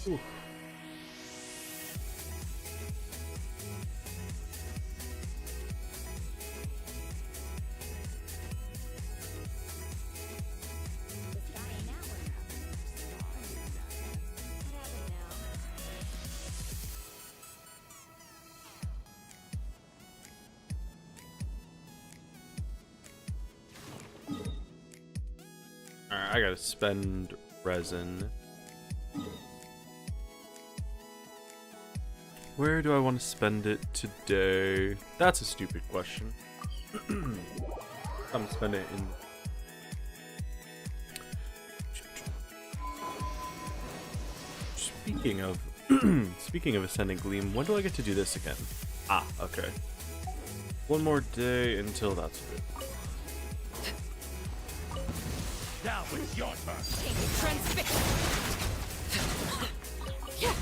Ooh. Alright, I gotta spend resin. Where do I want to spend it today? That's a stupid question. I'm gonna spend it in... Speaking of... Speaking of Ascending Gleam, when do I get to do this again? Ah, okay. One more day until that's it. Now it's your turn. Transfix. Yeah.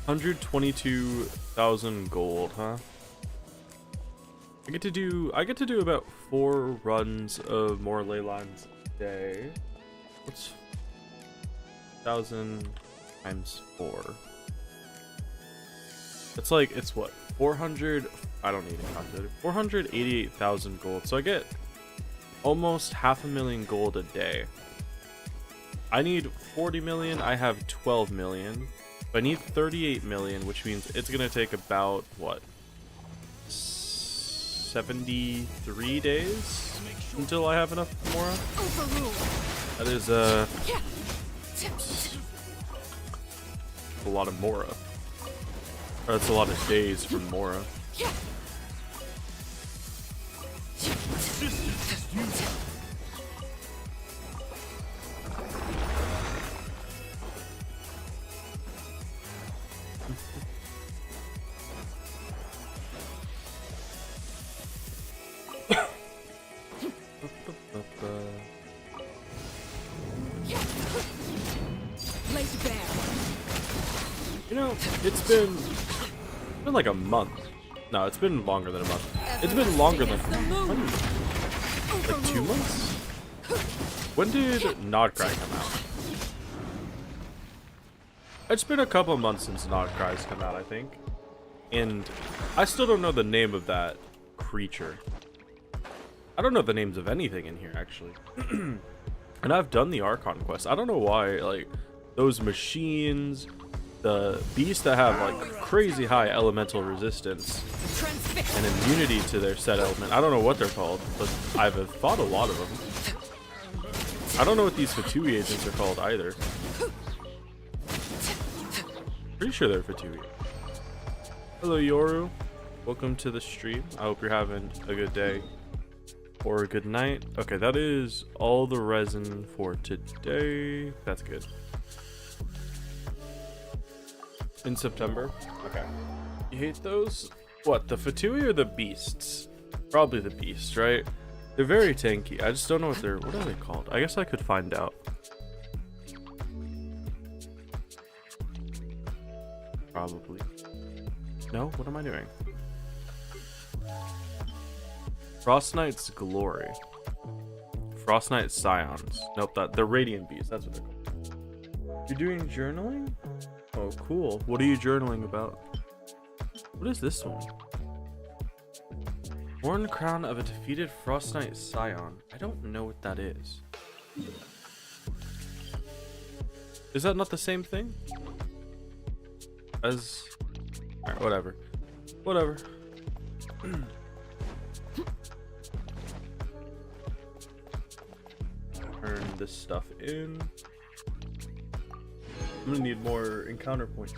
$122,000 gold, huh? I get to do about 4 runs of more ley lines a day. What's 1,000 times 4? It's like, it's what, 400, I don't need a calculator, 488,000 gold. So I get almost 500,000 gold a day. I need 40 million, I have 12 million. But I need 38 million, which means it's gonna take about, what, 73 days until I have enough Mora. That is a lot of Mora. Or that's a lot of days from Mora. You know, it's been like a month. No, it's been longer than a month. It's been longer than like 2 months. When did Nodcry come out? It's been a couple of months since Nodcry's come out, I think. And I still don't know the name of that creature. I don't know the names of anything in here, actually. And I've done the Archon quest. I don't know why, like, those machines, the beasts that have, like, crazy high elemental resistance and immunity to their set element. I don't know what they're called, but I've fought a lot of them. I don't know what these Fatui agents are called either. Pretty sure they're Fatui. Hello, Yoru. Welcome to the stream. I hope you're having a good day. Or a good night. Okay, that is all the resin for today. That's good. In September? Okay. You hate those? What, the Fatui or the beasts? Probably the beasts, right? They're very tanky. I just don't know what are they called? I guess I could find out. Probably. No? What am I doing? Frost Knight's Glory. Frost Knight Scions. Nope, the Radiant Beast. That's what they're called. You're doing journaling? Oh, cool. What are you journaling about? What is this one? Worn crown of a defeated Frost Knight Scion. I don't know what that is. Is that not the same thing? As... Alright, whatever. Whatever. Turn this stuff in. I'm gonna need more encounter points.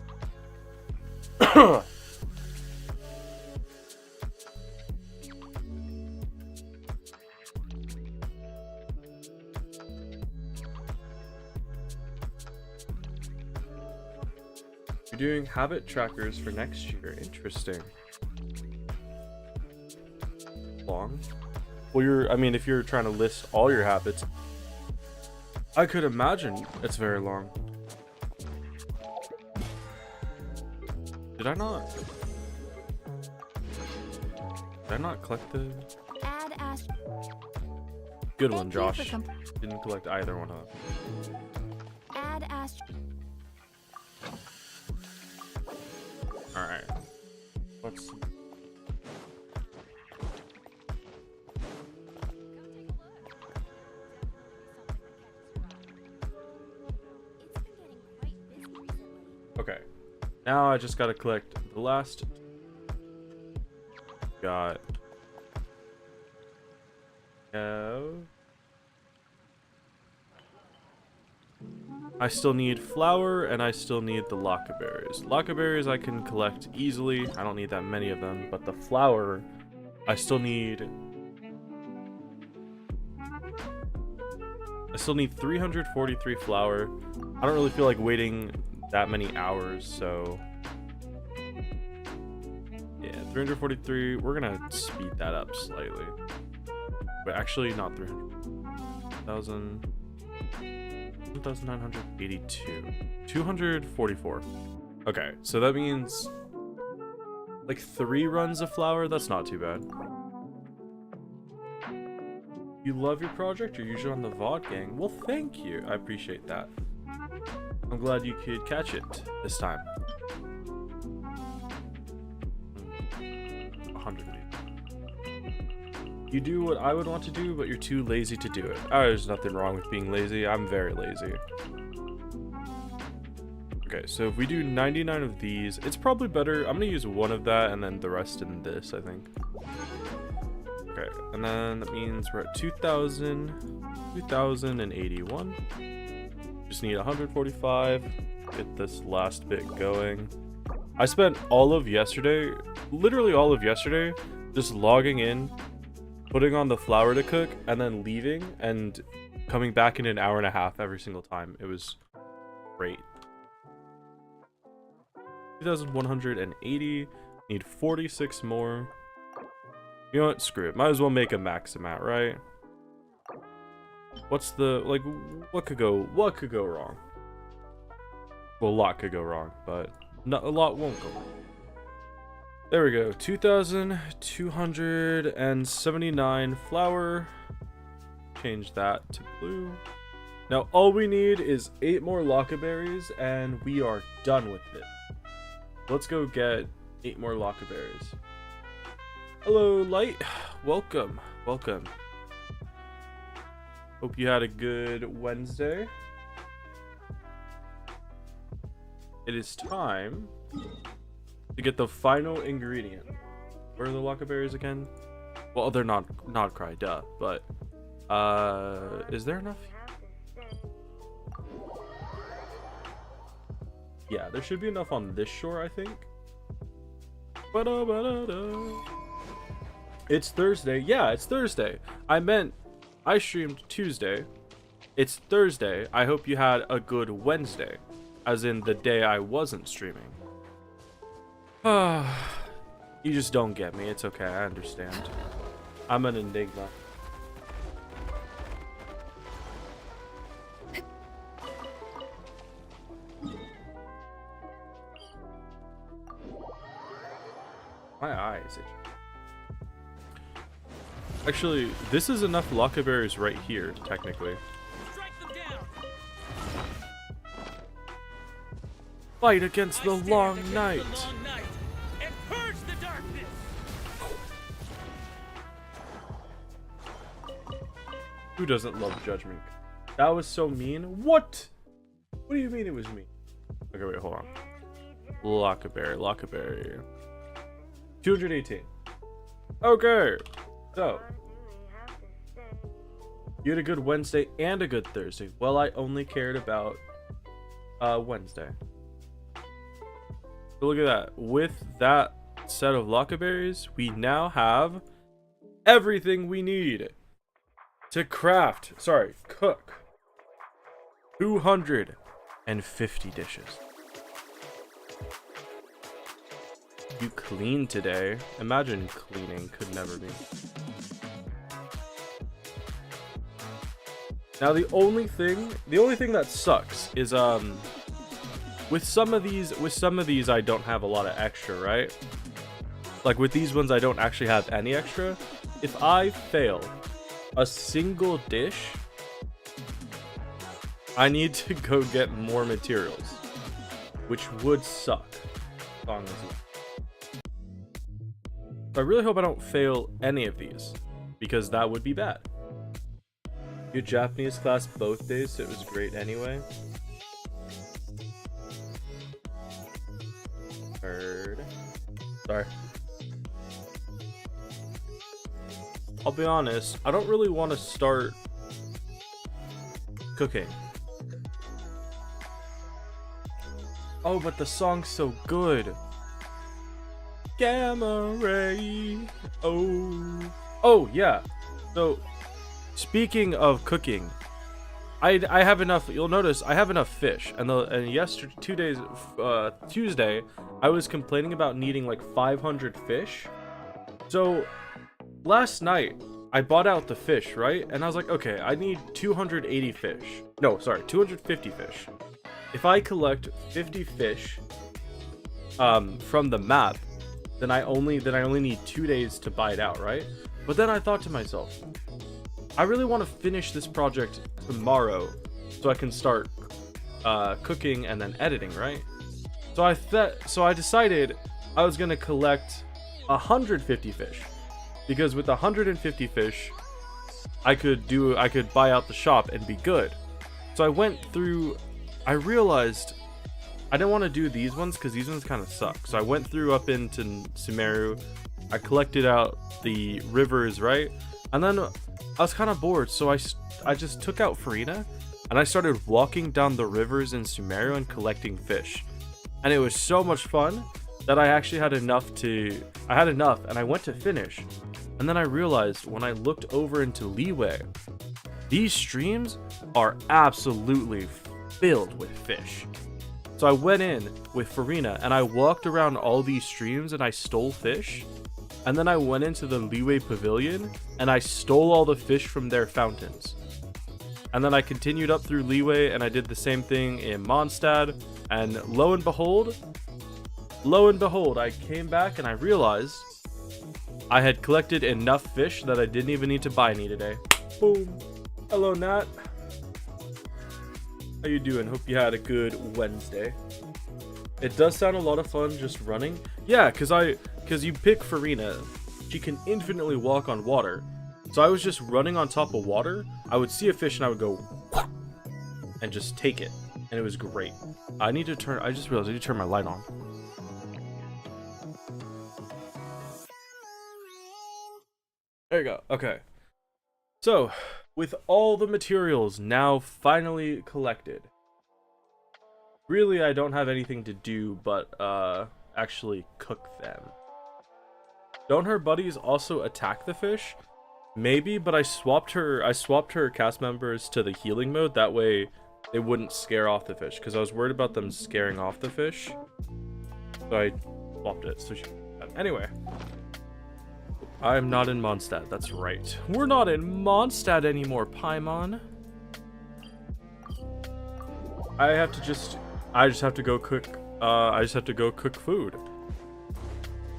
You're doing habit trackers for next year. Interesting. Long? Well, I mean, if you're trying to list all your habits, I could imagine it's very long. Did I not? Did I not collect the... Add Ash. Good one, Thank you for Josh. Didn't collect either one of them. Add Ash. Alright. Let's see. Okay. Now I just gotta collect the last. Got. I still need flour and I still need the laka berries. Laka berries I can collect easily. I don't need that many of them, but the flour I still need. I still need 343 flour. I don't really feel like waiting that many hours, so yeah, 343. We're gonna speed that up slightly, but actually not 300,000. 1,982. 244. Okay, so that means like 3 runs of flour. That's not too bad. You love your project? You're usually on the VOD gang. Well, thank you. I appreciate that. I'm glad you could catch it this time. 180. You do what I would want to do, but you're too lazy to do it. Oh, there's nothing wrong with being lazy. I'm very lazy. Okay, so if we do 99 of these, it's probably better. I'm gonna use one of that and then the rest in this, I think. Okay, and then that means we're at 2,081. Just need 145. Get this last bit going. I spent all of yesterday, literally all of yesterday, just logging in, putting on the flour to cook, and then leaving and coming back in an hour and a half every single time. It was great. 2,180. Need 46 more. You know what? Screw it. Might as well make a max amount, right? What's the, like, what could go wrong? Well, a lot could go wrong, but not a lot won't go wrong. There we go. 2,279 flour. Change that to blue. Now all we need is 8 more laka berries and we are done with it. Let's go get 8 more laka berries. Hello, Light. Welcome. Welcome. Hope you had a good Wednesday. It is time to get the final ingredient. Where are the laka berries again? Well, they're not cry, duh. But is there enough? Yeah, there should be enough on this shore, I think. It's Thursday. Yeah, it's Thursday. I meant I streamed Tuesday. It's Thursday. I hope you had a good Wednesday, as in the day I wasn't streaming. You just don't get me. It's okay. I understand. I'm an enigma. My eyes itch. Actually, this is enough laka berries right here, technically. Strike them down. Fight against the I stand long against night. the long night and purge the darkness. Who doesn't love judgment? That was so mean. What? What do you mean it was mean? Okay, wait, hold on. Laka berry. 218. Okay. So, you had a good Wednesday and a good Thursday. Well, I only cared about Wednesday. So look at that. With that set of laka berries, we now have everything we need to cook 250 dishes. You clean today. Imagine cleaning could never be. Now the only thing that sucks is with some of these I don't have a lot of extra, right? Like with these ones I don't actually have any extra. If I fail a single dish, I need to go get more materials, which would suck. Long as well. I really hope I don't fail any of these, because that would be bad. Your Japanese class both days, so it was great anyway. Third. Sorry. I'll be honest, I don't really want to start cooking. Oh, but the song's so good. Gamma ray. Oh yeah. So speaking of cooking, I have enough. You'll notice I have enough fish, and yesterday, Tuesday, I was complaining about needing like 500 fish. So last night I bought out the fish, right? And I was like, okay, I need 280 fish. No, sorry, 250 fish. If I collect 50 fish from the map, then I only need 2 days to buy it out, right? But then I thought to myself, I really want to finish this project tomorrow so I can start cooking and then editing, right? So I decided I was gonna collect 150 fish, because with 150 fish I could buy out the shop and be good. So I went through. I realized I didn't want to do these ones because these ones kind of suck. So I went through up into Sumeru. I collected out the rivers, right? And then I was kind of bored, so I just took out Farina and I started walking down the rivers in Sumeru and collecting fish. And it was so much fun that I actually had enough and I went to finish. And then I realized when I looked over into Leeway, these streams are absolutely filled with fish. So I went in with Farina and I walked around all these streams and I stole fish. And then I went into the Leeway Pavilion and I stole all the fish from their fountains. And then I continued up through Leeway and I did the same thing in Mondstadt. And lo and behold, I came back and I realized I had collected enough fish that I didn't even need to buy any today. Boom. Hello, Nat. How you doing? Hope you had a good Wednesday. It does sound a lot of fun just running. Yeah, because you pick Farina. She can infinitely walk on water. So I was just running on top of water. I would see a fish and I would go and just take it. And it was great. I just realized I need to turn my light on. There you go. Okay. So, with all the materials now finally collected, really I don't have anything to do but actually cook them. Don't her buddies also attack the fish? Maybe, but I swapped her cast members to the healing mode, that way they wouldn't scare off the fish, because I was worried about them scaring off the fish. So I swapped it. So anyway, I'm not in Mondstadt, that's right. We're not in Mondstadt anymore, Paimon. I just have to go cook food.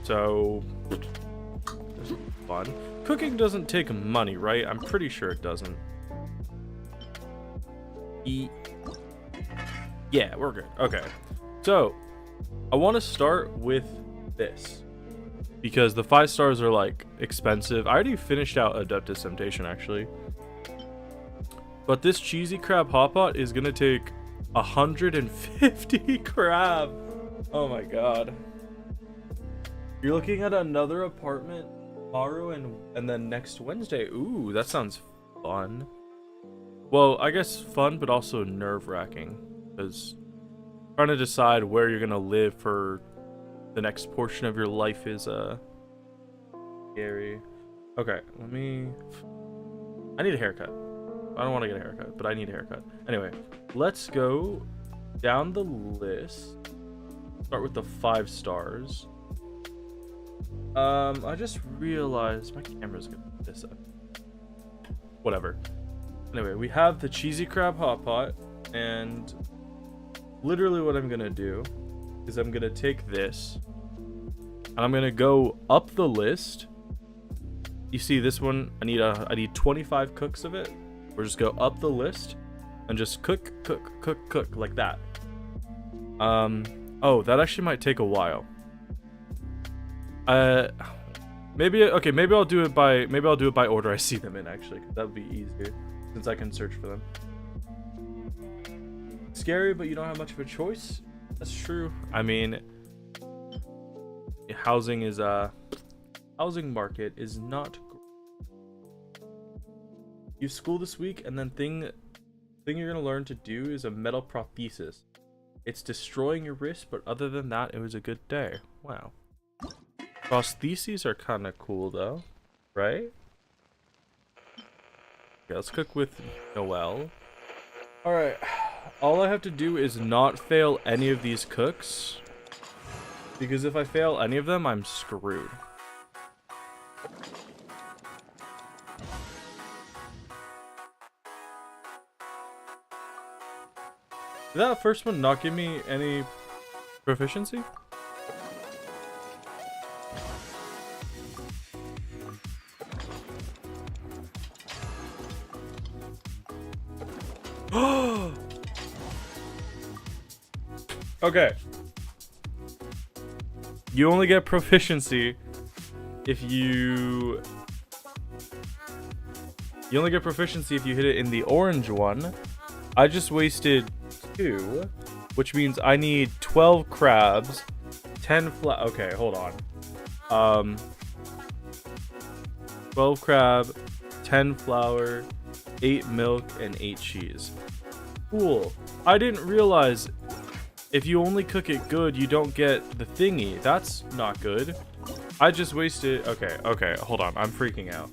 So this is fun. Cooking doesn't take money, right? I'm pretty sure it doesn't. Yeah, we're good. Okay. So I want to start with this, because the 5 stars are like expensive. I already finished out Adeptus Temptation actually. But this cheesy crab hot pot is gonna take 150 crab. Oh my god. You're looking at another apartment tomorrow and then next Wednesday. Ooh, that sounds fun. Well, I guess fun, but also nerve-wracking, because trying to decide where you're gonna live for the next portion of your life is scary. Okay, I need a haircut. I don't want to get a haircut, but I need a haircut. Anyway, let's go down the list. Start with the 5 stars. I just realized my camera's gonna this up. Whatever. Anyway, we have the cheesy crab hot pot, and literally what I'm gonna do is I'm gonna take this and I'm gonna go up the list. You see this one? I need 25 cooks of it. We'll just go up the list and just cook like that. Oh, that actually might take a while. Maybe I'll do it by order I see them in, actually, 'cause that would be easier since I can search for them. Scary, but you don't have much of a choice. That's true. I mean, housing market is not great. You have school this week, and then thing you're gonna learn to do is a metal prosthesis. It's destroying your wrist, but other than that, it was a good day. Wow. Prostheses are kind of cool though, right? Okay, let's cook with Noelle. Alright, all I have to do is not fail any of these cooks, because if I fail any of them, I'm screwed. Did that first one not give me any proficiency? Okay. You only get proficiency if you only get proficiency if you hit it in the orange one. I just wasted 2, which means I need 12 crabs, 10 okay, hold on. 12 crab, 10 flour, 8 milk, and 8 cheese. Cool. I didn't realize if you only cook it good, you don't get the thingy. That's not good. I just wasted... Okay, hold on. I'm freaking out.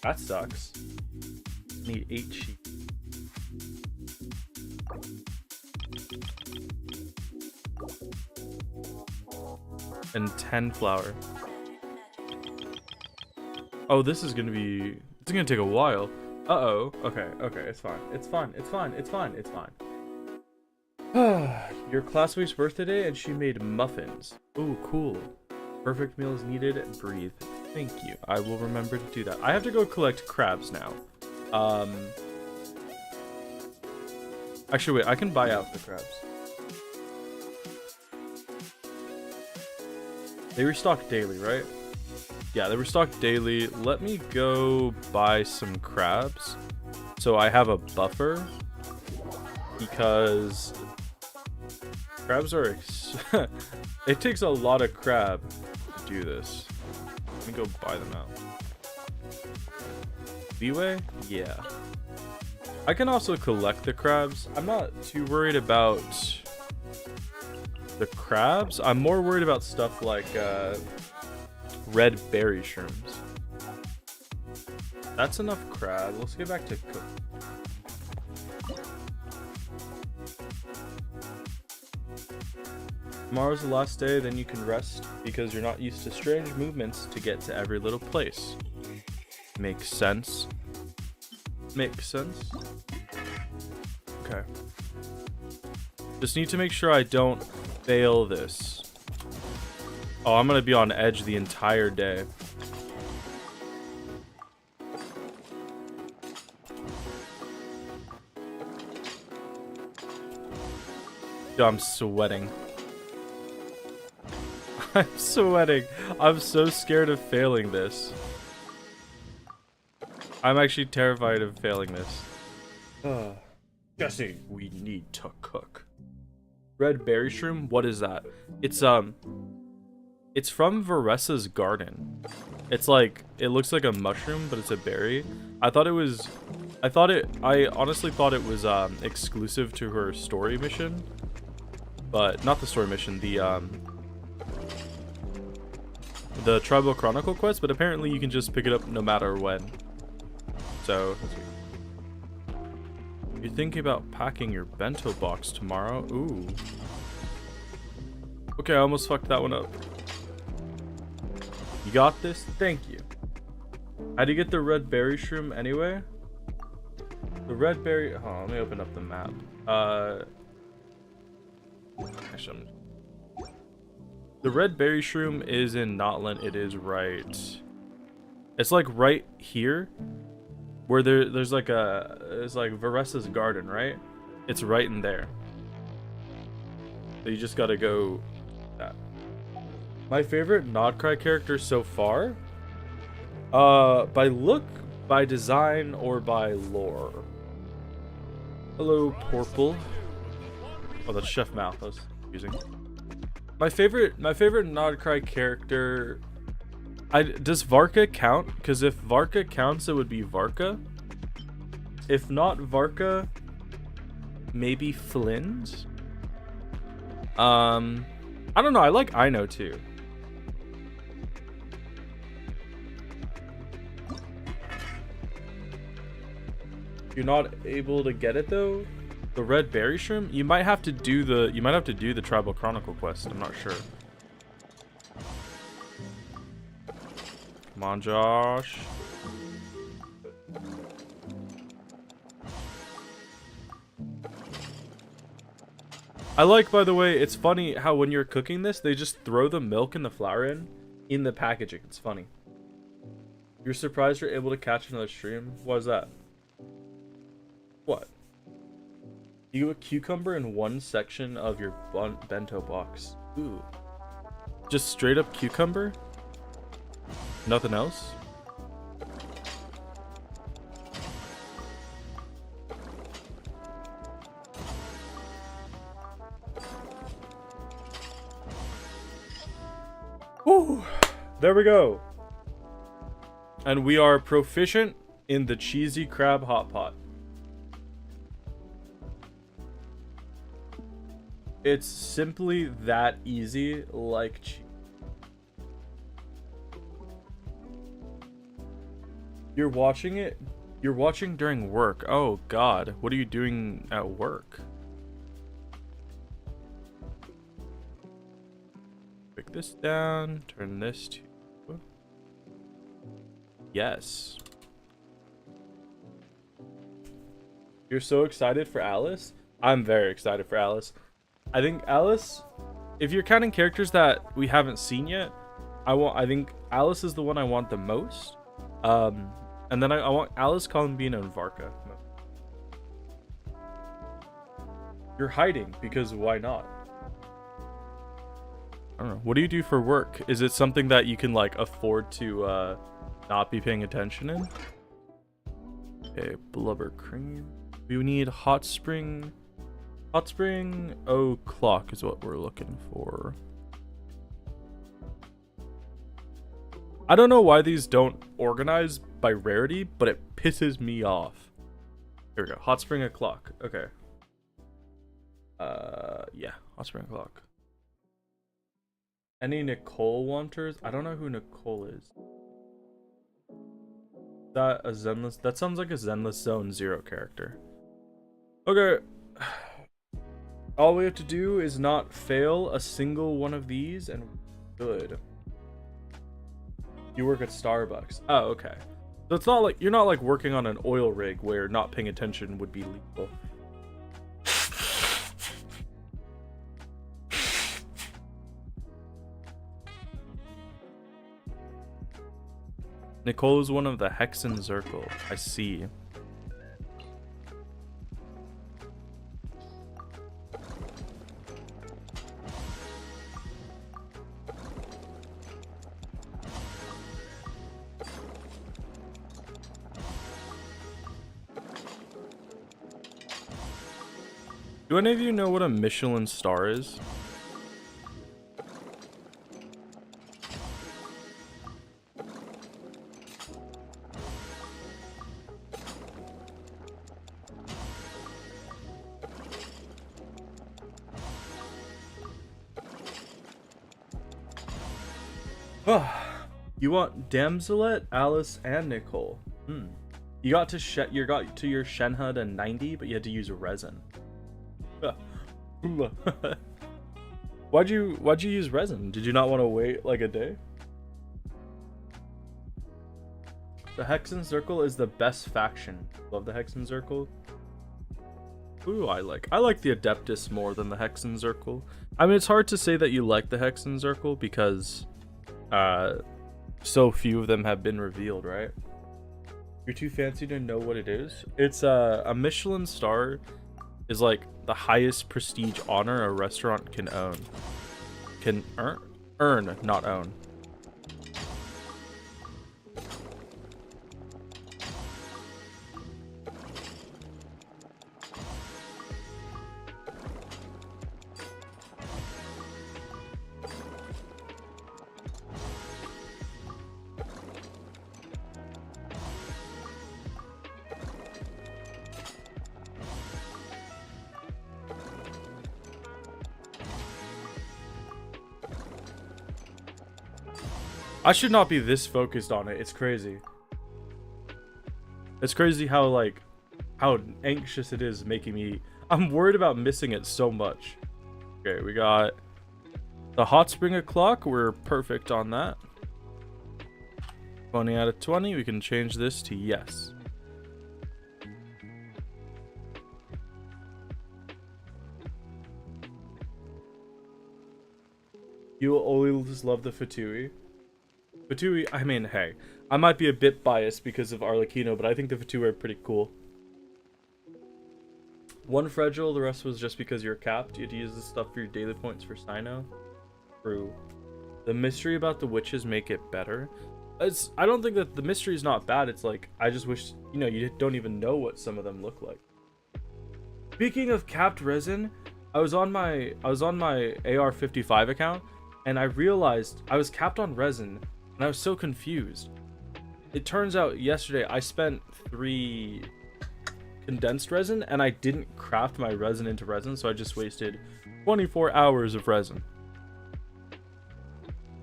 That sucks. Need 8 cheese. And 10 flour. Oh, this is gonna be... It's gonna take a while. Uh-oh. Okay, it's fine. It's fine. Your classmate's birthday today, and she made muffins. Ooh, cool. Perfect meals needed. Breathe. Thank you. I will remember to do that. I have to go collect crabs now. Actually, wait. I can buy out the crabs. They restock daily, right? Yeah, they restock daily. Let me go buy some crabs so I have a buffer, because crabs are it takes a lot of crab to do this. Let me go buy them out. Leeway? Yeah. I can also collect the crabs. I'm not too worried about the crabs. I'm more worried about stuff like red berry shrooms. That's enough crab. Let's get back to cook. Tomorrow's the last day, then you can rest because you're not used to strange movements to get to every little place. Makes sense. Makes sense. Okay. Just need to make sure I don't fail this. Oh, I'm gonna be on edge the entire day. Dude, I'm sweating. I'm sweating. I'm so scared of failing this. I'm actually terrified of failing this. Jesse, we need to cook. Red berry shroom? What is that? It's from Varessa's garden. It's like, it looks like a mushroom, but it's a berry. I honestly thought it was exclusive to her story mission. But not the story mission, the Tribal Chronicle quest, but apparently you can just pick it up no matter when. So, you're thinking about packing your bento box tomorrow? Ooh. Okay, I almost fucked that one up. You got this? Thank you. How'd you get the red berry shroom anyway? The red berry. Oh, let me open up the map. Actually, the red berry shroom is in Notland. It is right. It's like right here, where there's like it's like Varessa's garden, right? It's right in there. So you just gotta go. That. My favorite Nodcry character so far. By look, by design, or by lore. Hello, Porple. Oh, that's Chef Mouth. I was confusing. My favorite Nodcry character. Does Varka count? Because if Varka counts, it would be Varka. If not Varka, maybe Flint. I don't know. I like Ino too. You're not able to get it though. The red berry shroom. You might have to do the Tribal Chronicle quest. I'm not sure. Come on, Josh. I like, by the way, it's funny how when you're cooking this, they just throw the milk and the flour in the packaging. It's funny. You're surprised you're able to catch another stream? What is that? What? You have a cucumber in one section of your bento box. Ooh. Just straight up cucumber? Nothing else? Woo! There we go. And we are proficient in the cheesy crab hot pot. It's simply that easy, like cheese. You're watching it? You're watching during work. Oh god, what are you doing at work? Break this down, turn this to... Yes. You're so excited for Alice? I'm very excited for Alice. I think Alice, if you're counting characters that we haven't seen yet, I think Alice is the one I want the most. And then I want Alice, Columbina, and Varka. You're hiding because why not? I don't know. What do you do for work? Is it something that you can like afford to not be paying attention in? Okay, blubber cream. We need hot spring. Hot spring o'clock is what we're looking for. I don't know why these don't organize by rarity, but it pisses me off. Here we go. Hot spring o'clock. Okay. Yeah. Hot spring o'clock. Any Nicole wanters? I don't know who Nicole is. That a Zenless? That sounds like a Zenless Zone 0 character. Okay. All we have to do is not fail a single one of these and we're good. You work at Starbucks. Oh, okay. So it's not like you're not like working on an oil rig where not paying attention would be lethal. Nicole is one of the Hexen Circle. I see. Do any of you know what a Michelin star is? You want Damselet, Alice, and Nicole. You got to your Shenhe to 90, but you had to use resin. Why'd you use resin? Did you not want to wait like a day? The Hexen Circle is the best faction. Love the Hexen Circle. Who do I like? I like the Adeptus more than the Hexen Circle. I mean, it's hard to say that you like the Hexen Circle because so few of them have been revealed, right? You're too fancy to know what it is. It's a Michelin star is like the highest prestige honor a restaurant can own. Can earn, not own. I should not be this focused on it. It's crazy. It's crazy how anxious it is making me. I'm worried about missing it so much. Okay, we got the hot spring o'clock. We're perfect on that. 20 out of 20. We can change this to yes. You will always love the Fatui. Fatui, I mean, hey, I might be a bit biased because of Arlecchino, but I think the Fatui are pretty cool. One fragile, the rest was just because you're capped. You had to use this stuff for your daily points for Sino. True. The mystery about the witches make it better. I don't think that the mystery is not bad. It's like, I just wish, you don't even know what some of them look like. Speaking of capped resin, I was on my AR55 account, and I realized I was capped on resin. And I was so confused. It turns out yesterday I spent 3 condensed resin and I didn't craft my resin into resin, so I just wasted 24 hours of resin.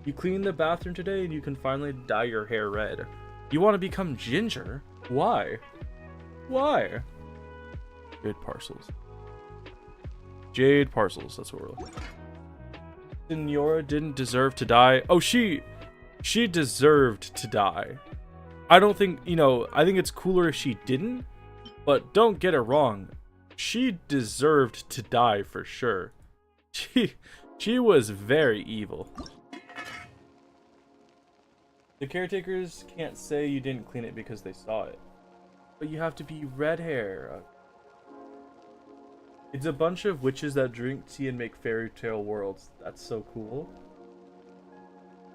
You cleaned the bathroom today and you can finally dye your hair red. You want to become ginger? Why? Why? Jade parcels. Jade parcels, that's what we're looking at. Senora didn't deserve to die. Oh, she deserved to die. I don't think, I think it's cooler if she didn't, but don't get it wrong. She deserved to die for sure. She was very evil. The caretakers can't say you didn't clean it because they saw it. But you have to be red hair. It's a bunch of witches that drink tea and make fairy tale worlds. That's so cool.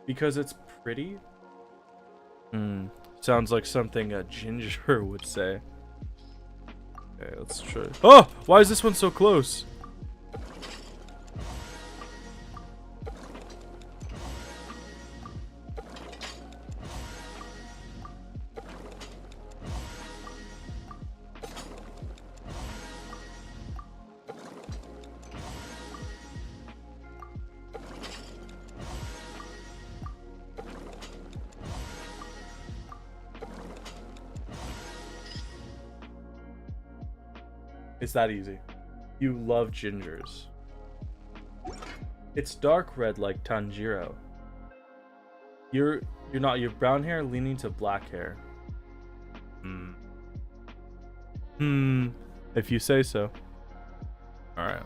Because it's pretty? Sounds like something a ginger would say. Okay, let's try. Oh! Why is this one so close? It's that easy. You love gingers. It's dark red like Tanjiro. You're not. Your brown hair leaning to black hair. If you say so. All right.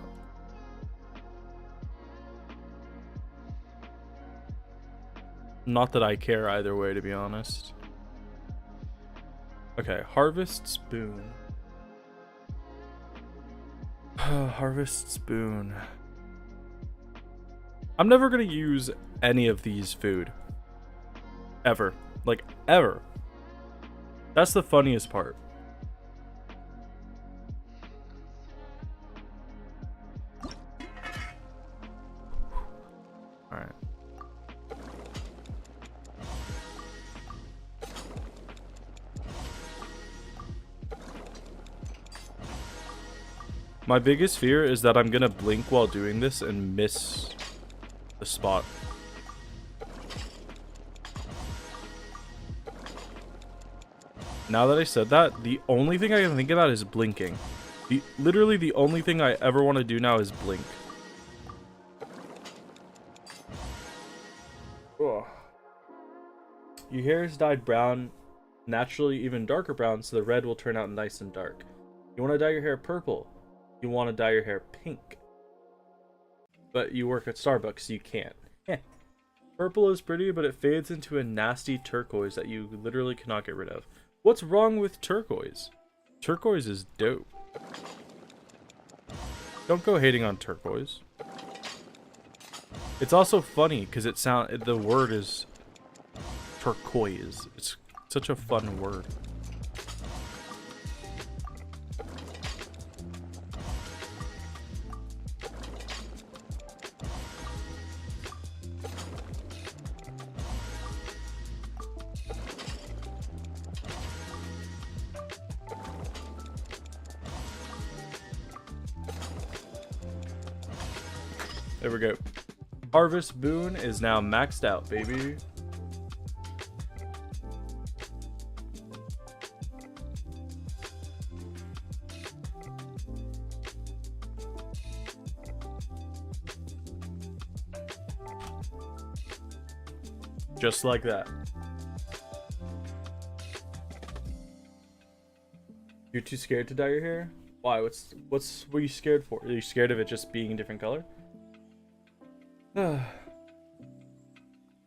Not that I care either way, to be honest. Okay, harvest spoon. Harvest spoon. I'm never gonna use any of these food. Ever. Like, ever. That's the funniest part. Alright. My biggest fear is that I'm gonna blink while doing this and miss the spot. Now that I said that, the only thing I can think about is blinking. Literally the only thing I ever want to do now is blink. Ugh. Your hair is dyed brown naturally even darker brown, so the red will turn out nice and dark. You want to dye your hair purple. You want to dye your hair pink. But you work at Starbucks, so you can't. Purple is pretty, but it fades into a nasty turquoise that you literally cannot get rid of. What's wrong with turquoise? Turquoise is dope. Don't go hating on turquoise. It's also funny because the word is turquoise. It's such a fun word. There we go. Harvest Boon is now maxed out, baby. Just like that. You're too scared to dye your hair? Why? What are you scared for? Are you scared of it just being a different color? You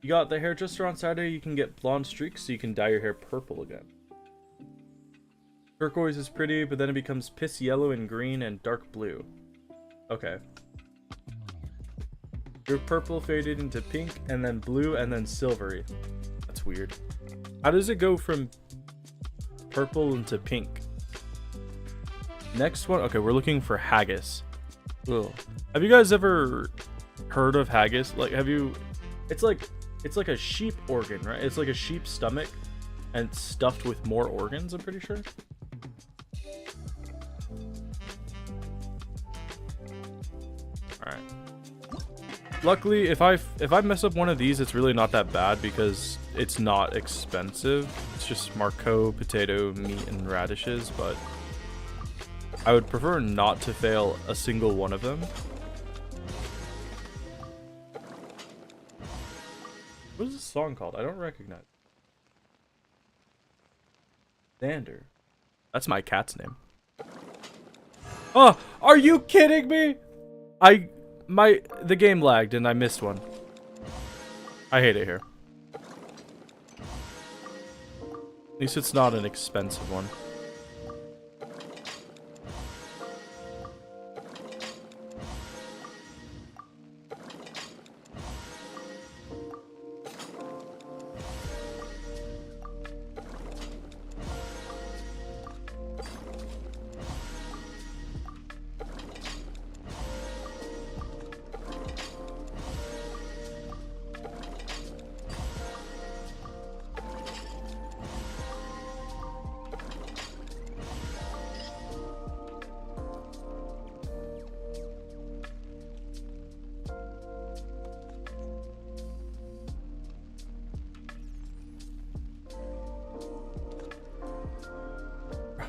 got the hairdresser on Saturday. You can get blonde streaks so you can dye your hair purple again. Turquoise is pretty, but then it becomes piss yellow and green and dark blue. Okay. Your purple faded into pink and then blue and then silvery. That's weird. How does it go from purple into pink? Next one. Okay, we're looking for haggis. Ugh. Have you guys ever heard of haggis? Like, have you? It's like a sheep organ, right? It's like a sheep's stomach and stuffed with more organs, I'm pretty sure. All right. Luckily, if I mess up one of these, it's really not that bad because it's not expensive. It's just Marco, potato, meat, and radishes, but I would prefer not to fail a single one of them. What is this song called? I don't recognize. Xander. That's my cat's name. Oh, are you kidding me? The game lagged and I missed one. I hate it here. At least it's not an expensive one.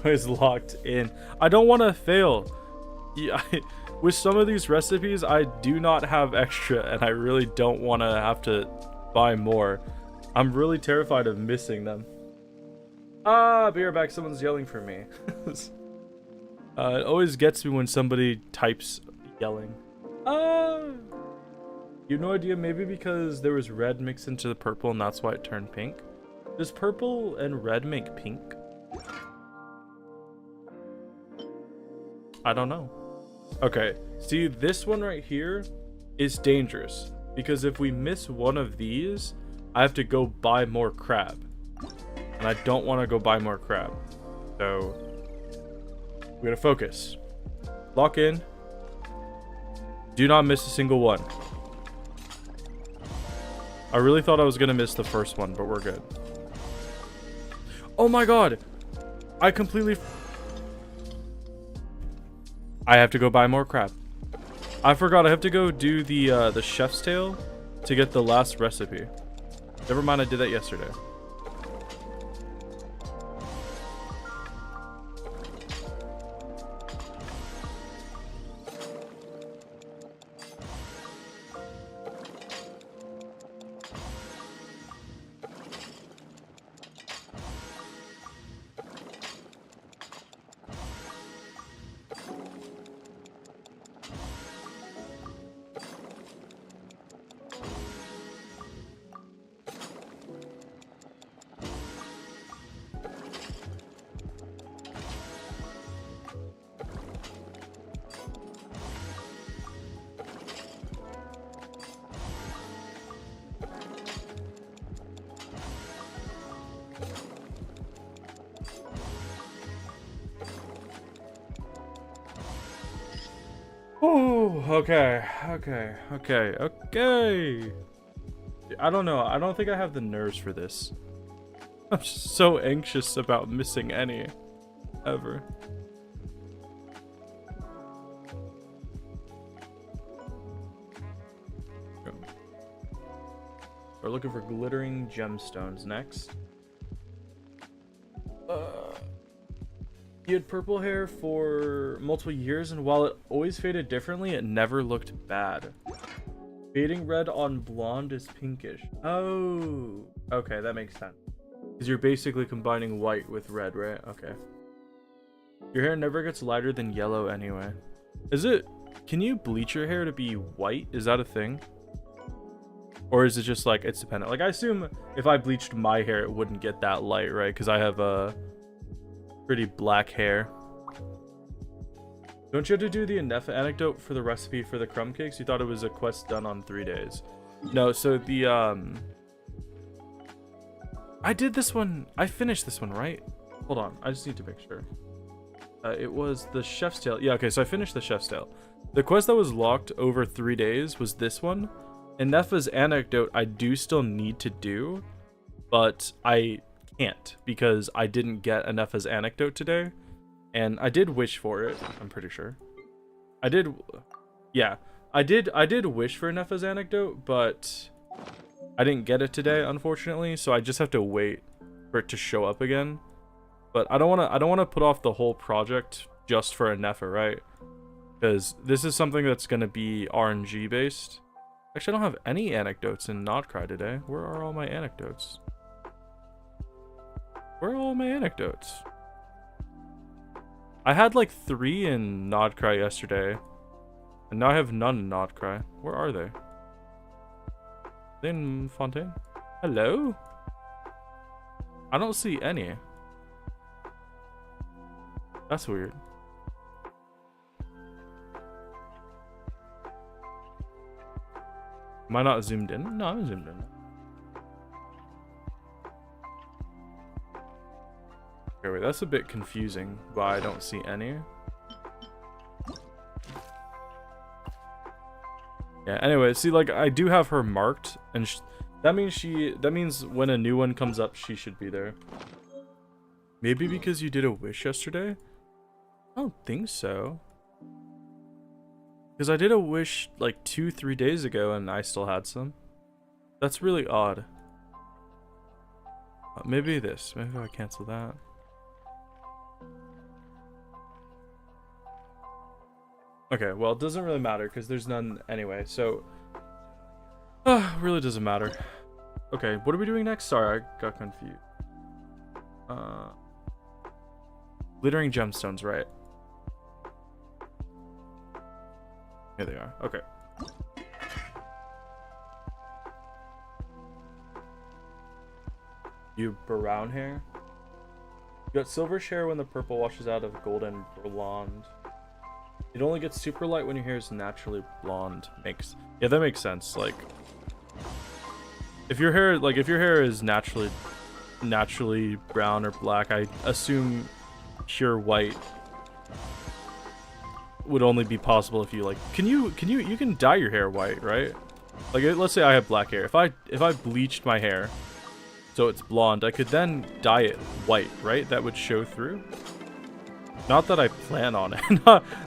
Is locked in. I don't want to fail. Yeah, with some of these recipes, I do not have extra, and I really don't want to have to buy more. I'm really terrified of missing them. Ah, be right back. Someone's yelling for me. It always gets me when somebody types yelling. You have no idea. Maybe because there was red mixed into the purple, and that's why it turned pink. Does purple and red make pink? I don't know. Okay, see, this one right here is dangerous because if we miss one of these, I have to go buy more crab, and I don't want to go buy more crab. So we gotta focus. Lock in. Do not miss a single one. I really thought I was gonna miss the first one, but we're good. Oh my god! I completely... I have to go buy more crab. I forgot I have to go do the chef's tale to get the last recipe. Never mind, I did that yesterday. Okay. I don't know. I don't think I have the nerves for this. I'm just so anxious about missing any ever. We're looking for glittering gemstones next. He had purple hair for multiple years, and while it always faded differently, it never looked bad. Fading red on blonde is pinkish. Oh, okay, that makes sense. Because you're basically combining white with red, right? Okay. Your hair never gets lighter than yellow anyway. Is it? Can you bleach your hair to be white? Is that a thing? Or is it just like it's dependent? Like I assume if I bleached my hair, it wouldn't get that light, right? Because I have a pretty black hair. Don't you have to do the Anefa anecdote for the recipe for the crumb cakes? You thought it was a quest done on 3 days. No, so the I did this one. I finished this one, right? Hold on, I just need to make sure. It was the Chef's Tale. Yeah, okay, so I finished the Chef's Tale. The quest that was locked over 3 days was this one. Anefa's anecdote I do still need to do, but I can't because I didn't get Anefa's anecdote today. And I did wish for it, I'm pretty sure. I did wish for Anefa's anecdote, but I didn't get it today, unfortunately, so I just have to wait for it to show up again. But I don't want to put off the whole project just for Anefa, right? Because this is something that's going to be RNG based. Actually, I don't have any anecdotes in Notcry today. Where are all my anecdotes? Where are all my anecdotes? I had like 3 in Notcry yesterday. And now I have none in Notcry. Where are they? Are they in Fontaine? Hello? I don't see any. That's weird. Am I not zoomed in? No, I'm zoomed in. Okay, wait, that's a bit confusing why I don't see any. Yeah, anyway, see, like, I do have her marked, and that means when a new one comes up, she should be there. Maybe because you did a wish yesterday? I don't think so. Because I did a wish like 2-3 days ago and I still had some. That's really odd. Maybe this. Maybe I cancel that. Okay, well, it doesn't really matter because there's none anyway, so... really doesn't matter. Okay, what are we doing next? Sorry, I got confused. Glittering gemstones, right? Here they are. Okay. You brown hair? You got silverish hair when the purple washes out of golden blonde. It only gets super light when your hair is naturally blonde. Yeah, that makes sense. Like, if your hair is naturally brown or black, I assume pure white would only be possible if you like you can dye your hair white, right? Like, let's say I have black hair. If I bleached my hair so it's blonde, I could then dye it white, right? That would show through. Not that I plan on it.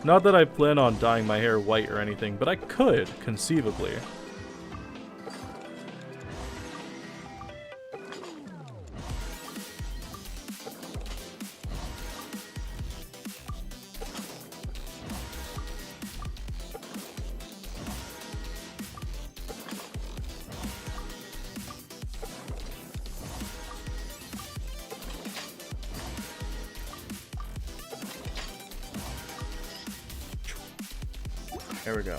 not that I plan on dyeing my hair white or anything, but I could conceivably. There we go.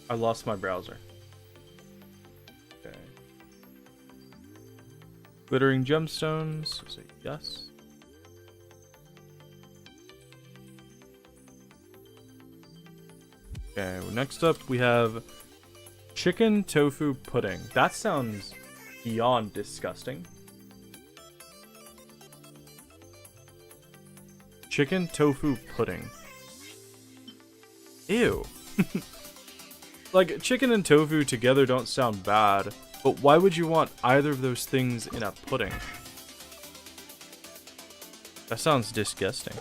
I lost my browser. Okay. Glittering gemstones. Say yes. Okay, well, next up we have chicken tofu pudding. That sounds beyond disgusting. Chicken tofu pudding. Ew. Like, chicken and tofu together don't sound bad, but why would you want either of those things in a pudding? That sounds disgusting.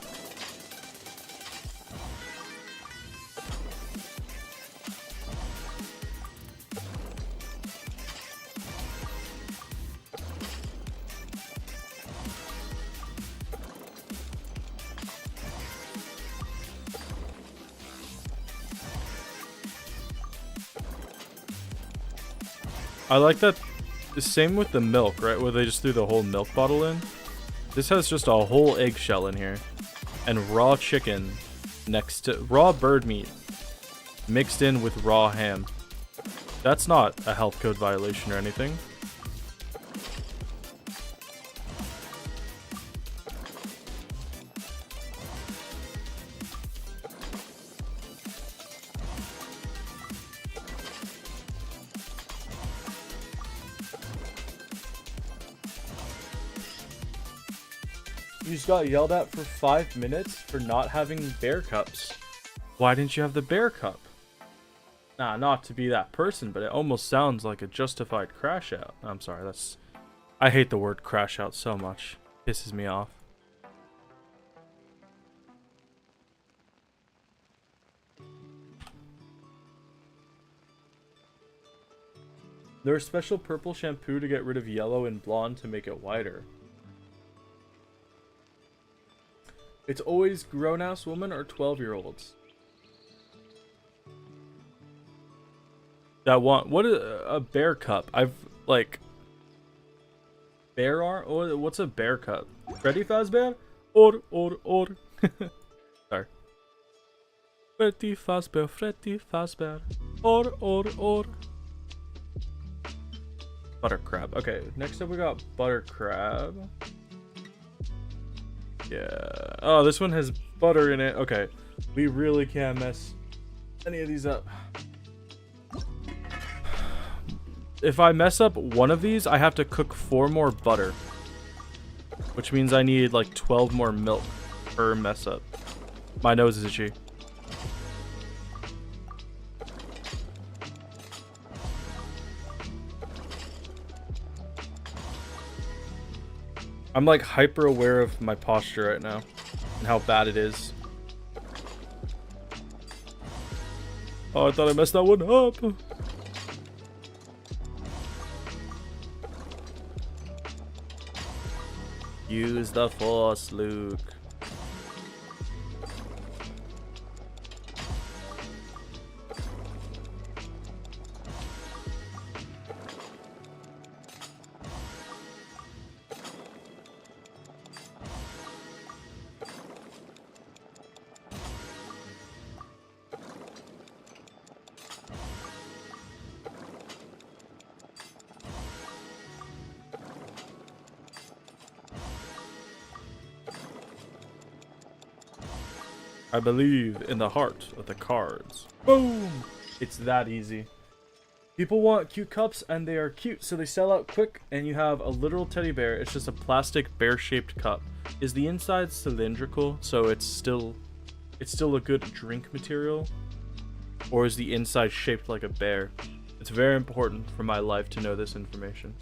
I like that. The same with the milk, right? Where they just threw the whole milk bottle in. This has just a whole eggshell in here. And raw chicken next to raw bird meat mixed in with raw ham. That's not a health code violation or anything. You just got yelled at for 5 minutes for not having bear cups. Why didn't you have the bear cup? Nah, not to be that person, but it almost sounds like a justified crash out. I'm sorry, that's... I hate the word crash out so much. Pisses me off. There's special purple shampoo to get rid of yellow and blonde to make it whiter. It's always grown-ass women or 12-year-olds. That want... What is a bear cup? I've, like... Bear arm? Oh, what's a bear cup? Freddy Fazbear? Or. Sorry. Freddy Fazbear. Or. Butter crab. Okay, next up we got butter crab. Yeah. Oh, this one has butter in it. Okay. We really can't mess any of these up. If I mess up one of these, I have to cook 4 more butter. Which means I need like 12 more milk per mess up. My nose is itchy. I'm like hyper aware of my posture right now and how bad it is. Oh, I thought I messed that one up. Use the force, Luke. I believe in the heart of the cards. Boom! It's that easy. People want cute cups and they are cute, so they sell out quick and you have a literal teddy bear. It's just a plastic bear-shaped cup. Is the inside cylindrical, so it's still a good drink material? Or is the inside shaped like a bear? It's very important for my life to know this information.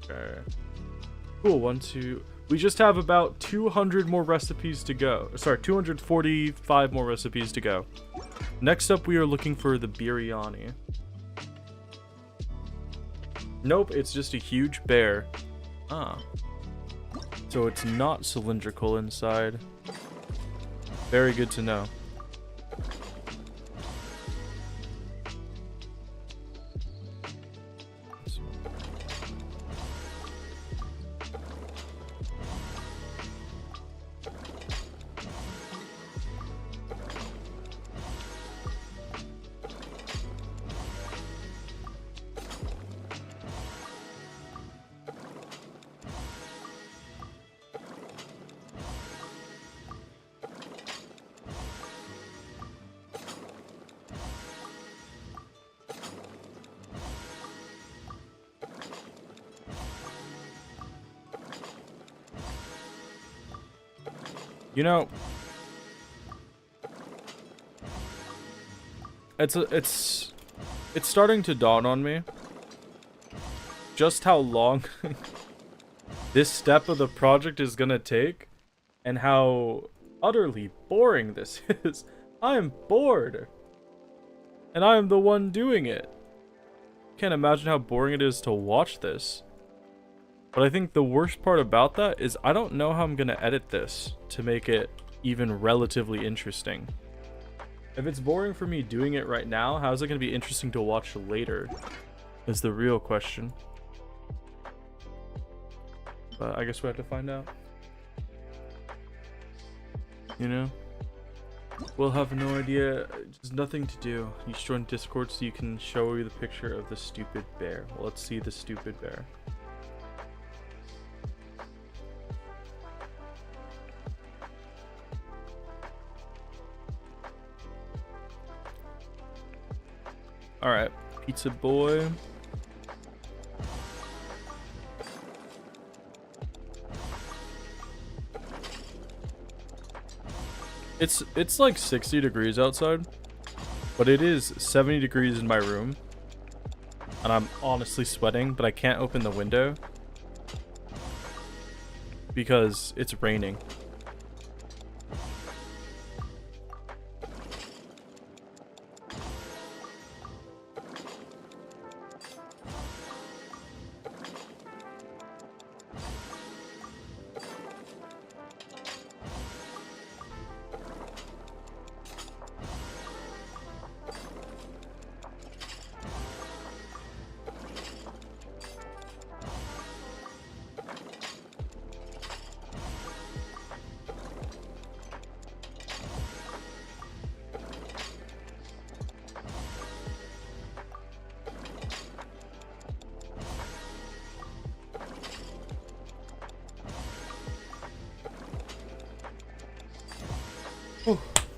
Okay. Cool, 1, 2... We just have about 200 more recipes to go. Sorry, 245 more recipes to go. Next up, we are looking for the biryani. Nope, it's just a huge bear. Ah. So it's not cylindrical inside. Very good to know. You know, it's starting to dawn on me just how long this step of the project is gonna take and how utterly boring this is. I am bored. And I am the one doing it. Can't imagine how boring it is to watch this. But I think the worst part about that is I don't know how I'm gonna edit this to make it even relatively interesting. If it's boring for me doing it right now, how is it gonna be interesting to watch later? Is the real question. But I guess we have to find out. You know? We'll have no idea. There's nothing to do. You should join Discord so you can show you the picture of the stupid bear. Well, let's see the stupid bear. Alright, pizza boy. It's like 60 degrees outside, but it is 70 degrees in my room. And I'm honestly sweating, but I can't open the window because it's raining.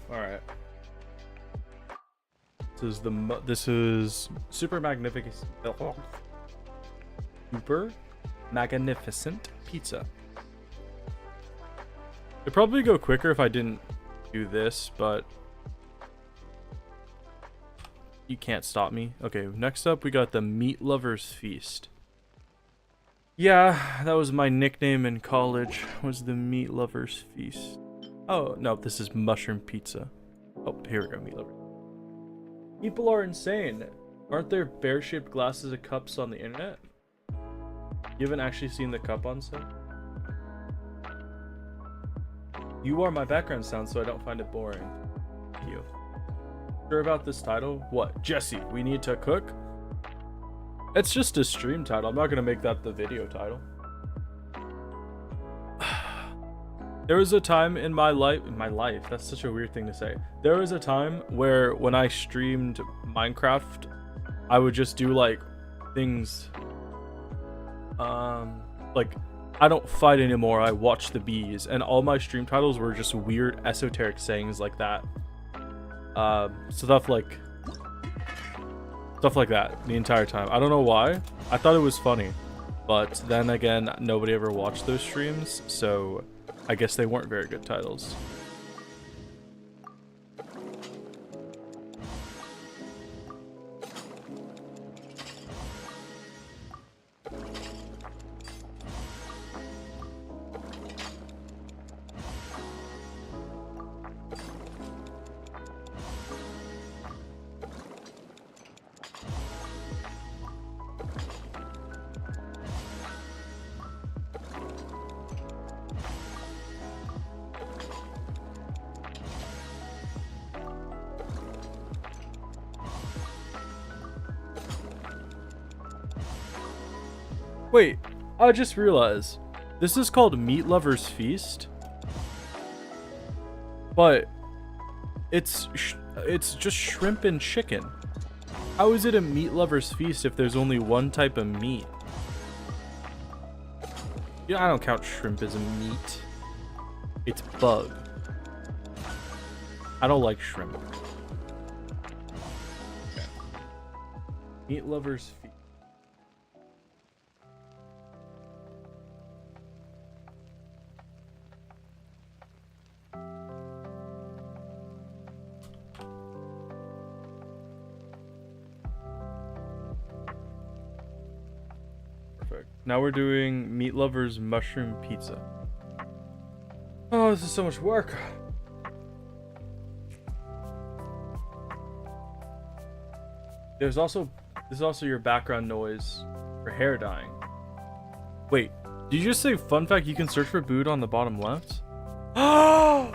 Alright. This is super magnificent. Super magnificent pizza. It'd probably go quicker if I didn't do this, but you can't stop me. Okay, next up we got the Meat Lovers Feast. Yeah, that was my nickname in college, was the Meat Lovers Feast. Oh, no, this is mushroom pizza. Oh, here we go, Meat Lovers. People are insane. Aren't there bear-shaped glasses of cups on the internet? You haven't actually seen the cup on set? You are my background sound, so I don't find it boring. Thank you. Sure about this title? What? Jesse, we need to cook? It's just a stream title. I'm not gonna make that the video title. There was a time in my life, that's such a weird thing to say. There was a time where when I streamed Minecraft, I would just do like things, like I don't fight anymore, I watch the bees, and all my stream titles were just weird esoteric sayings like that. Stuff like that the entire time. I don't know why. I thought it was funny, but then again, nobody ever watched those streams, so I guess they weren't very good titles. Wait, I just realized this is called Meat Lovers Feast, but it's just shrimp and chicken. How is it a Meat Lovers Feast if there's only one type of meat? Yeah, I don't count shrimp as a meat. It's bug. I don't like shrimp. Okay. Meat Lovers Feast. Now we're doing Meat Lover's mushroom pizza. Oh, this is so much work. This is also your background noise for hair dyeing. Wait, did you just say fun fact you can search for Buddha on the bottom left? Oh!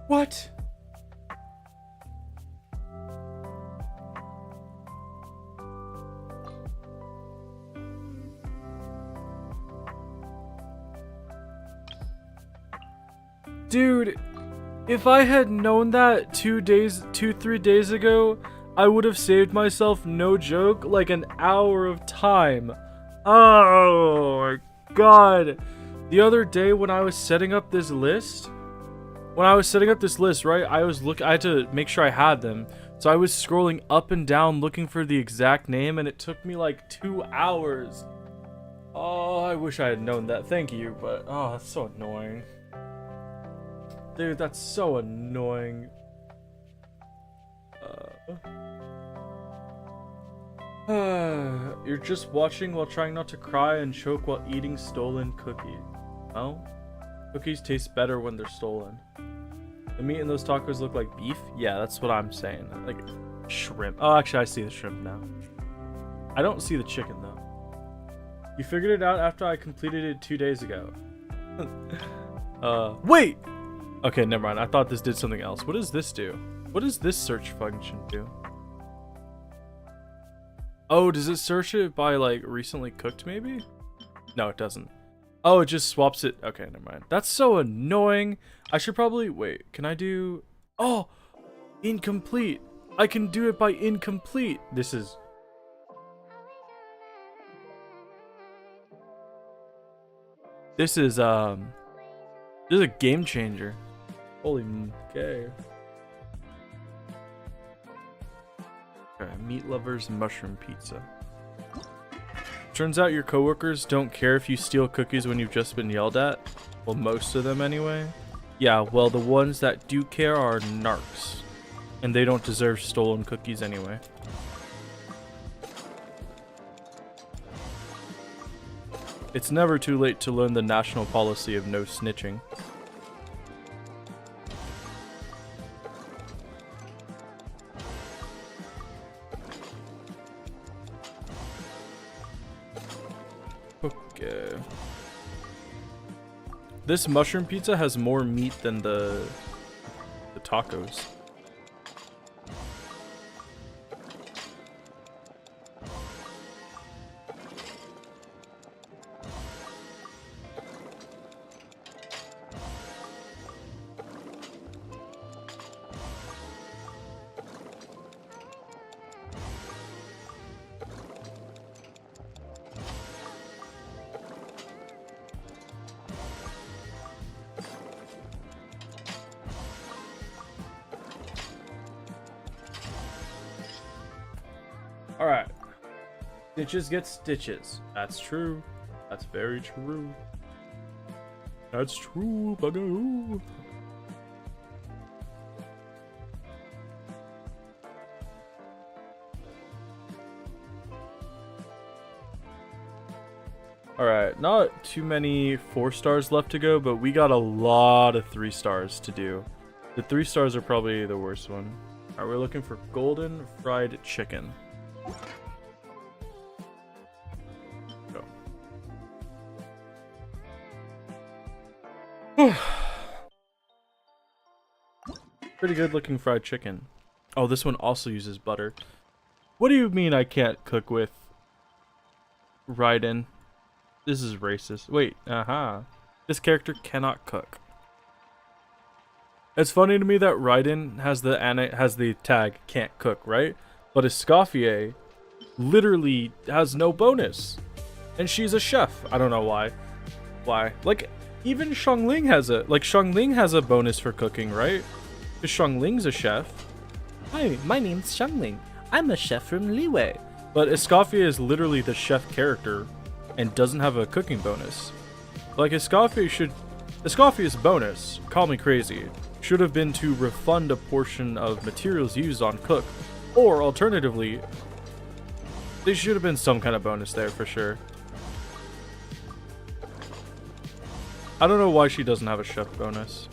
What? Dude, if I had known that 3 days ago, I would have saved myself, no joke, like an hour of time. Oh my god. The other day when I was setting up this list, right, I had to make sure I had them. So I was scrolling up and down looking for the exact name, and it took me like 2 hours. Oh, I wish I had known that. Thank you, but oh, that's so annoying. Dude, that's so annoying. You're just watching while trying not to cry and choke while eating stolen cookie. Well, cookies taste better when they're stolen. The meat in those tacos look like beef? Yeah, that's what I'm saying. Like shrimp. Oh, actually, I see the shrimp now. I don't see the chicken, though. You figured it out after I completed it 2 days ago. Wait! Okay, never mind. I thought this did something else. What does this do? What does this search function do? Oh, does it search it by, like, recently cooked, maybe? No, it doesn't. Oh, it just swaps it. Okay, never mind. That's so annoying. I should probably... Wait, can I do... Oh! Incomplete. I can do it by incomplete. This is... This is a game changer. Holy okay. Okay, Meat Lover's mushroom pizza. Turns out your coworkers don't care if you steal cookies when you've just been yelled at. Well, most of them anyway. Yeah, well, the ones that do care are narcs. And they don't deserve stolen cookies anyway. It's never too late to learn the national policy of no snitching. Okay. This mushroom pizza has more meat than the tacos. Alright. Stitches get stitches. That's true. That's very true. That's true, buggeroo. Alright, not too many 4 stars left to go, but we got a lot of 3 stars to do. The 3 stars are probably the worst one. Alright, we're looking for golden fried chicken. Go. Pretty good looking fried chicken. Oh, this one also uses butter. What do you mean I can't cook with Raiden? This is racist. Wait, This character cannot cook. It's funny to me that Raiden has the tag can't cook, right? But Escoffier literally has no bonus. And she's a chef. I don't know why. Why? Like, even Xiangling has a bonus for cooking, right? Because Xiangling's a chef. Hi, my name's Xiangling. I'm a chef from Liwei. But Escoffier is literally the chef character and doesn't have a cooking bonus. Like, Escoffier's bonus, call me crazy, should have been to refund a portion of materials used on cook. Or, alternatively, there should have been some kind of bonus there for sure. I don't know why she doesn't have a chef bonus.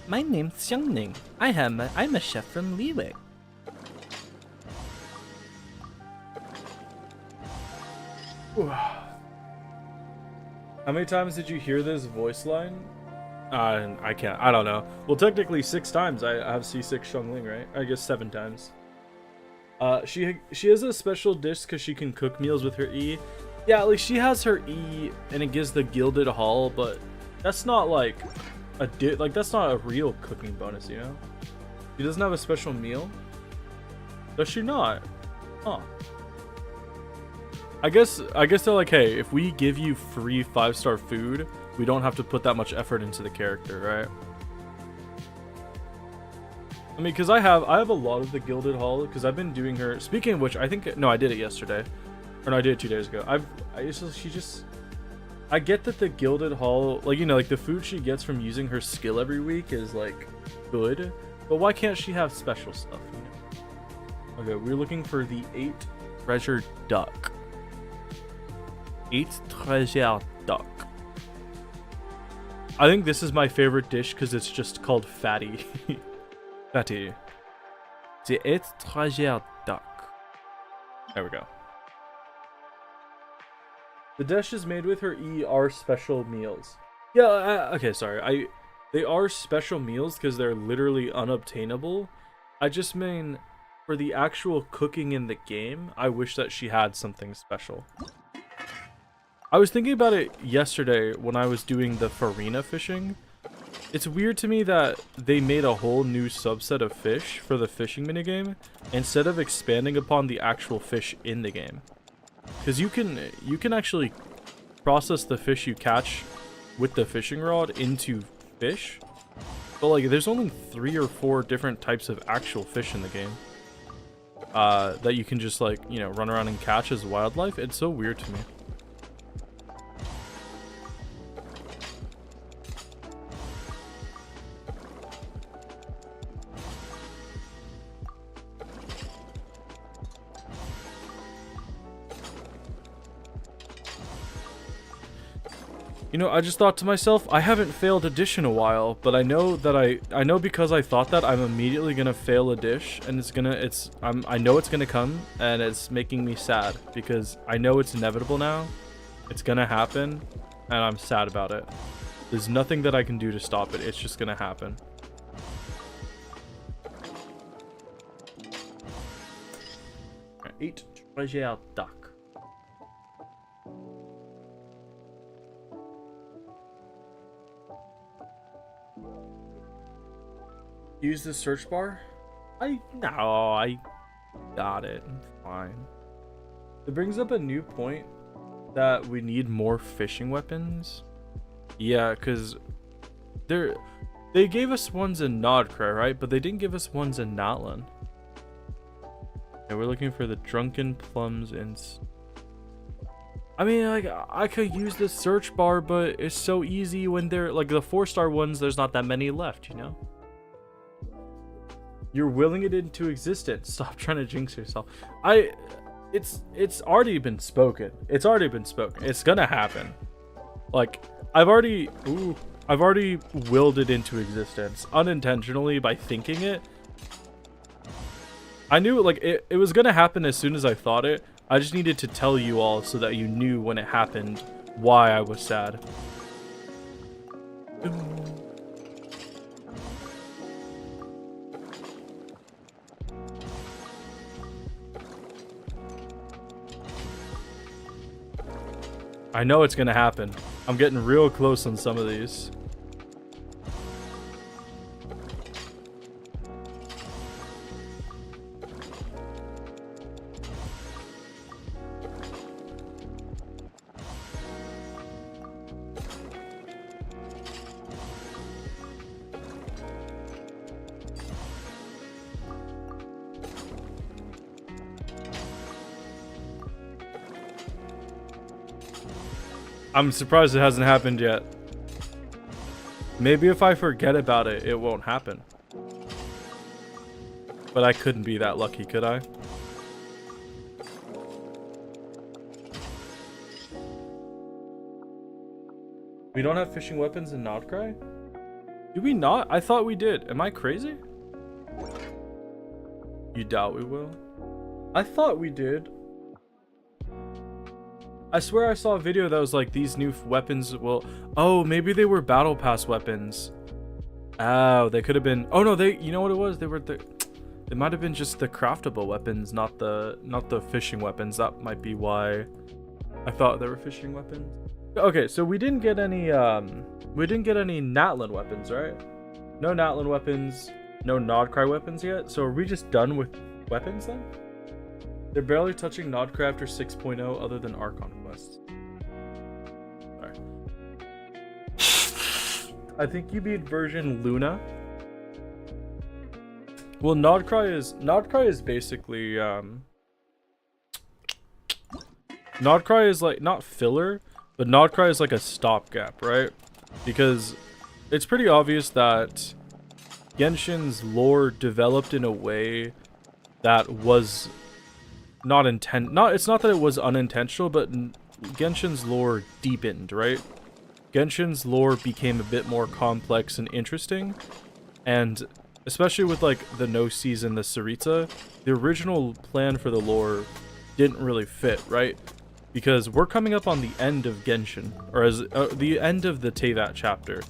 My name's Xiangning. I'm a chef from Liwei. How many times did you hear this voice line? I can't. I don't know. Well, technically 6 times. I have C6 Xiangling, right? I guess 7 times. She has a special dish because she can cook meals with her E. Yeah, like she has her E and it gives the Gilded Hall, but that's not like that's not a real cooking bonus, you know? She doesn't have a special meal? Does she not? Huh. I guess they're like, hey, if we give you free 5-star food, we don't have to put that much effort into the character, right? I mean, because I have a lot of the Gilded Hall, because I've been doing her. Speaking of which, I think no, I did it yesterday, or no, I did it 2 days ago. I get that the Gilded Hall, like, you know, like the food she gets from using her skill every week is like good, but why can't she have special stuff? You know? Okay, we're looking for the 8 treasure duck. 8 treasure duck. I think this is my favorite dish because it's just called Fatty. Fatty. The 8 treasure duck. There we go. The dishes made with her E are special meals. Yeah, okay, sorry. They are special meals because they're literally unobtainable. I just mean for the actual cooking in the game, I wish that she had something special. I was thinking about it yesterday when I was doing the farina fishing. It's weird to me that they made a whole new subset of fish for the fishing minigame instead of expanding upon the actual fish in the game. Because you can actually process the fish you catch with the fishing rod into fish. But like there's only 3 or 4 different types of actual fish in the game. That you can just like, you know, run around and catch as wildlife. It's so weird to me. You know, I just thought to myself, I haven't failed a dish in a while, but I know that I know because I thought that I'm immediately gonna fail a dish, and I know it's gonna come, and it's making me sad because I know it's inevitable now. It's gonna happen, and I'm sad about it. There's nothing that I can do to stop it. It's just gonna happen. Eat treasure duck. Use the search bar? I got it. Fine. It brings up a new point that we need more fishing weapons. Yeah, because they gave us ones in Nodcray, right? But they didn't give us ones in Natlan. Okay, we're looking for the drunken plums in. I mean, like, I could use the search bar, but it's so easy when they're like the 4-star ones. There's not that many left, you know. You're willing it into existence. Stop trying to jinx yourself. It's already been spoken. It's already been spoken. It's gonna happen. Like, I've already willed it into existence unintentionally by thinking it. I knew like it was gonna happen as soon as I thought it. I just needed to tell you all so that you knew when it happened why I was sad. I know it's gonna happen. I'm getting real close on some of these. I'm surprised it hasn't happened yet. Maybe if I forget about it, it won't happen. But I couldn't be that lucky, could I? We don't have fishing weapons in Nodcry? Do we not? I thought we did. Am I crazy? You doubt we will? I thought we did. I swear I saw a video that was like these new weapons will... Oh, maybe they were battle pass weapons. Oh, they could have been... Oh no, they... You know what it was? They were the... It might have been just the craftable weapons, not the fishing weapons. That might be why I thought they were fishing weapons. Okay, so we didn't get any Natlan weapons, right? No Natlan weapons, no Nodcry weapons yet. So are we just done with weapons then? They're barely touching Nodcry after 6.0 other than Archon quests. Sorry. I think you mean version Luna. Well, Nodcry is basically Nodcry is like not filler, but Nodcry is like a stopgap, right? Because it's pretty obvious that Genshin's lore developed in a way that was it's not that it was unintentional, but Genshin's lore deepened, right? Genshin's lore became a bit more complex and interesting, and especially with like the No Season, the Sarita, the original plan for the lore didn't really fit, right? Because we're coming up on the end of Genshin, or as the end of the Teyvat chapter,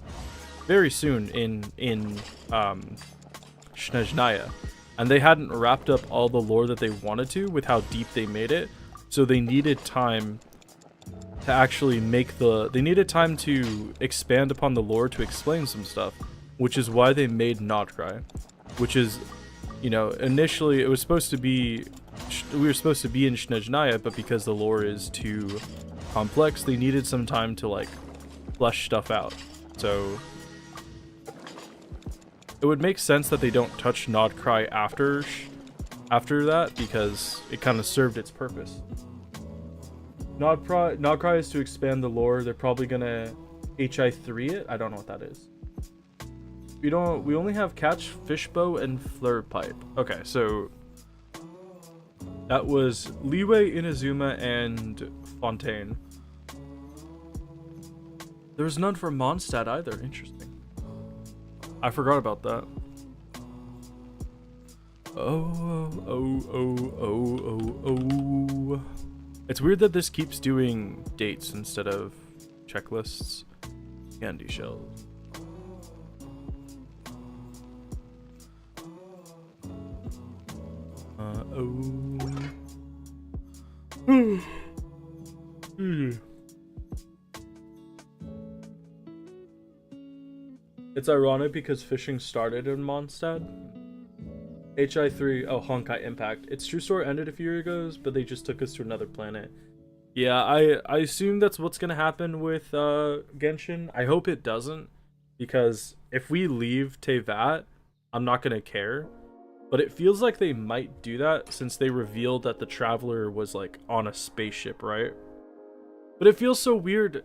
very soon in Snezhnaya, and they hadn't wrapped up all the lore that they wanted to with how deep they made it, so they needed time to actually they needed time to expand upon the lore to explain some stuff, which is why they made Nodcry, which is, you know, initially it was supposed to be, we were supposed to be in Snezhnaya, but because the lore is too complex, they needed some time to like flesh stuff out. So it would make sense that they don't touch Nodcry after that, because it kind of served its purpose. Nodcry is to expand the lore. They're probably gonna HI3 it. I don't know what that is. We only have Catch, Fishbow, and Fleur Pipe. Okay, so that was Liyue, Inazuma, and Fontaine. There's none for Mondstadt either. Interesting. I forgot about that. Oh. It's weird that this keeps doing dates instead of checklists. Candy shells. It's ironic because fishing started in Mondstadt. HI3, oh, Honkai Impact. Its true story ended a few years ago, but they just took us to another planet. Yeah, I assume that's what's gonna happen with Genshin. I hope it doesn't, because if we leave Teyvat, I'm not gonna care. But it feels like they might do that since they revealed that the Traveler was like on a spaceship, right? But it feels so weird.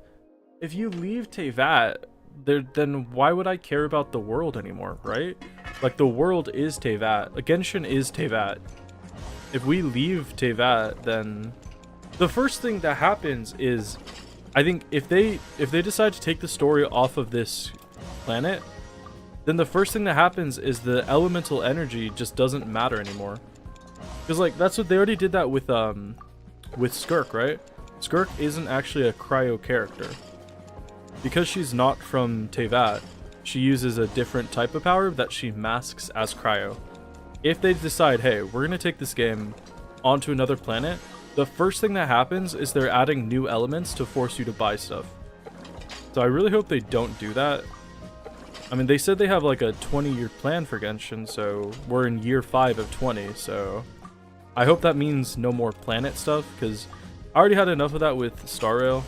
If you leave Teyvat, then why would I care about the world anymore, right? Like, the world is Teyvat. Genshin is Teyvat. If we leave Teyvat, then the first thing that happens is, I think if they decide to take the story off of this planet, then the first thing that happens is the elemental energy just doesn't matter anymore. Because like that's what they already did that with Skirk, right? Skirk isn't actually a cryo character. Because she's not from Teyvat, she uses a different type of power that she masks as cryo. If they decide, hey, we're gonna take this game onto another planet, the first thing that happens is they're adding new elements to force you to buy stuff. So I really hope they don't do that. I mean, they said they have like a 20-year plan for Genshin, so we're in year 5 of 20, so I hope that means no more planet stuff, because I already had enough of that with Star Rail.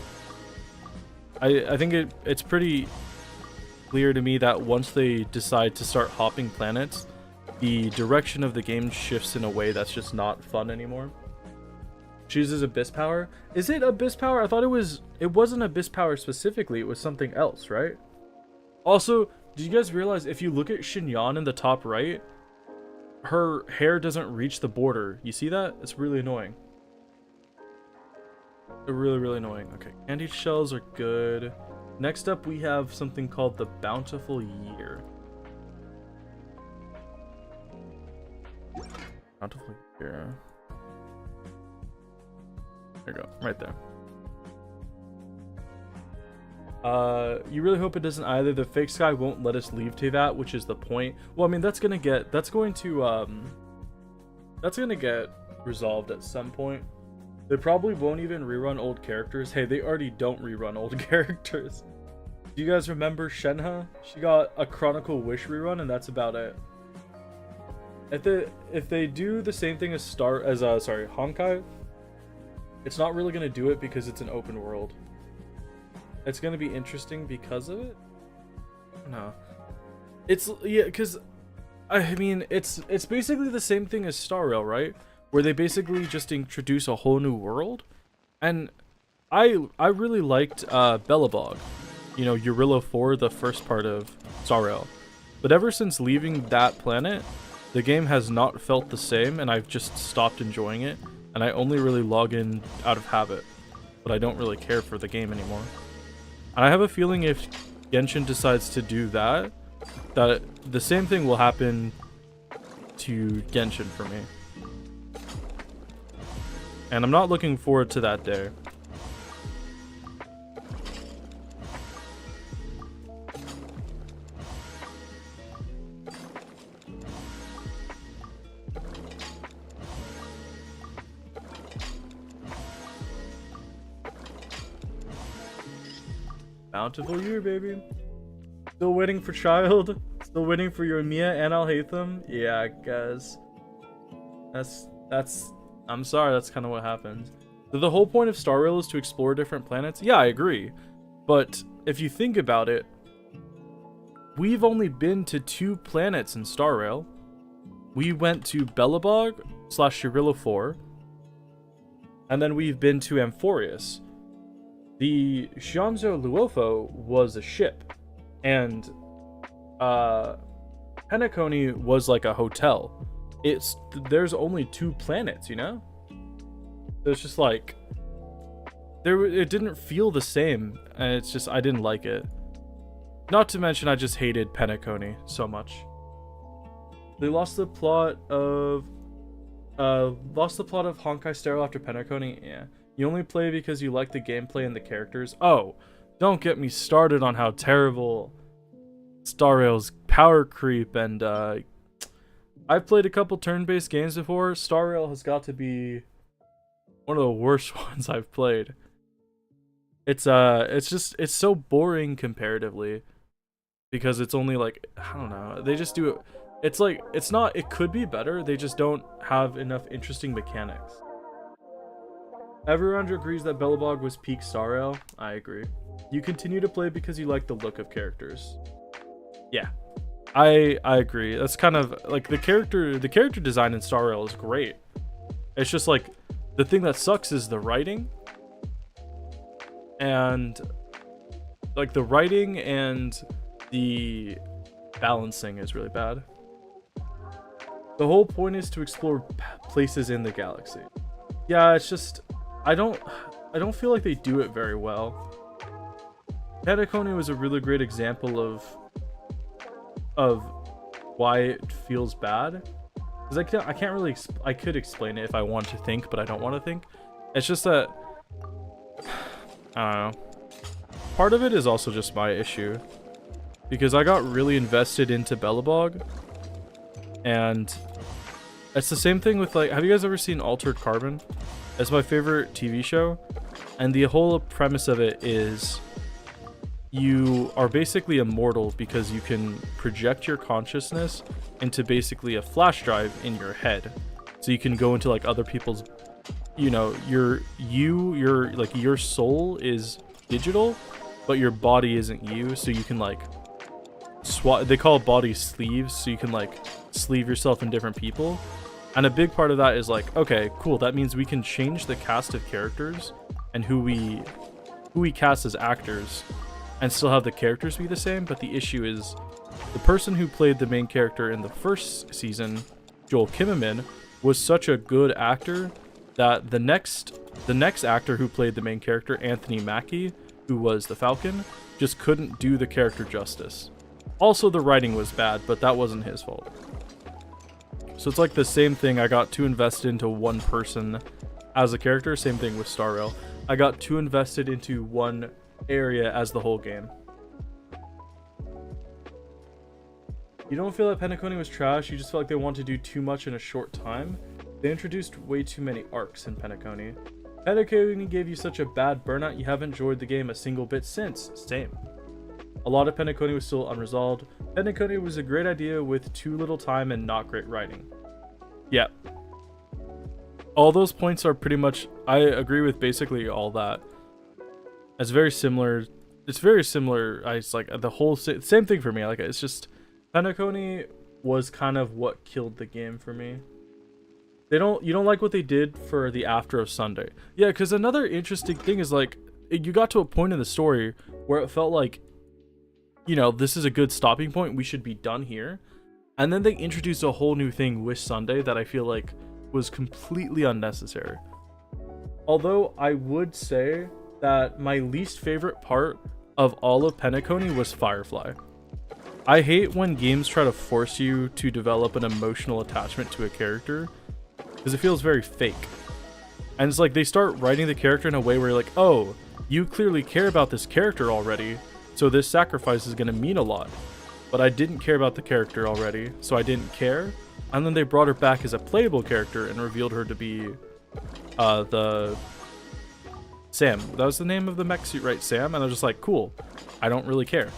I think it's pretty clear to me that once they decide to start hopping planets, the direction of the game shifts in a way that's just not fun anymore. chooses abyss power. Is it abyss power? I thought it wasn't abyss power specifically, it was something else, right? Also, do you guys realize if you look at Xinyan in the top right, her hair doesn't reach the border. You see that? It's really annoying. Really, really annoying. Okay, candied shells are good. Next up, we have something called the Bountiful Year. Bountiful Year. There you go, right there. You really hope it doesn't either. The fake sky won't let us leave to that, which is the point. Well, I mean, that's going to get resolved at some point. They probably won't even rerun old characters. Hey, they already don't rerun old characters. Do you guys remember Shenhe? She got a Chronicle Wish rerun, and that's about it. If they do the same thing as Honkai, it's not really gonna do it because it's an open world. It's gonna be interesting because of it. No, because I mean it's basically the same thing as Star Rail, right? Where they basically just introduce a whole new world, and I really liked Belobog, you know, Eurillo 4, the first part of Star Rail, but ever since leaving that planet, the game has not felt the same, and I've just stopped enjoying it, and I only really log in out of habit, but I don't really care for the game anymore. And I have a feeling if Genshin decides to do that the same thing will happen to Genshin for me. And I'm not looking forward to that day. Bountiful Year, baby. Still waiting for Child. Still waiting for your Mia and I'll hate them. Yeah, guys. That's I'm sorry, that's kind of what happened. So the whole point of Star Rail is to explore different planets. Yeah, I agree. But if you think about it, we've only been to 2 planets in Star Rail. We went to Belobog / Eurillo 4. And then we've been to Amphorius. The Xianzhou Luofo was a ship. And Penacony was like a hotel. There's only 2 planets, you know? So it's just like it didn't feel the same, and it's just I didn't like it. Not to mention I just hated Penacony so much. They lost the plot of Honkai Star Rail after Penacony. Yeah. You only play because you like the gameplay and the characters. Oh, don't get me started on how terrible Star Rail's power creep, and I've played a couple turn-based games before. Star Rail has got to be one of the worst ones I've played. It's so boring comparatively because it's only like, I don't know, they just do it. It's like, it could be better, they just don't have enough interesting mechanics. Everyone agrees that Belobog was peak Star Rail. I agree. You continue to play because you like the look of characters. Yeah, I agree. That's kind of like the character design in Star Rail is great. It's just like the thing that sucks is the writing, and like the writing and the balancing is really bad. The whole point is to explore places in the galaxy. Yeah, it's just I don't feel like they do it very well. Penacony was a really great example of why it feels bad, because I can't really I could explain it if I want to think, but I don't want to think. It's just that I don't know. Part of it is also just my issue, because I got really invested into Belobog, and it's the same thing with, like, have you guys ever seen Altered Carbon? It's my favorite TV show, and the whole premise of it is you are basically immortal because you can project your consciousness into basically a flash drive in your head. So you can go into like other people's, you know, your soul is digital, but your body isn't you. So you can like swap, they call bodies sleeves. So you can like sleeve yourself in different people. And a big part of that is like, okay, cool, that means we can change the cast of characters and who we cast as actors and still have the characters be the same, but the issue is the person who played the main character in the first season, Joel Kimmerman, was such a good actor that the next actor who played the main character, Anthony Mackie, who was the Falcon, just couldn't do the character justice. Also, the writing was bad, but that wasn't his fault. So it's like the same thing. I got too invested into one person as a character. Same thing with Star Rail. I got too invested into one area as the whole game. You don't feel that Penacony was trash, you just felt like they wanted to do too much in a short time? They introduced way too many arcs in Penacony. Penacony gave you such a bad burnout you haven't enjoyed the game a single bit since. Same. A lot of Penacony was still unresolved. Penacony was a great idea with too little time and not great writing. Yep. All those points are pretty much, I agree with basically all that. It's very similar. It's very similar. It's like the whole same thing for me. Like, it's just Penacony was kind of what killed the game for me. You don't like what they did for the after of Sunday. Yeah, because another interesting thing is like you got to a point in the story where it felt like, you know, this is a good stopping point. We should be done here. And then they introduced a whole new thing, Wish Sunday, that I feel like was completely unnecessary. Although I would say that my least favorite part of all of Penacony was Firefly. I hate when games try to force you to develop an emotional attachment to a character because it feels very fake. And it's like they start writing the character in a way where you're like, oh, you clearly care about this character already, so this sacrifice is going to mean a lot. But I didn't care about the character already, so I didn't care. And then they brought her back as a playable character and revealed her to be the Sam. That was the name of the mech suit, right? Sam. And I was just like, cool. I don't really care.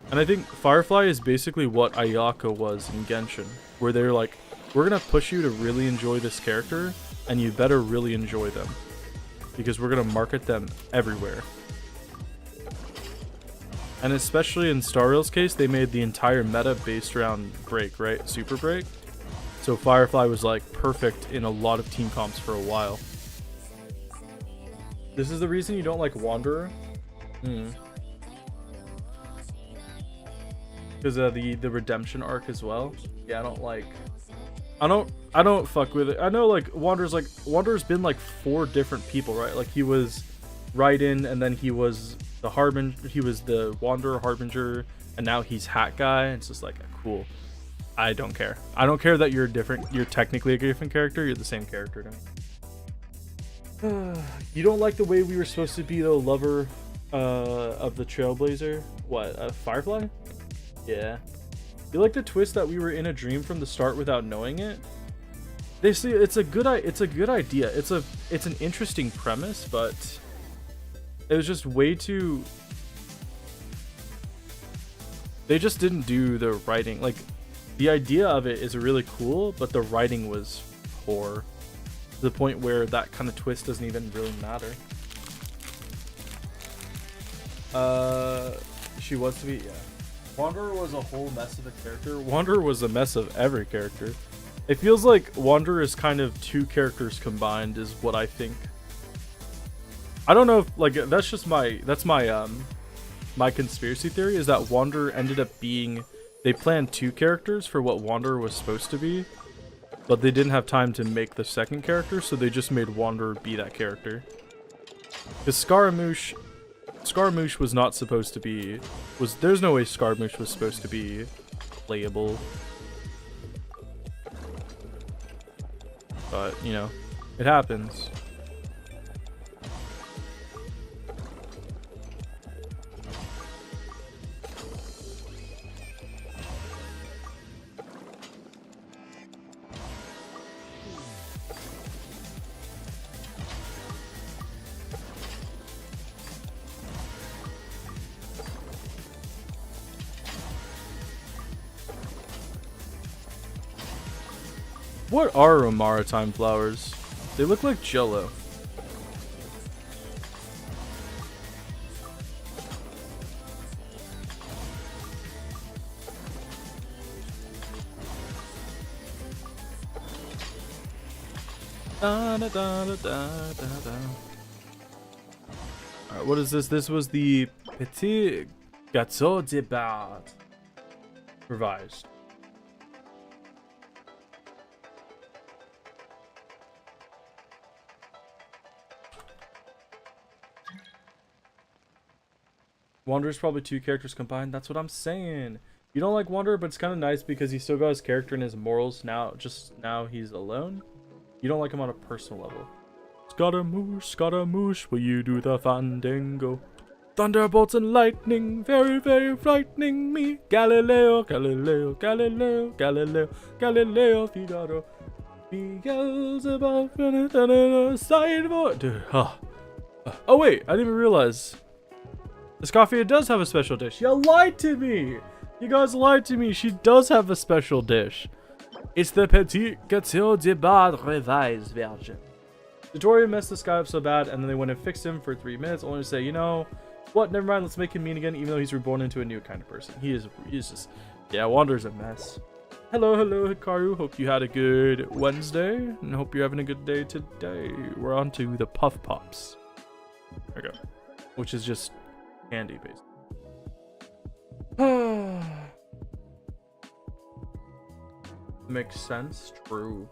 And I think Firefly is basically what Ayaka was in Genshin, where they're like, we're going to push you to really enjoy this character, and you better really enjoy them, because we're going to market them everywhere. And especially in Star Rail's case, they made the entire meta based around Break, right? Super Break. So Firefly was like perfect in a lot of team comps for a while. This is the reason you don't like Wanderer? Because of the redemption arc as well. Yeah, I don't fuck with it. I know like Wanderer's been like 4 different people, right? Like he was Raiden, and then he was the Harbinger, he was the Wanderer Harbinger, and now he's Hat Guy. It's just like, cool. I don't care. I don't care that you're different. You're technically a different character. You're the same character to me. You don't like the way we were supposed to be the lover of the Trailblazer? What, Firefly? Yeah. You like the twist that we were in a dream from the start without knowing it? They say it's a good idea. It's an interesting premise, but it was just way too. They just didn't do the writing. Like, the idea of it is really cool, but the writing was poor to the point where that kind of twist doesn't even really matter. She wants to be, yeah. Wanderer was a whole mess of a character. Wanderer was a mess of every character. It feels like Wanderer is kind of 2 characters combined, is what I think. I don't know if, like, that's my my conspiracy theory, is that Wanderer ended up being, they planned 2 characters for what Wanderer was supposed to be, but they didn't have time to make the second character, so they just made Wanderer be that character. Because Scaramouche was not supposed to be, there's no way Scaramouche was supposed to be playable. But, you know, it happens. What are Maritime flowers? They look like Jello. Da, da, da, da, da, da. Alright, what is this? This was the Petit Gâteau de Bade revised. Wanderer's probably 2 characters combined. That's what I'm saying. You don't like Wanderer, but it's kind of nice because he still got his character and his morals now. Just now he's alone. You don't like him on a personal level. Scaramouche, will you do the fandango? Thunderbolts and lightning, very, very frightening me. Galileo, Galileo, Galileo, Galileo, Galileo, Figaro. Beelzebub, side boy. Dude, oh wait, I didn't even realize. Escoffier does have a special dish. You lied to me. You guys lied to me. She does have a special dish. It's the Petit Gâteau de Bade revised version. Tutorial messed this guy up so bad, and then they went and fixed him for 3 minutes, only to say, you know what, never mind, let's make him mean again, even though he's reborn into a new kind of person. He's just, yeah, Wander's a mess. Hello, Hikaru. Hope you had a good Wednesday, and hope you're having a good day today. We're on to the Puff Pops. There we go. Which is just candy based. Makes sense. True.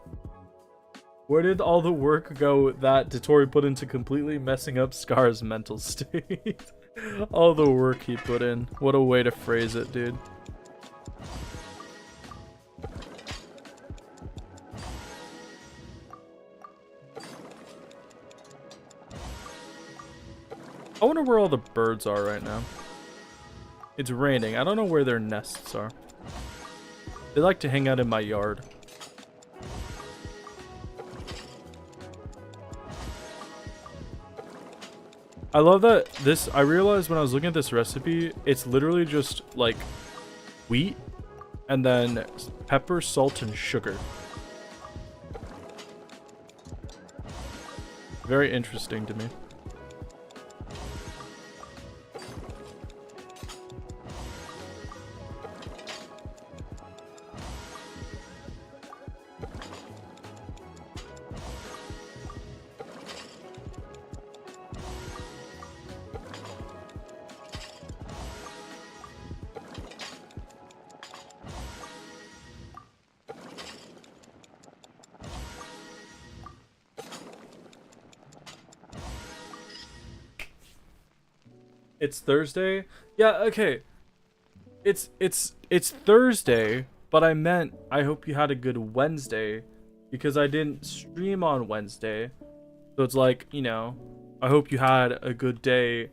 Where did all the work go that Dotori put into completely messing up Scar's mental state? All the work he put in. What a way to phrase it, dude. I wonder where all the birds are right now. It's raining. I don't know where their nests are. They like to hang out in my yard. I love that this, I realized when I was looking at this recipe, it's literally just like wheat and then pepper, salt, and sugar. Very interesting to me. It's Thursday? Yeah, okay. It's Thursday, but I meant I hope you had a good Wednesday because I didn't stream on Wednesday. So it's like, you know, I hope you had a good day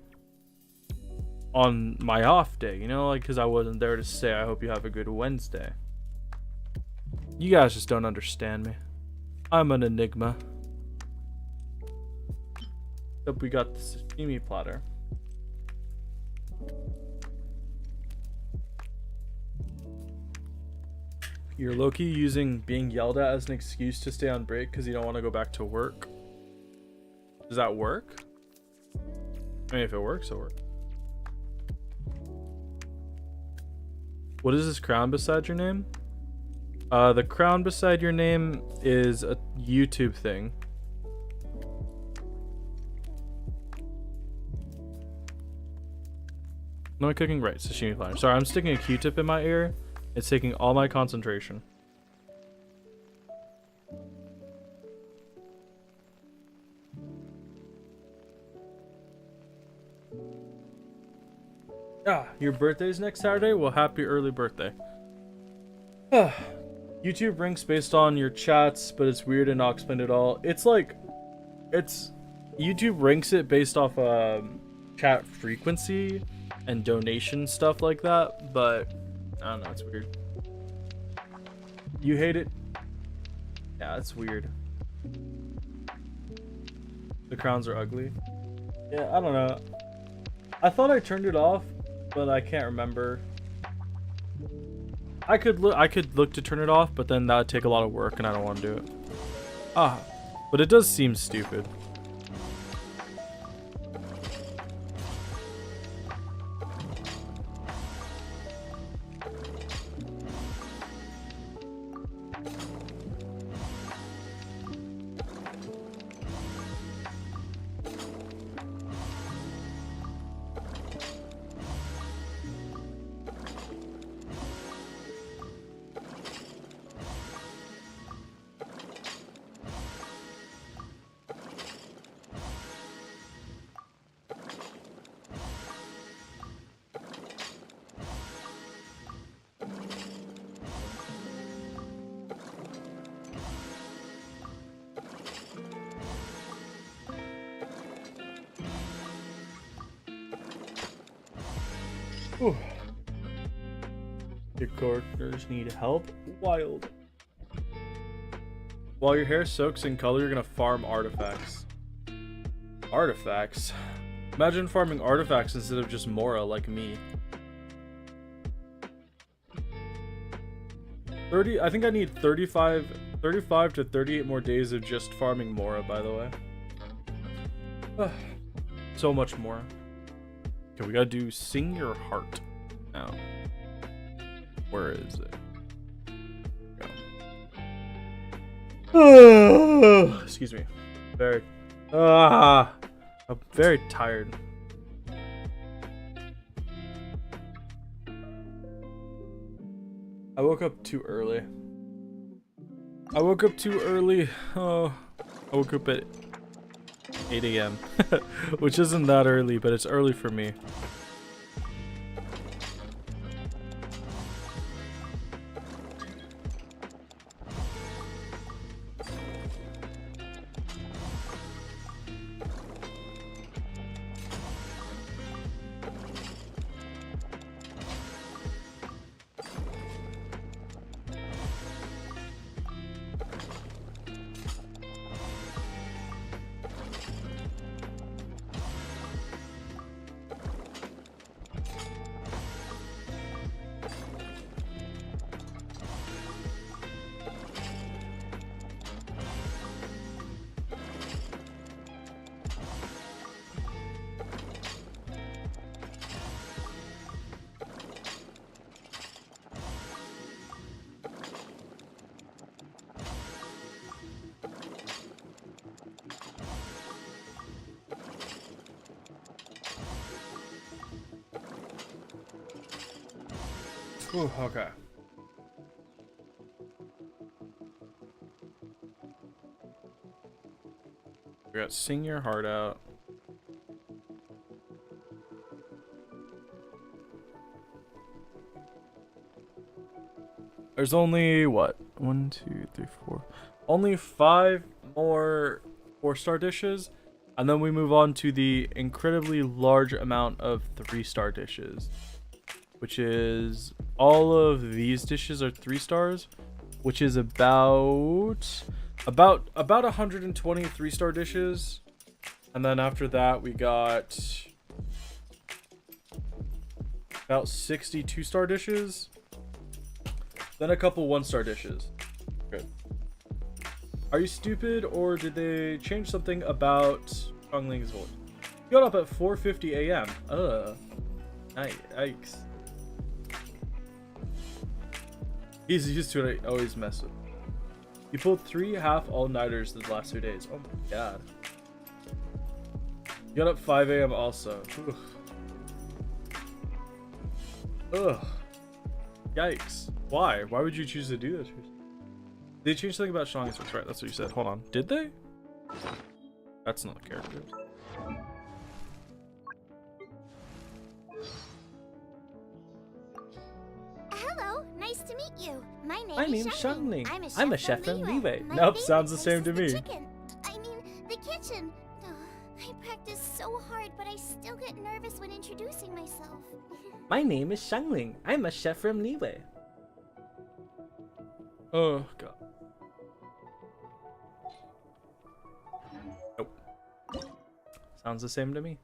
on my off day, you know, like cuz I wasn't there to say I hope you have a good Wednesday. You guys just don't understand me. I'm an enigma. Except we got the sashimi platter. You're low-key using being yelled at as an excuse to stay on break because you don't want to go back to work. Does that work? I mean, if it works, it works. What is this crown beside your name? The crown beside your name is a YouTube thing. Am I cooking? Right, sashimi platter. Sorry, I'm sticking a Q-tip in my ear. It's taking all my concentration. Ah, your birthday's next Saturday? Well, happy early birthday. YouTube ranks based on your chats, but it's weird and not explained at all. It's like, YouTube ranks it based off chat frequency and donation stuff like that, but I don't know, it's weird. You hate it? Yeah, it's weird. The crowns are ugly. Yeah, I don't know. I thought I turned it off, but I can't remember. I could look to turn it off, but then that would take a lot of work and I don't want to do it. But it does seem stupid. Whew. Your corners need help. Wild. While your hair soaks in color, you're gonna farm artifacts. Artifacts? Imagine farming artifacts instead of just Mora like me. 30, I think I need 35 to 38 more days of just farming Mora, by the way. So much more. Okay, we gotta do Sing Your Heart now. Where is it? Go. Excuse me. I'm very tired. I woke up too early. Oh, I woke up at 8 a.m. which isn't that early, but it's early for me. Ooh, okay. We got Sing Your Heart Out. There's only what? 1, 2, 3, 4. Only 5 more 4-star dishes, and then we move on to the incredibly large amount of 3-star dishes, which is all of these dishes are 3 stars, which is about 120 3-star dishes, and then after that we got about 60 2-star dishes, then a couple 1-star dishes. Good. Are you stupid, or did they change something about Chongling's voice? You got up at 4:50 a.m. Yikes. He's used to it. I always mess with. You pulled 3 half all-nighters the last 2 days. Oh my god. You got up 5 a.m. also. Ugh. Yikes. Why? Why would you choose to do this? They changed something about Shang's voice, right? That's what you said. Hold on. Did they? That's not a character. Hello, nice to meet you. My My name is name's Shangling. Shangling. I'm a chef from Liyue. My Nope, favorite sounds the place same is to the me. chicken. I mean, the kitchen. I practice so hard, but I still get nervous when introducing myself. My name is Shangling. I'm a chef from Liyue. Oh god. Nope. Sounds the same to me.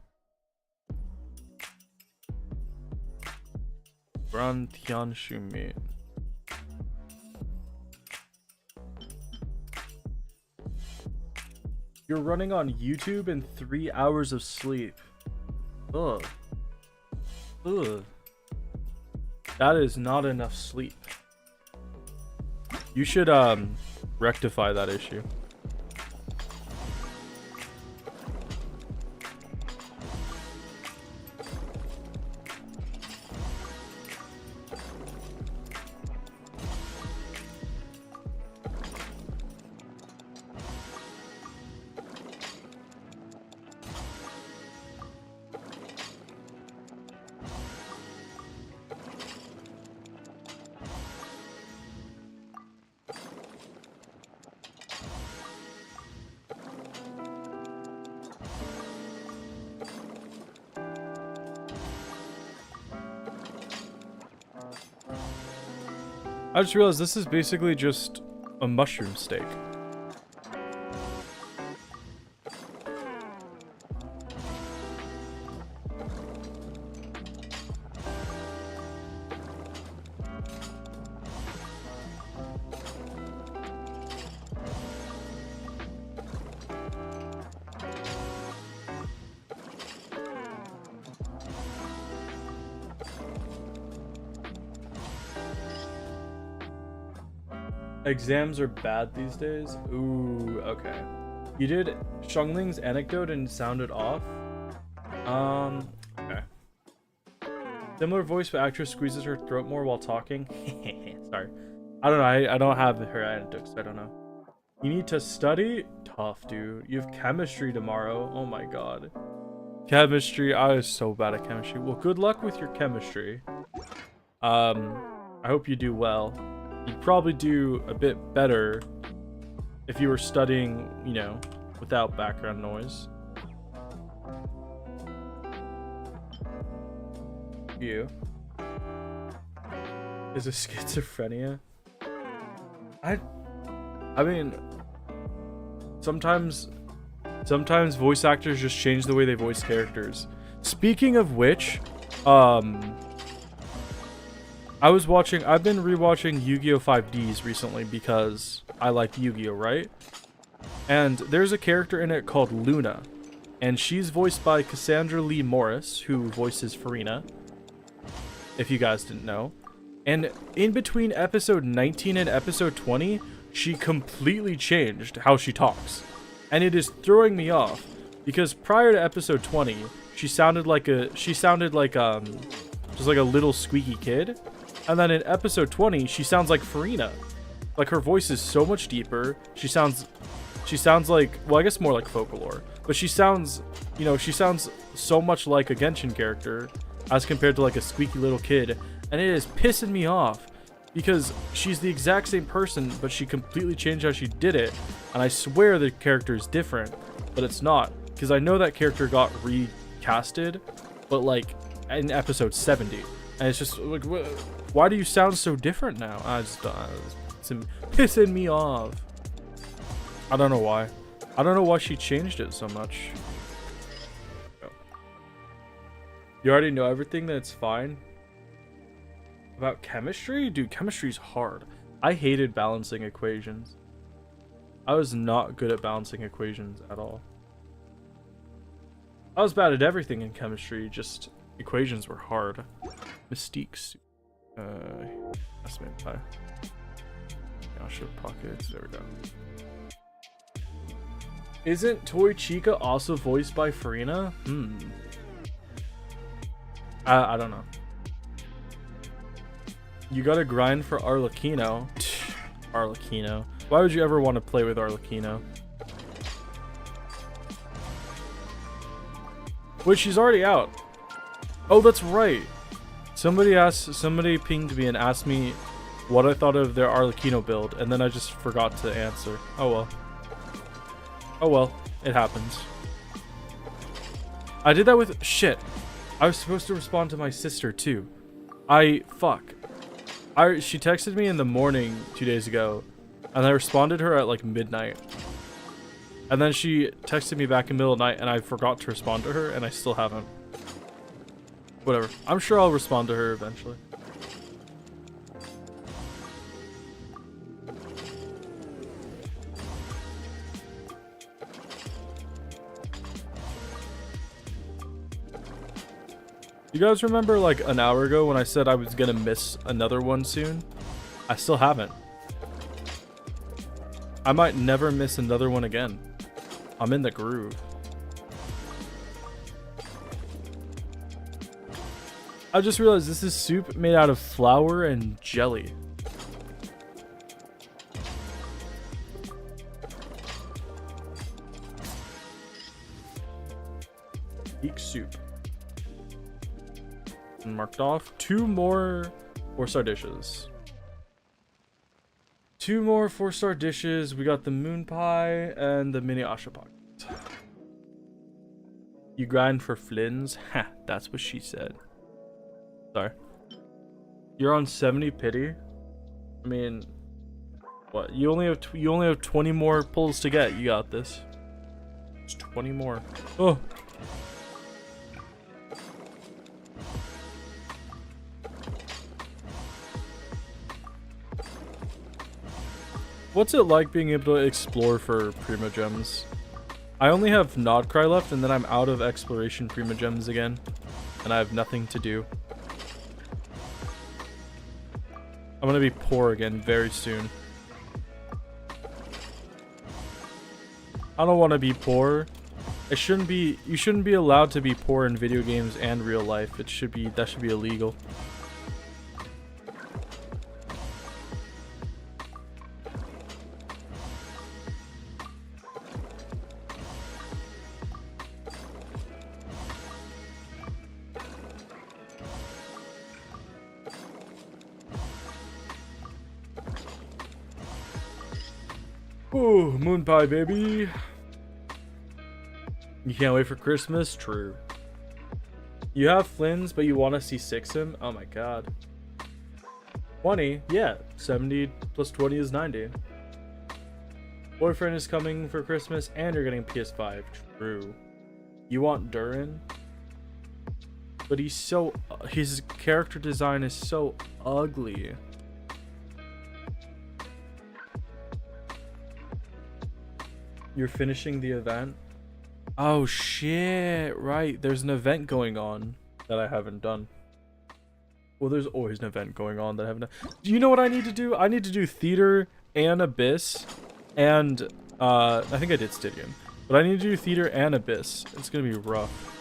Gran Tianshumi. You're running on YouTube and 3 hours of sleep. Ugh. Ugh. That is not enough sleep. You should rectify that issue. I just realized this is basically just a mushroom steak. Exams are bad these days? Ooh, okay. You did Xiangling's anecdote and sounded off? Okay. Similar voice, but actress squeezes her throat more while talking. Sorry. I don't know, I don't have her anecdotes, so I don't know. You need to study? Tough, dude. You have chemistry tomorrow. Oh my god. Chemistry, I was so bad at chemistry. Well, good luck with your chemistry. I hope you do well. You'd probably do a bit better if you were studying, you know, without background noise. You. Is it schizophrenia? I mean, sometimes voice actors just change the way they voice characters. Speaking of which, I've been rewatching Yu-Gi-Oh! 5Ds recently because I like Yu-Gi-Oh! Right? And there's a character in it called Luna, and she's voiced by Cassandra Lee Morris, who voices Farina, if you guys didn't know. And in between episode 19 and episode 20, she completely changed how she talks. And it is throwing me off, because prior to episode 20, she sounded like just like a little squeaky kid. And then in episode 20, she sounds like Farina. Like, her voice is so much deeper. She sounds like, well, I guess more like Folklore. But she sounds, you know, she sounds so much like a Genshin character as compared to like a squeaky little kid. And it is pissing me off because she's the exact same person, but she completely changed how she did it. And I swear the character is different, but it's not. Because I know that character got recasted, but like in episode 70. And it's just like, why do you sound so different now? It's pissing me off. I don't know why. I don't know why she changed it so much. You already know everything, then it's fine. About chemistry? Dude, chemistry's hard. I hated balancing equations. I was not good at balancing equations at all. I was bad at everything in chemistry, just equations were hard. Mystiques. That's made pie. Yasha pockets. There we go. Isn't Toy Chica also voiced by Farina? I don't know. You gotta grind for Arlecchino. Arlecchino. Why would you ever want to play with Arlecchino? Wait, she's already out. Oh, that's right. Somebody pinged me and asked me what I thought of their Arlecchino build, and then I just forgot to answer. Oh well. Oh well, it happens. I did that with shit. I was supposed to respond to my sister too. She texted me in the morning 2 days ago, and I responded her at like midnight. And then she texted me back in the middle of the night, and I forgot to respond to her, and I still haven't. Whatever. I'm sure I'll respond to her eventually. You guys remember like an hour ago when I said I was gonna miss another one soon? I still haven't. I might never miss another one again. I'm in the groove. I just realized this is soup made out of flour and jelly. Eek soup. Marked off. 2 more 4-star dishes. 2 more 4-star dishes. We got the moon pie and the mini asha pocket. You grind for flins? Ha, that's what she said. Sorry. You're on 70 pity? I mean, what? You only have 20 more pulls to get. You got this. It's 20 more. Oh. What's it like being able to explore for Prima Gems? I only have Nodcry left, and then I'm out of exploration Prima Gems again, and I have nothing to do. I'm gonna be poor again very soon. I don't want to be poor. You shouldn't be allowed to be poor in video games and real life. That should be illegal. Ooh, moon pie, baby. You can't wait for Christmas? True. You have Flynn's, but you want to see 6 him? Oh my god. 20? Yeah. 70 plus 20 is 90. Boyfriend is coming for Christmas, and you're getting PS5. True. You want Durin? But his character design is so ugly. You're finishing the event? Oh shit, right. There's an event going on that I haven't done. Well, there's always an event going on that I haven't done. Do you know what I need to do? I need to do Theater and Abyss. And, I think I did Stygian. But I need to do Theater and Abyss. It's gonna be rough.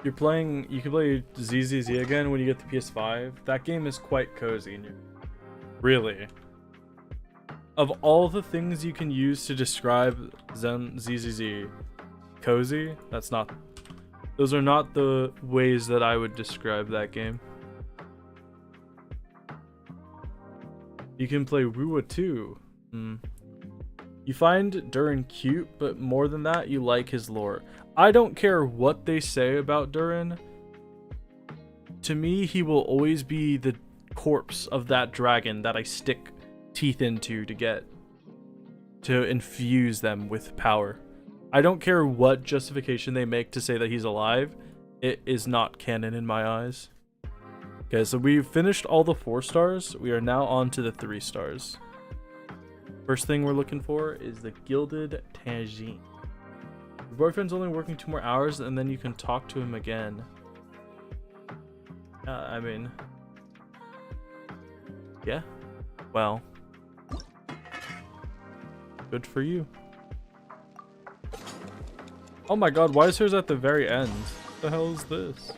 You can play ZZZ again when you get the PS5. That game is quite cozy. And really, of all the things you can use to describe ZZZ, cozy, those are not the ways that I would describe that game. You can play Rua too. You find Durin cute, but more than that, you like his lore. I don't care what they say about Durin. To me, he will always be the corpse of that dragon that I stick teeth into to infuse them with power. I don't care what justification they make to say that he's alive. It is not canon in my eyes. Okay, so we've finished all the 4 stars. We are now on to the 3 stars. First thing we're looking for is the Gilded Tangine. Your boyfriend's only working 2 more hours, and then you can talk to him again. I mean... yeah. Well. Good for you. Oh my god, why is hers at the very end? What the hell is this?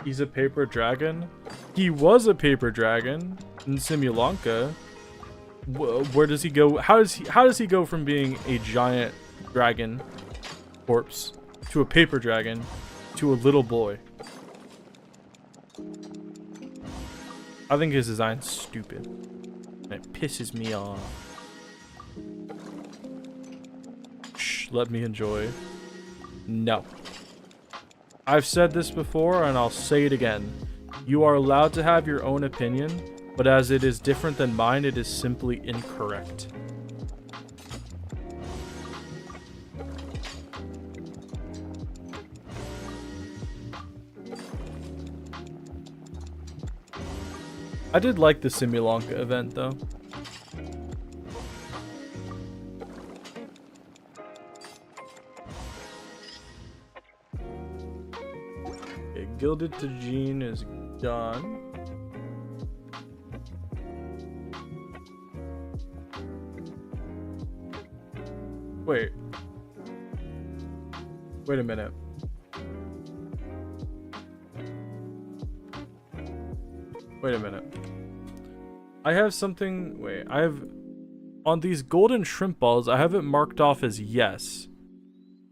He's a paper dragon? He was a paper dragon in Simulanka. Where does he go? How does he go from being a giant dragon corpse to a paper dragon to a little boy? I think his design's stupid. And it pisses me off. Shh, let me enjoy. No. I've said this before and I'll say it again. You are allowed to have your own opinion, but as it is different than mine, it is simply incorrect. I did like the Simulanka event though. Okay, Gilded Tagine is done. Wait. Wait a minute. Wait a minute. I have something. Wait, I have. On these golden shrimp balls, I have it marked off as yes.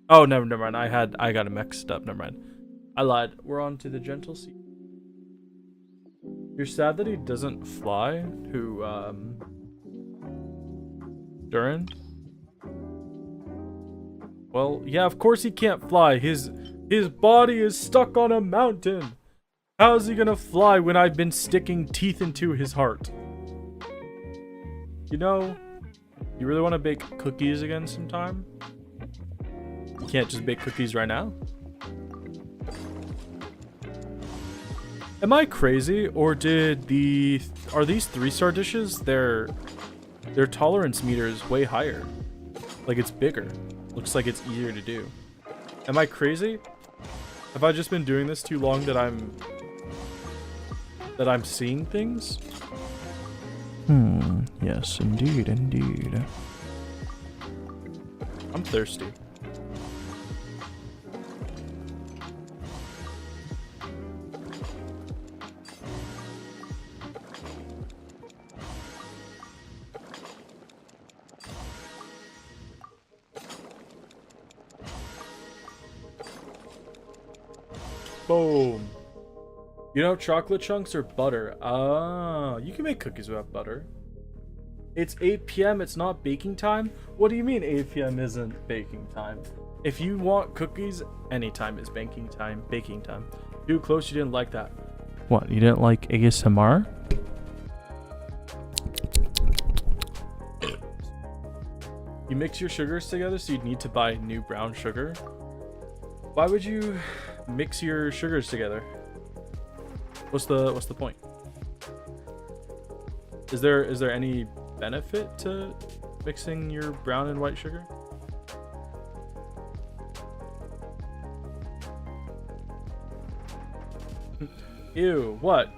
Oh, never mind. I got it mixed up. Never mind. I lied. We're on to the gentle sea. You're sad that he doesn't fly? Who, Durin? Well, yeah, of course he can't fly. His body is stuck on a mountain. How's he gonna fly when I've been sticking teeth into his heart? You know, you really want to bake cookies again sometime? You can't just bake cookies right now? Am I crazy, or are these 3-star dishes, their tolerance meter is way higher? Like it's bigger. Looks like it's easier to do. Am I crazy? Have I just been doing this too long that I'm seeing things? Yes, indeed. I'm thirsty. Boom. You know, chocolate chunks or butter. Ah, you can make cookies without butter. It's 8 p.m. It's not baking time? What do you mean 8 p.m. isn't baking time? If you want cookies, anytime is baking time. Too close, you didn't like that. What, you didn't like ASMR? You mix your sugars together, so you'd need to buy new brown sugar. Why would you mix your sugars together? What's the point? Is there any benefit to mixing your brown and white sugar? Ew, what?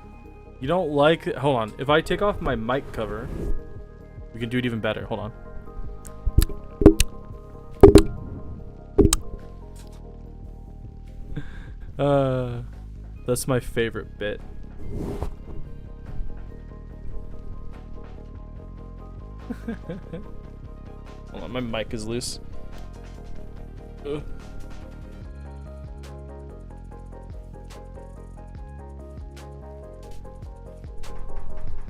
You don't like it? Hold on. If I take off my mic cover, we can do it even better. Hold on. That's my favorite bit. Hold on, my mic is loose. Ugh.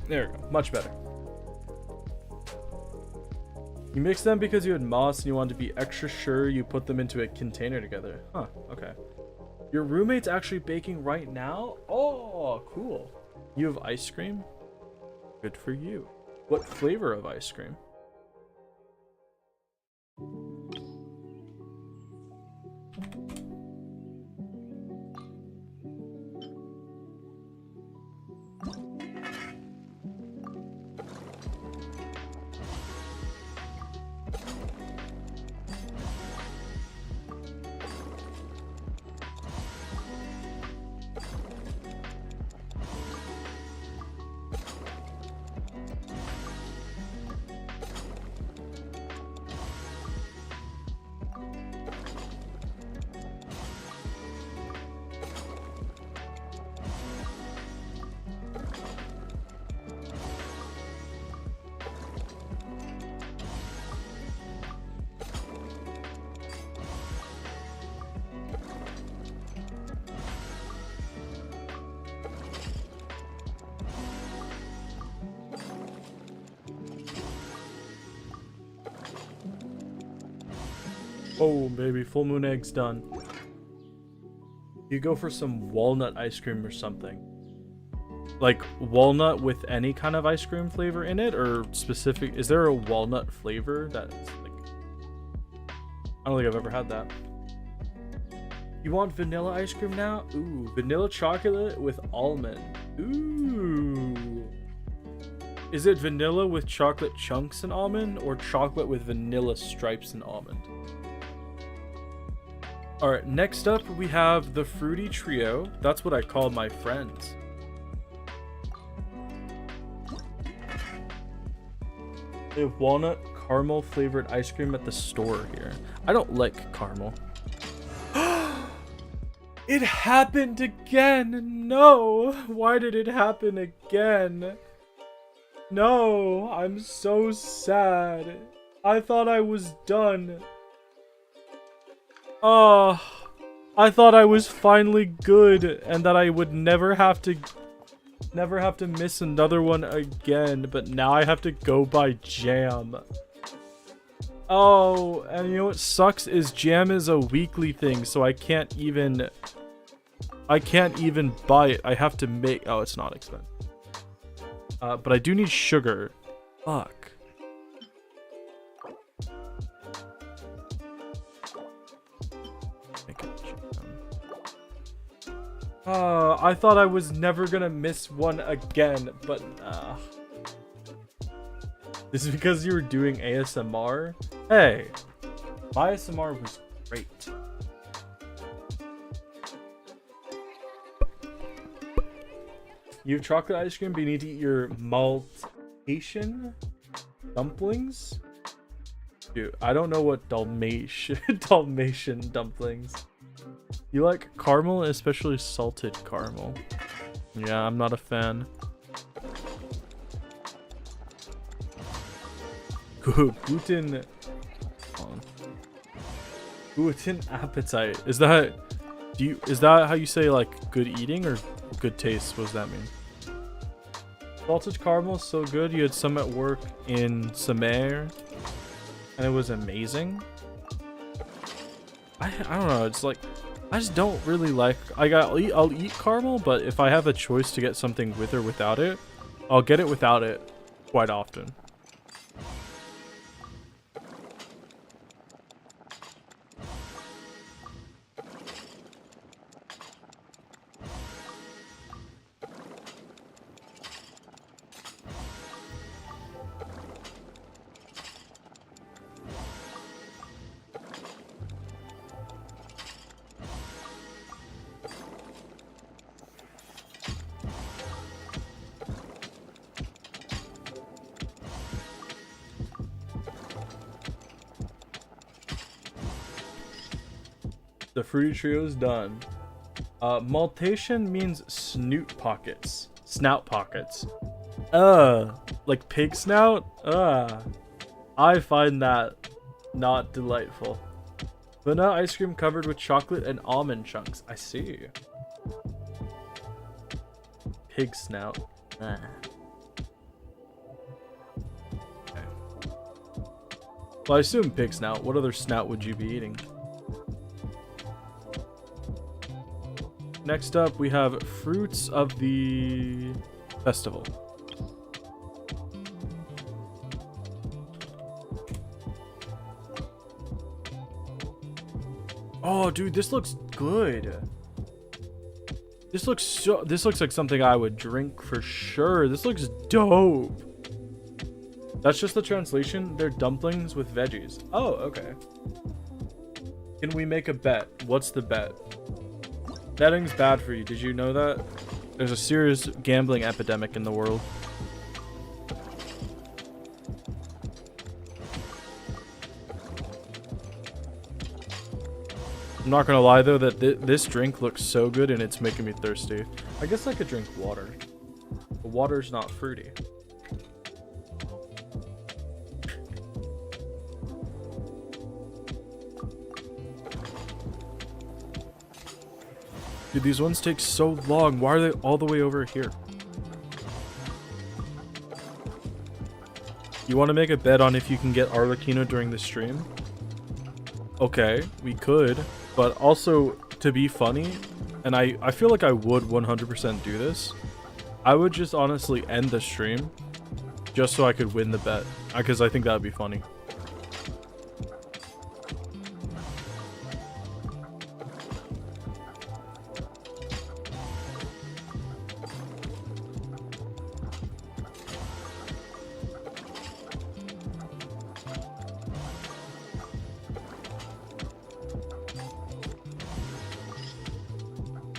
There we go, much better. You mixed them because you had moss and you wanted to be extra sure you put them into a container together. Huh, okay. Your roommate's actually baking right now? Oh, cool. You have ice cream? Good for you. What flavor of ice cream? Oh, baby, full moon eggs done. You go for some walnut ice cream or something. Like walnut with any kind of ice cream flavor in it, or specific? Is there a walnut flavor that's like? I don't think I've ever had that. You want vanilla ice cream now? Ooh, vanilla chocolate with almond. Ooh, Is it vanilla with chocolate chunks and almond, or chocolate with vanilla stripes and almond? Alright, next up we have the Fruity Trio. That's what I call my friends. They have walnut caramel flavored ice cream at the store here. I don't like caramel. It happened again! No! Why did it happen again? No! I'm so sad. I thought I was done. Oh, I thought I was finally good and that I would never have to miss another one again, but now I have to go buy jam. Oh, and you know what sucks is jam is a weekly thing, so I can't even buy it. I have to make. Oh, it's not expensive. But I do need sugar. Fuck. I thought I was never gonna miss one again, but this is because you were doing ASMR? Hey, my ASMR was great. You have chocolate ice cream, but you need to eat your Maltesian dumplings? Dude, I don't know what Dalmatian dumplings. You like caramel, especially salted caramel. Yeah, I'm not a fan. Guten appetite. Is that how you say like good eating or good taste? What does that mean? Salted caramel is so good. You had some at work in Summer and it was amazing. I don't know, it's like I just don't really like. I'll eat caramel, but if I have a choice to get something with or without it, I'll get it without it quite often. The Fruity Trio is done. Maltesian means snoot pockets. Snout pockets. Like pig snout? I find that not delightful. Vanilla ice cream covered with chocolate and almond chunks. I see. Pig snout. Okay. Well, I assume pig snout. What other snout would you be eating? Next up, we have fruits of the festival. Oh, dude, this looks good. This looks like something I would drink for sure. This looks dope. That's just the translation. They're dumplings with veggies. Oh, okay. Can we make a bet? What's the bet? Betting's bad for you. Did you know that? There's a serious gambling epidemic in the world. I'm not gonna lie though that this drink looks so good and it's making me thirsty. I guess I could drink water. The water's not fruity. Dude, these ones take so long. Why are they all the way over here? You want to make a bet on if you can get Arlecchino during the stream? Okay, we could. But also, to be funny, and I feel like I would 100% do this, I would just honestly end the stream just so I could win the bet. Because I think that would be funny.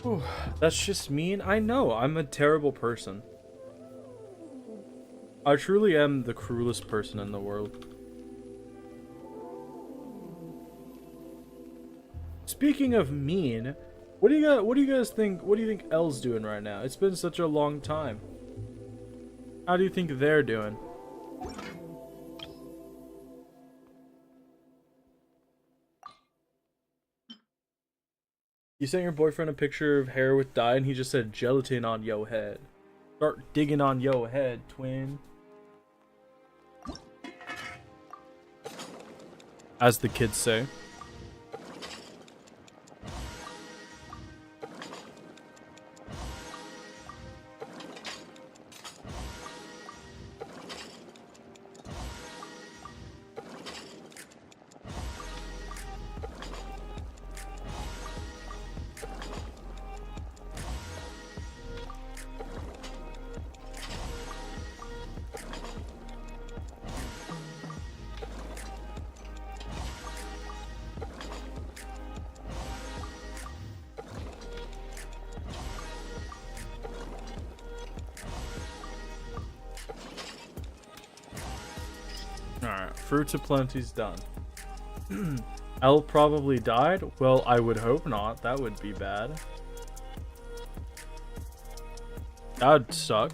Whew, that's just mean. I know, I'm a terrible person. I truly am the cruelest person in the world. Speaking of mean, what do you guys think? What do you think Elle's doing right now? It's been such a long time. How do you think they're doing? You sent your boyfriend a picture of hair with dye and he just said gelatin on yo head. Start digging on yo head, twin. As the kids say. Alright, fruits aplenty's done. Elle probably died? Well, I would hope not. That would be bad. That'd suck.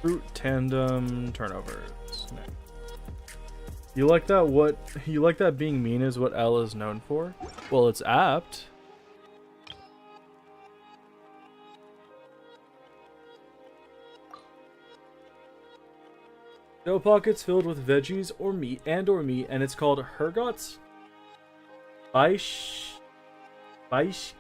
Fruit tandem turnovers. You like that? What you like that being mean is what Elle is known for? Well, it's apt. No pockets filled with veggies or meat and it's called Hergots. Beskaiserle.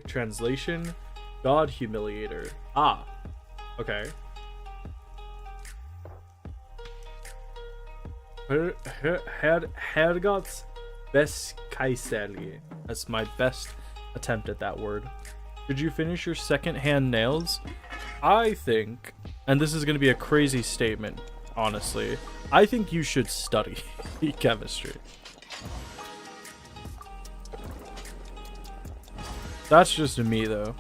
Translation: God Humiliator. Ah, okay. Hergots Beskaiserle. That's my best attempt at that word. Did you finish your second-hand nails? I think, and this is going to be a crazy statement, honestly, I think you should study chemistry. That's just me, though.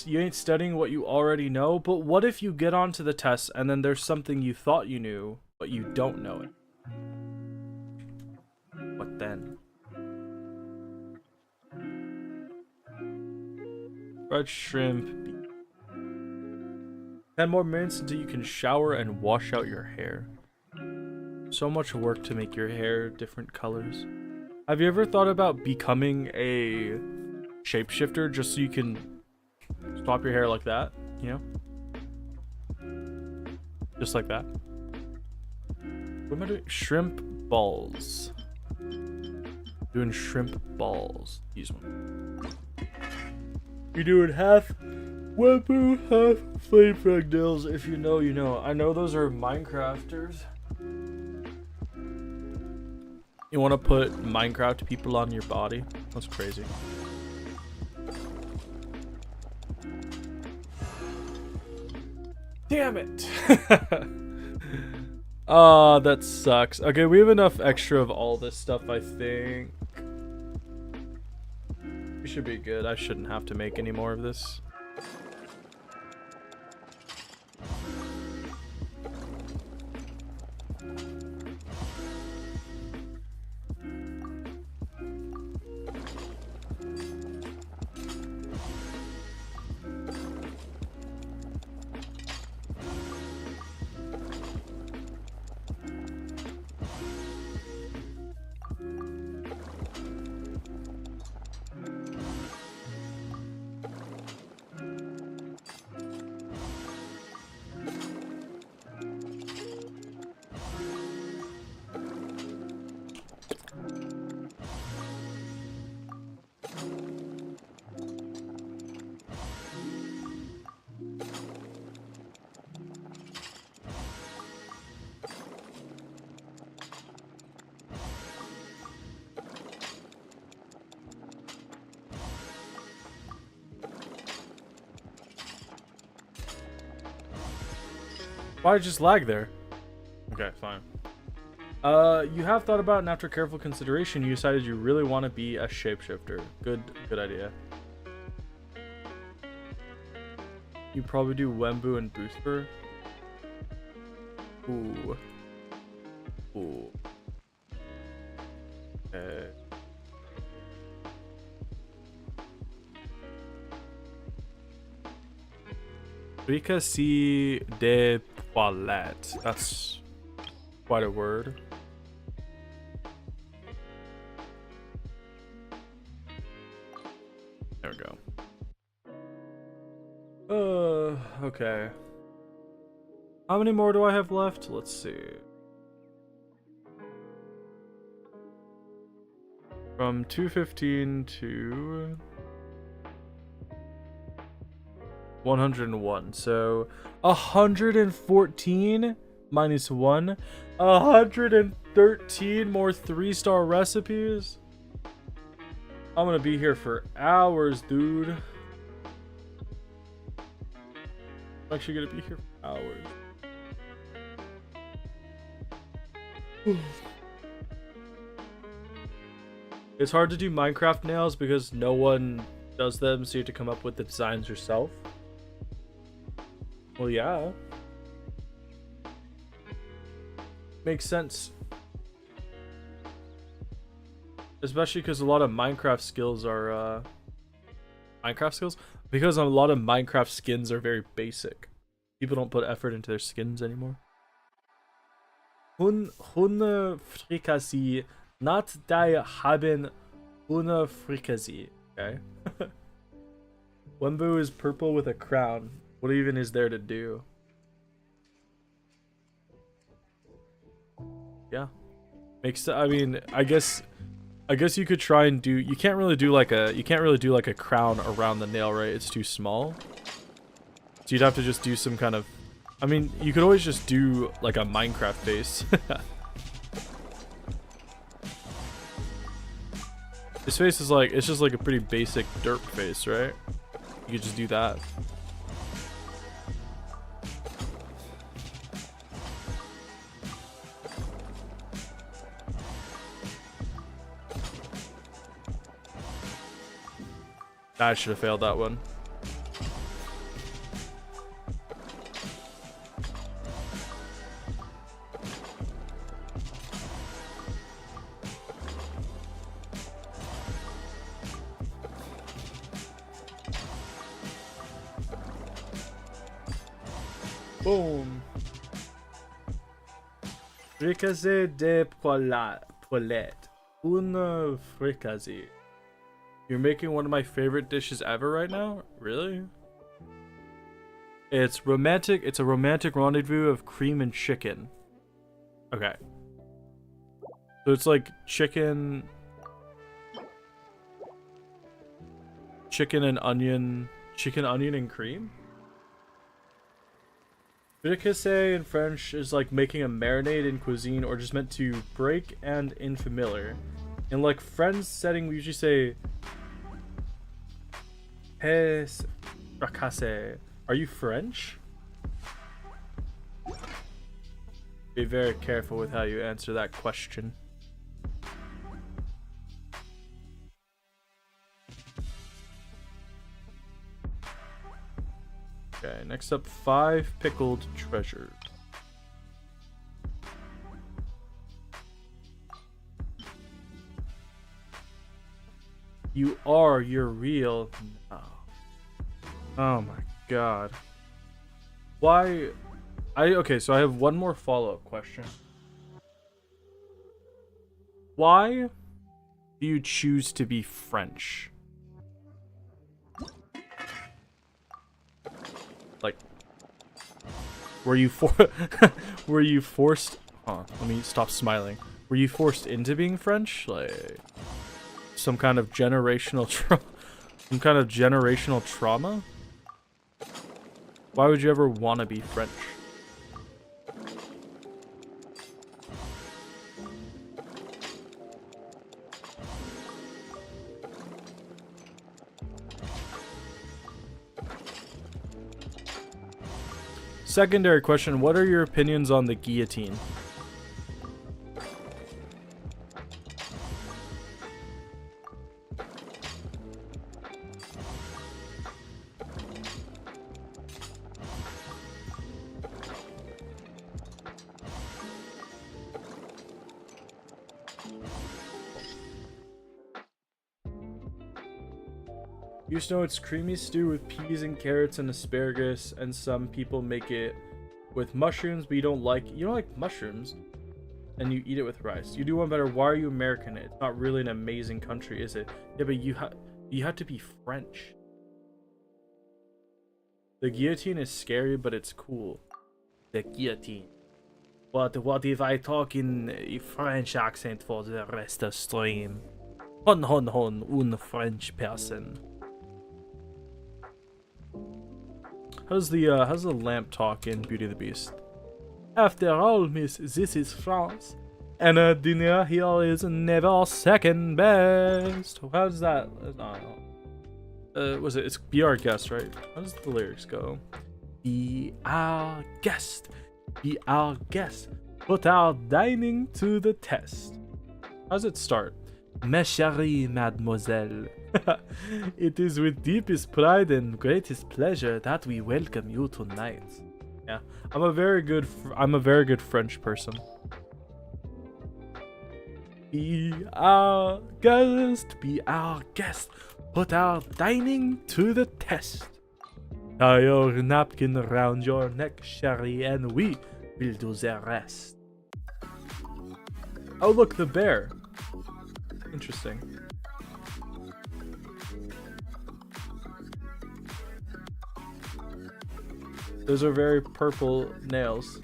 You ain't studying what you already know, but what if you get onto the test and then there's something you thought you knew, but you don't know it? What then? Fried shrimp. 10 more minutes until you can shower and wash out your hair. So much work to make your hair different colors. Have you ever thought about becoming a shapeshifter just so you can swap your hair like that, you know? Just like that. What am I doing? Shrimp balls. Doing shrimp balls. Use one. You're doing half Weboo, half flame fragdills. If you know, you know. I know those are Minecrafters. You want to put Minecraft people on your body? That's crazy. Damn it! Ah, that sucks. Okay, we have enough extra of all this stuff, I think. We should be good. I shouldn't have to make any more of this. Why just lag there? Okay, fine. You have thought about, and after careful consideration, you decided you really want to be a shapeshifter. Good idea. You probably do Wembu and Booster. Ooh. Okay. Fricassee de toilette. That's quite a word. There we go. Okay. How many more do I have left? Let's see. From 215 to 101. So 114 minus 1. 113 more 3-star recipes. I'm gonna be here for hours, dude. I'm actually gonna be here for hours. It's hard to do Minecraft nails because no one does them, so you have to come up with the designs yourself. Well, yeah. Makes sense. Especially because a lot of Minecraft skills are, Because a lot of Minecraft skins are very basic. People don't put effort into their skins anymore. Hunde Frikassee. Not die haben Hunde Frikassee. Okay. Wembu is purple with a crown. What even is there to do? Yeah. I mean, I guess you could try and do. You can't really do like a crown around the nail, right? It's too small. So you'd have to just do some kind of. I mean, you could always just do like a Minecraft face. His face is like, it's just like a pretty basic derp face, right? You could just do that. I should have failed that one. Boom. Fricassee de poilette. Une fricassee. You're making one of my favorite dishes ever right now? Really? It's romantic. It's a romantic rendezvous of cream and chicken. Okay. So it's like chicken and onion. Chicken, onion, and cream? Fricassee in French is like making a marinade in cuisine, or just meant to break and in familiar. In like Friends setting, we usually say "Hes fricassee." Are you French? Be very careful with how you answer that question. Okay, next up, 5 pickled treasures. You're real. No. Oh my god. Why? Okay, so I have one more follow-up question. Why do you choose to be French? Like, were you forced? Huh, let me stop smiling. Were you forced into being French? Like some kind of generational trauma? Why would you ever want to be French? Secondary question, what are your opinions on the guillotine? You just know it's creamy stew with peas and carrots and asparagus, and some people make it with mushrooms, but you don't like mushrooms, and you eat it with rice. You do one better. Why are you American? It's not really an amazing country, is it? Yeah, but you have to be French. The guillotine is scary, but it's cool. The guillotine. What if I talk in a French accent for the rest of stream? Hon, un French person. How's the lamp talk in Beauty and the Beast? After all, miss, this is France, and a dinner here is never second best. How's that? Was it? It's be our guest, right? How does the lyrics go? Be our guest, put our dining to the test. How does it start? Mes chérie mademoiselle, it is with deepest pride and greatest pleasure that we welcome you tonight. Yeah, I'm a very good French person. Be our guest, put our dining to the test. Tie your napkin around your neck, chérie, and we will do the rest. Oh, look, the bear. Interesting. Those are very purple nails.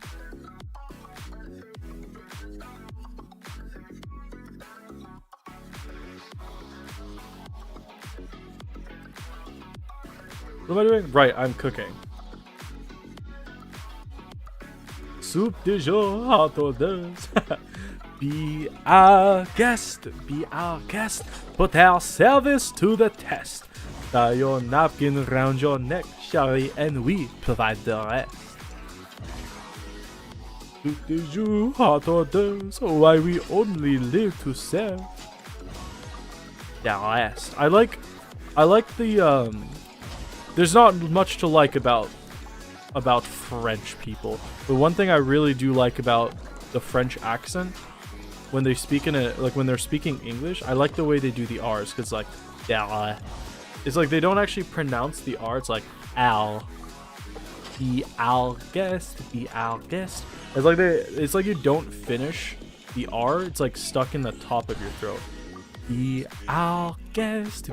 What am I doing? Right, I'm cooking. Soup du jour, hot orders. Be our guest, put our service to the test. Tie your napkin around your neck, chérie, and we provide the rest. Soup du jour, hot orders, why we only live to serve the rest. I like the there's not much to like about French people. But one thing I really do like about the French accent, when they speak when they're speaking English, I like the way they do the R's, because like it's like they don't actually pronounce the R. It's like al. Be our guest. It's like you don't finish the R. It's like stuck in the top of your throat. Be our guest.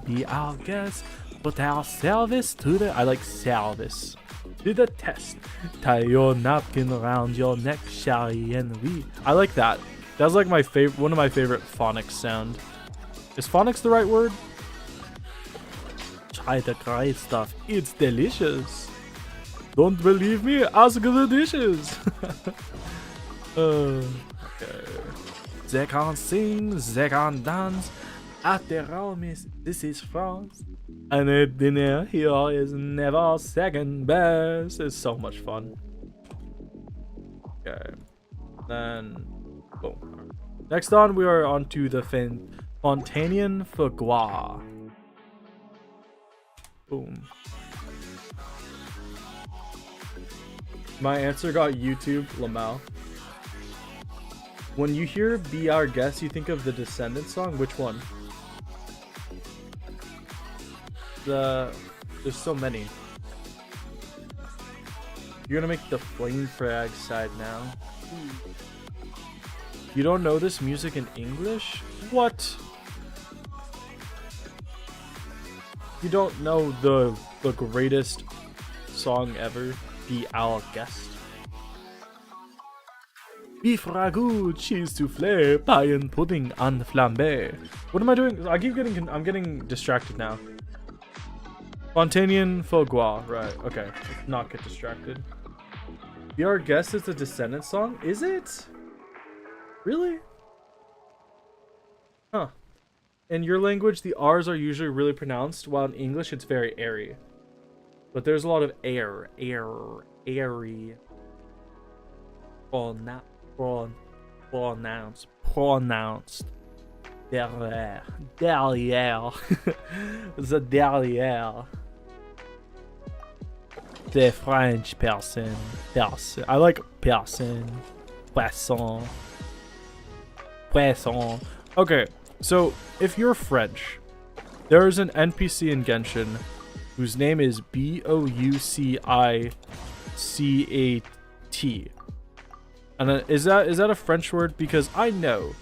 Put our service to the. I like service. To the test. Tie your napkin around your neck, chérie, and we. I like that. That's like one of my favorite phonics sound. Is phonics the right word? Try the great stuff. It's delicious. Don't believe me? Ask the dishes. Okay. They can sing, they can dance. After all, miss, this is France. And a dinner here is never second best. It's so much fun. Okay. Then, boom. Next on, we are on to the Fontanian Fagua. Boom. My answer got YouTube, Lamau. When you hear Be Our Guest, you think of the Descendants song? Which one? There's so many. You're gonna make the flame frag side now. You don't know this music in English? What? You don't know the greatest song ever? Be Our Guest. Beef ragout, cheese soufflé, pie and pudding en flambé. What am I doing? I'm getting distracted now. Fontanian Fagua, right? Okay, let's not get distracted. Be Our Guest is the Descendants song, is it? Really? Huh. In your language, the R's are usually really pronounced, while in English it's very airy. But there's a lot of air. airy. Pronounced. Derrière. The derrière. The French person. I like person. Poisson. Okay, so if you're French, there is an NPC in Genshin whose name is Boucicat. And is that a French word? Because I know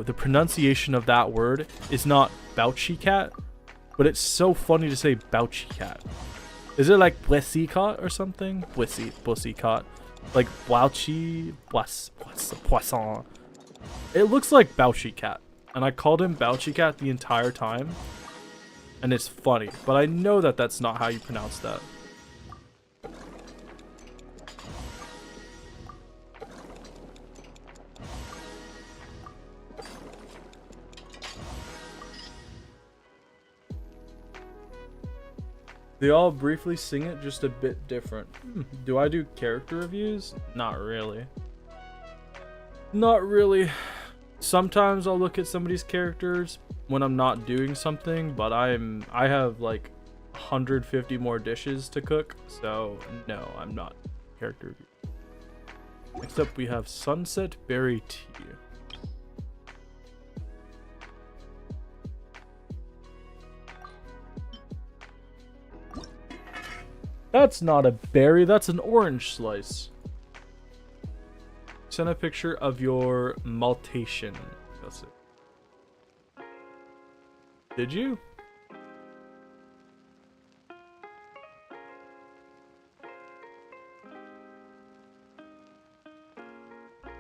the pronunciation of that word is not Boucicat, but it's so funny to say Boucicat. Is it like Poisson or something? Poisson. Like Poisson. It looks like Boucicat, and I called him Boucicat the entire time, and it's funny, but I know that that's not how you pronounce that. They all briefly sing it, just a bit different. Do I do character reviews? Not really. Not really. Sometimes I'll look at somebody's characters when I'm not doing something, but I have like 150 more dishes to cook, so no, I'm not character review. Next up we have Sunset Berry Tea. That's not a berry, that's an orange slice. Send a picture of your maltation. That's it. Did you?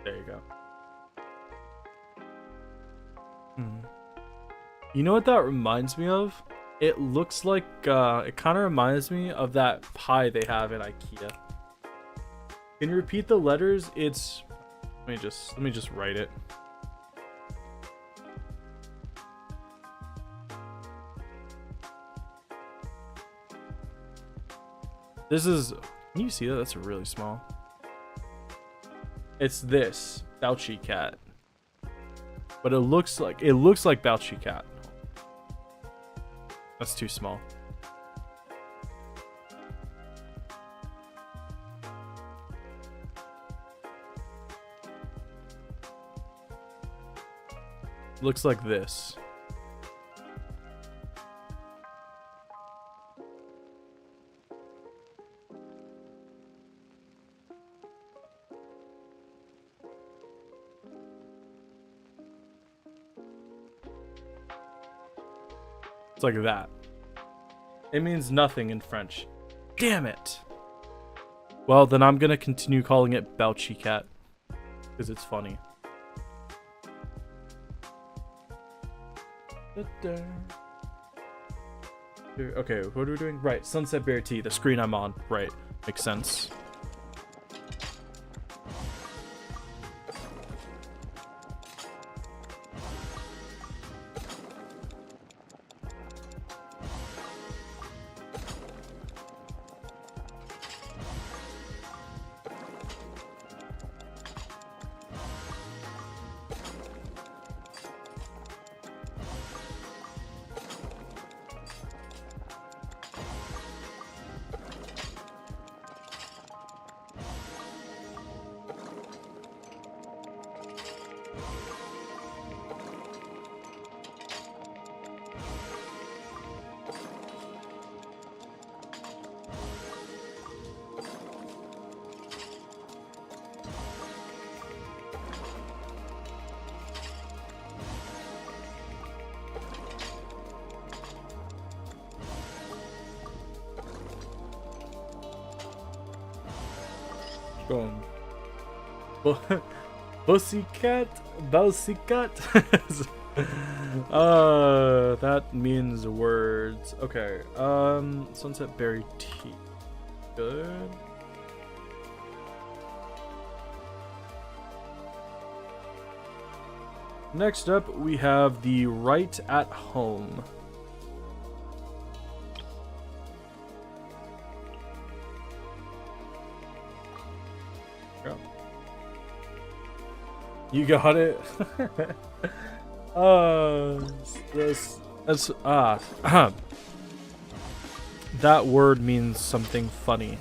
There you go. You know what that reminds me of? It looks like, it kind of reminds me of that pie they have in IKEA. Can you repeat the letters? It's, let me just write it. This is, can you see that? That's really small. It's this, Boucicat. But it looks like Boucicat. That's too small. Looks like this. It's like that. It means nothing in French. Damn it. Well, then I'm gonna continue calling it Boucicat because it's funny. Okay, what are we doing? Right, Sunset Berry Tea, the screen I'm on. Right, makes sense. Boom. Pussycat? That means words. Okay, Sunset Berry Tea. Good. Next up, we have the Right at Home. You got it. That's that word means something funny.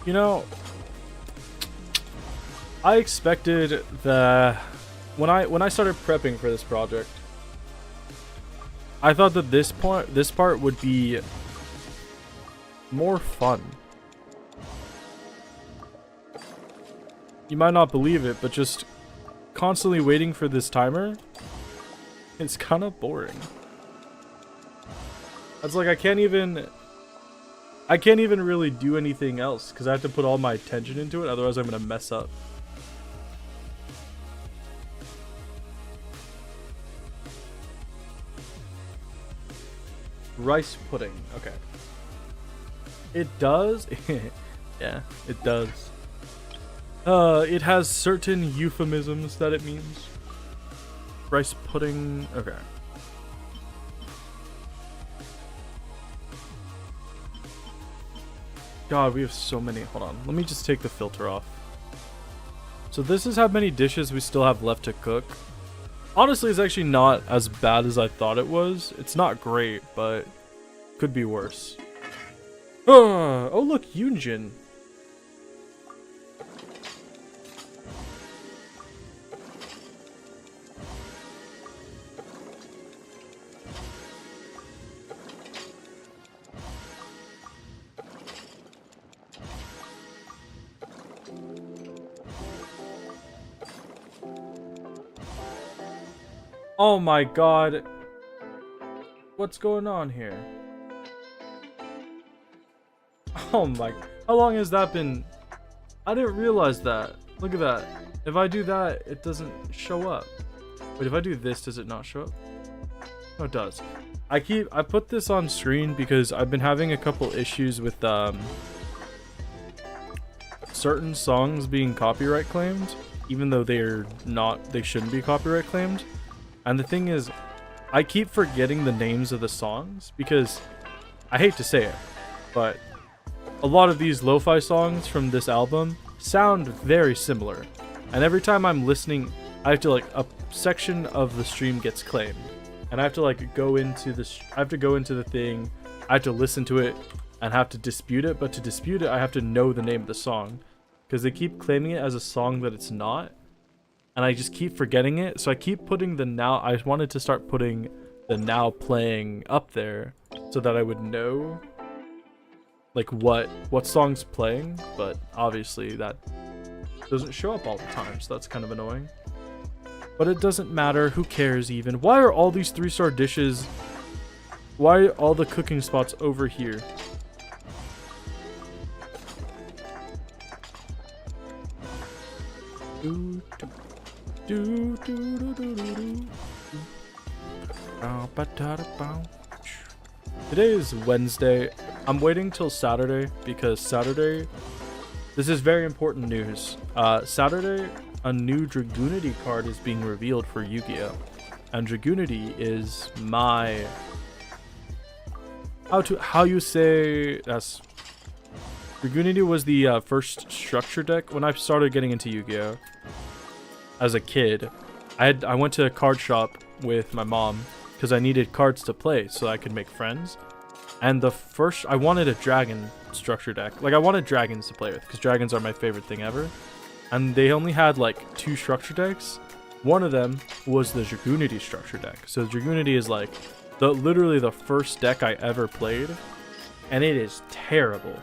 You know, I expected when I started prepping for this project, I thought that this part would be more fun. You might not believe it, but just constantly waiting for this timer, it's kind of boring. It's like I can't even really do anything else because I have to put all my attention into it, otherwise I'm gonna mess up. Rice pudding. Okay. It does. Yeah, it does. It has certain euphemisms that it means. Rice pudding. Okay. God, we have so many. Hold on. Let me just take the filter off. So this is how many dishes we still have left to cook. Honestly, it's actually not as bad as I thought it was. It's not great, but could be worse. Oh, look, Yunjin. Oh my god. What's going on here? Oh my. How long has that been? I didn't realize that. Look at that. If I do that, it doesn't show up. Wait, if I do this, does it not show up? No, it does. I put this on screen because I've been having a couple issues with certain songs being copyright claimed, even though they shouldn't be copyright claimed. And the thing is, I keep forgetting the names of the songs because I hate to say it, but a lot of these lo-fi songs from this album sound very similar. And every time I'm listening, I have to a section of the stream gets claimed. And I have to go into the thing, I have to listen to it and have to dispute it, but to dispute it I have to know the name of the song because they keep claiming it as a song that it's not. And I just keep forgetting it, so I keep putting the now. I wanted to start putting the now playing up there so that I would know what song's playing, but obviously that doesn't show up all the time, so that's kind of annoying. But it doesn't matter, who cares even? Why are all these 3-star dishes, why are all the cooking spots over here? Today is Wednesday. I'm waiting till Saturday because Saturday, this is very important news. Saturday, a new Dragoonity card is being revealed for Yu-Gi-Oh! And Dragoonity is my Dragoonity was the first structure deck when I started getting into Yu-Gi-Oh! As a kid. I went to a card shop with my mom because I needed cards to play so I could make friends. And I wanted a dragon structure deck. I wanted dragons to play with because dragons are my favorite thing ever. And they only had 2 structure decks. One of them was the Dragoonity structure deck. So Dragoonity is literally the first deck I ever played. And it is terrible.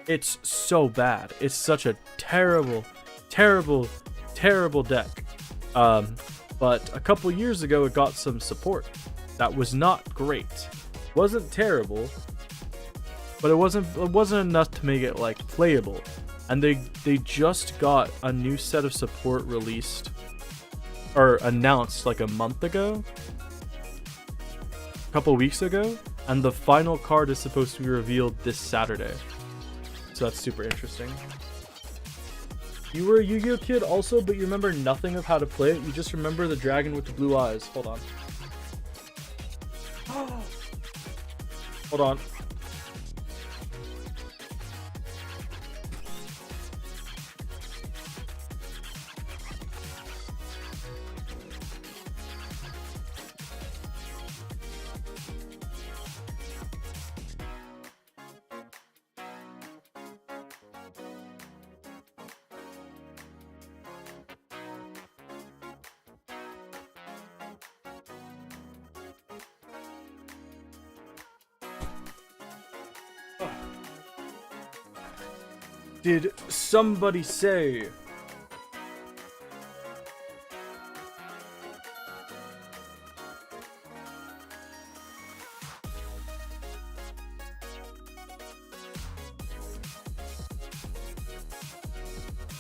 It's so bad. It's such a terrible deck. But a couple years ago it got some support. That was not great. Wasn't terrible, but it wasn't enough to make it playable. And they just got a new set of support released or announced a month ago, a couple weeks ago, And the final card is supposed to be revealed this Saturday. So that's super interesting. You were a Yu-Gi-Oh kid also, but you remember nothing of how to play it. You just remember the dragon with the blue eyes. Hold on. Hold on. Did somebody say?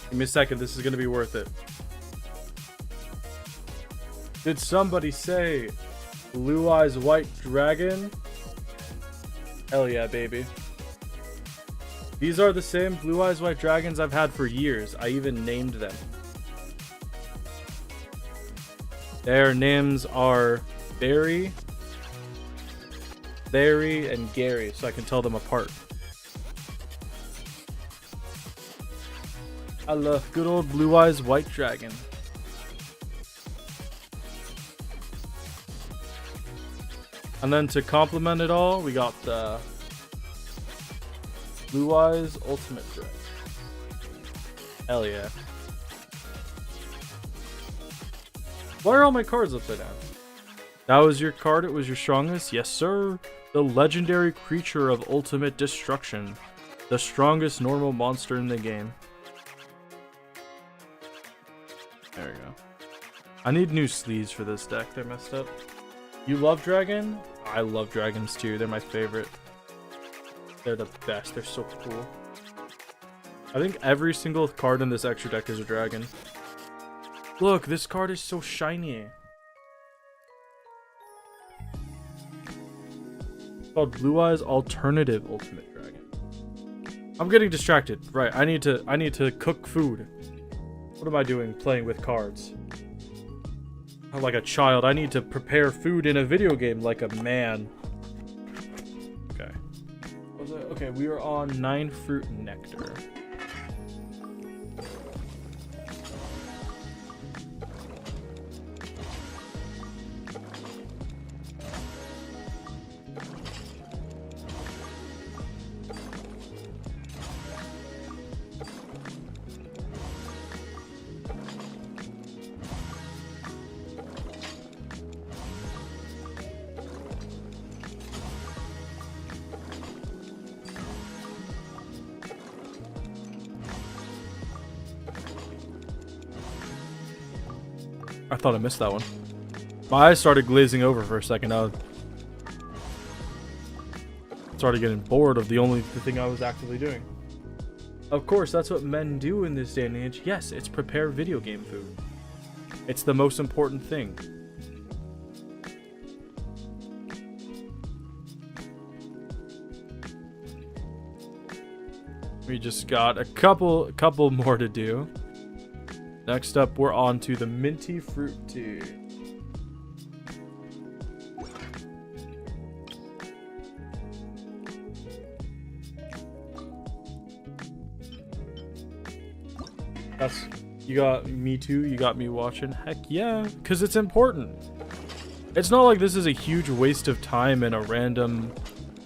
Give me a second, this is gonna be worth it. Did somebody say Blue Eyes White Dragon? Hell yeah, baby. These are the same Blue Eyes White Dragons I've had for years. I even named them. Their names are Barry, and Gary, so I can tell them apart. I love good old Blue Eyes White Dragon. And then to complement it all, we got the Blue Eyes Ultimate Dragon. Hell yeah. Why are all my cards upside down? That was your card, it was your strongest? Yes, sir. The legendary creature of ultimate destruction. The strongest normal monster in the game. There we go. I need new sleeves for this deck, they're messed up. You love dragon? I love dragons too, they're my favorite. They're the best. They're so cool. I think every single card in this extra deck is a dragon. Look, this card is so shiny. It's called Blue Eyes Alternative Ultimate Dragon. I'm getting distracted. Right, I need to cook food. What am I doing playing with cards? I'm like a child. I need to prepare food in a video game like a man. Okay, we are on 9 Fruit Nectar. I thought I missed that one. My eyes started glazing over for a second. I started getting bored of the thing I was actively doing. Of course, that's what men do in this day and age. Yes, it's prepare video game food. It's the most important thing. We just got a couple more to do. Next up, we're on to the Minty Fruit Tea. You got me too, you got me watching. Heck yeah, because it's important. It's not like this is a huge waste of time and a random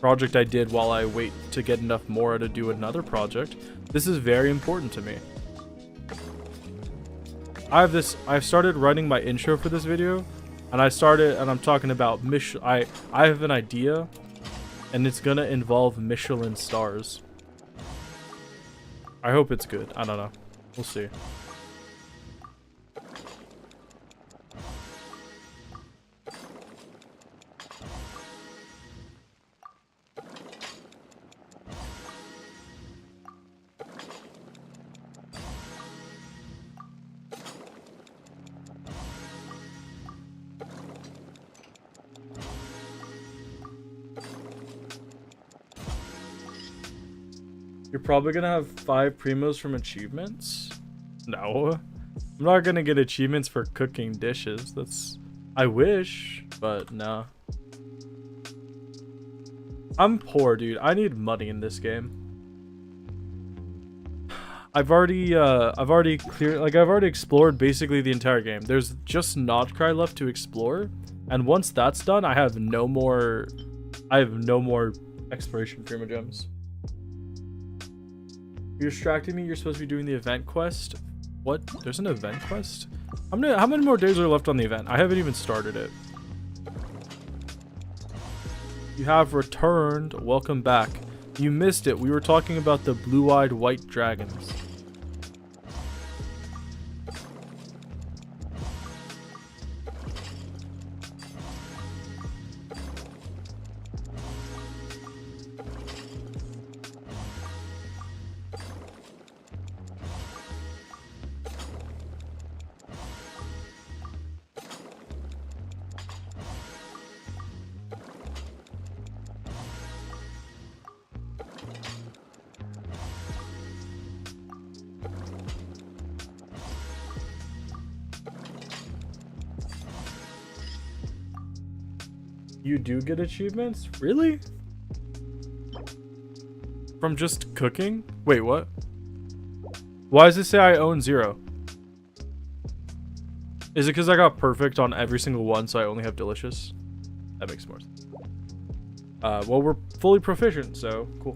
project I did while I wait to get enough more to do another project. This is very important to me. I've started writing my intro for this video, and I'm talking about I have an idea, and it's gonna involve Michelin stars. I hope it's good. I don't know. We'll see. You're probably gonna have 5 primos from achievements? No. I'm not gonna get achievements for cooking dishes. That's... I wish, but no. I'm poor, dude. I need money in this game. I've already cleared, like, I've already explored basically the entire game. There's just Notcry left to explore, and once that's done, I have no more exploration primo gems. You're distracting me. You're supposed to be doing the event quest. What? There's an event quest? How many more days are left on the event? I haven't even started it. You have returned. Welcome back. You missed it. We were talking about the blue-eyed white dragons. You do get achievements? Really? From just cooking? Wait, what? Why does it say I own 0? Is it because I got perfect on every single one, so I only have delicious? That makes more sense. Well, we're fully proficient, so cool.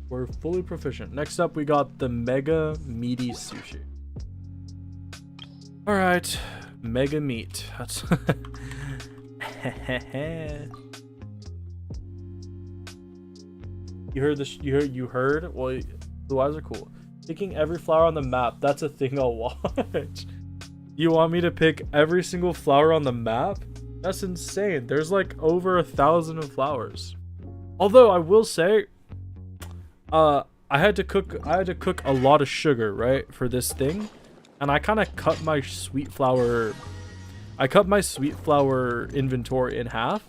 We're fully proficient. Next up, we got the Mega Meaty Sushi. Alright, Mega Meat. That's... You heard this? You heard? Well, blue eyes are cool. Picking every flower on the map. That's a thing I'll watch. You want me to pick every single flower on the map? That's insane. There's like over 1,000 flowers. Although I will say, I had to cook a lot of sugar, right, for this thing. And I kind of cut my sweet flower inventory in half.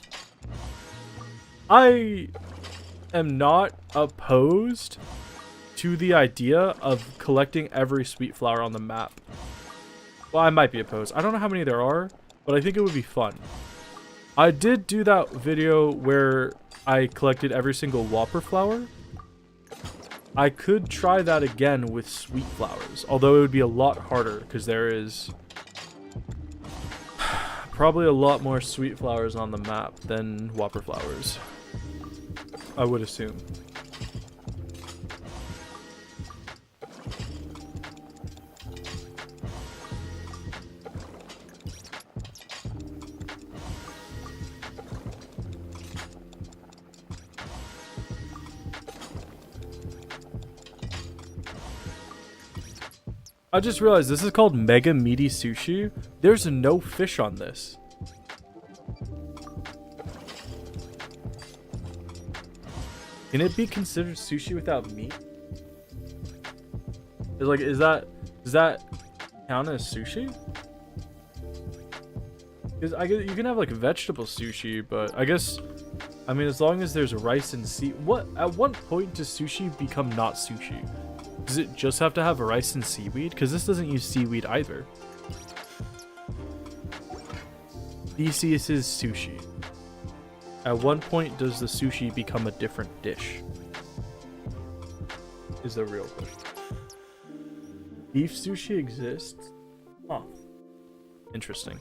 I am not opposed to the idea of collecting every sweet flower on the map. Well, I might be opposed. I don't know how many there are, but I think it would be fun. I did do that video where I collected every single Whopper flower. I could try that again with sweet flowers, although it would be a lot harder because there is probably a lot more sweet flowers on the map than Whopper flowers, I would assume. I just realized this is called Mega Meaty Sushi. There's no fish on this. Can it be considered sushi without meat? Does that count as sushi? Because I guess you can have like vegetable sushi, but I mean as long as there's rice and at what point does sushi become not sushi? Does it just have to have rice and seaweed? Because this doesn't use seaweed either. Theseus is sushi. At one point, does the sushi become a different dish? Is the real question. Beef sushi exists? Huh. Interesting.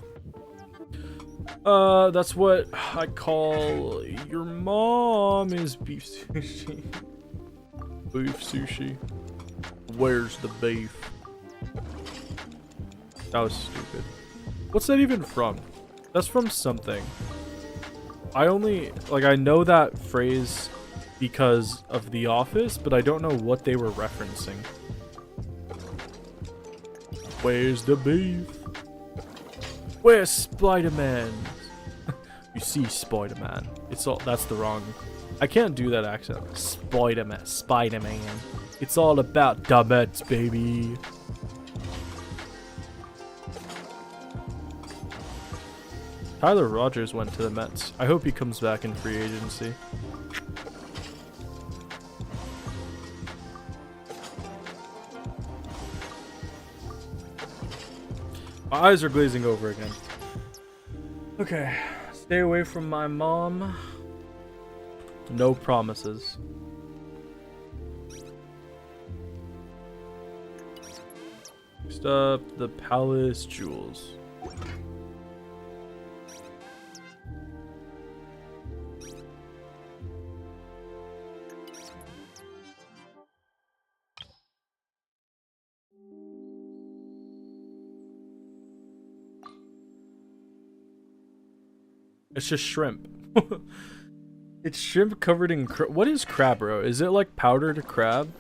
That's what I call your mom is beef sushi. Beef sushi. Where's the beef? That was stupid. What's that even from? That's from something. I know that phrase because of The Office, but I don't know what they were referencing. Where's the beef? Where's Spider-Man? You see Spider-Man. That's the wrong. I can't do that accent. Spider-Man. It's all about dumbets, baby. Tyler Rogers went to the Mets. I hope he comes back in free agency. My eyes are glazing over again. Okay. Stay away from my mom. No promises. Next up, the Palace Jewels. It's just shrimp. It's shrimp covered in what is crab, bro? Is it like powdered crab?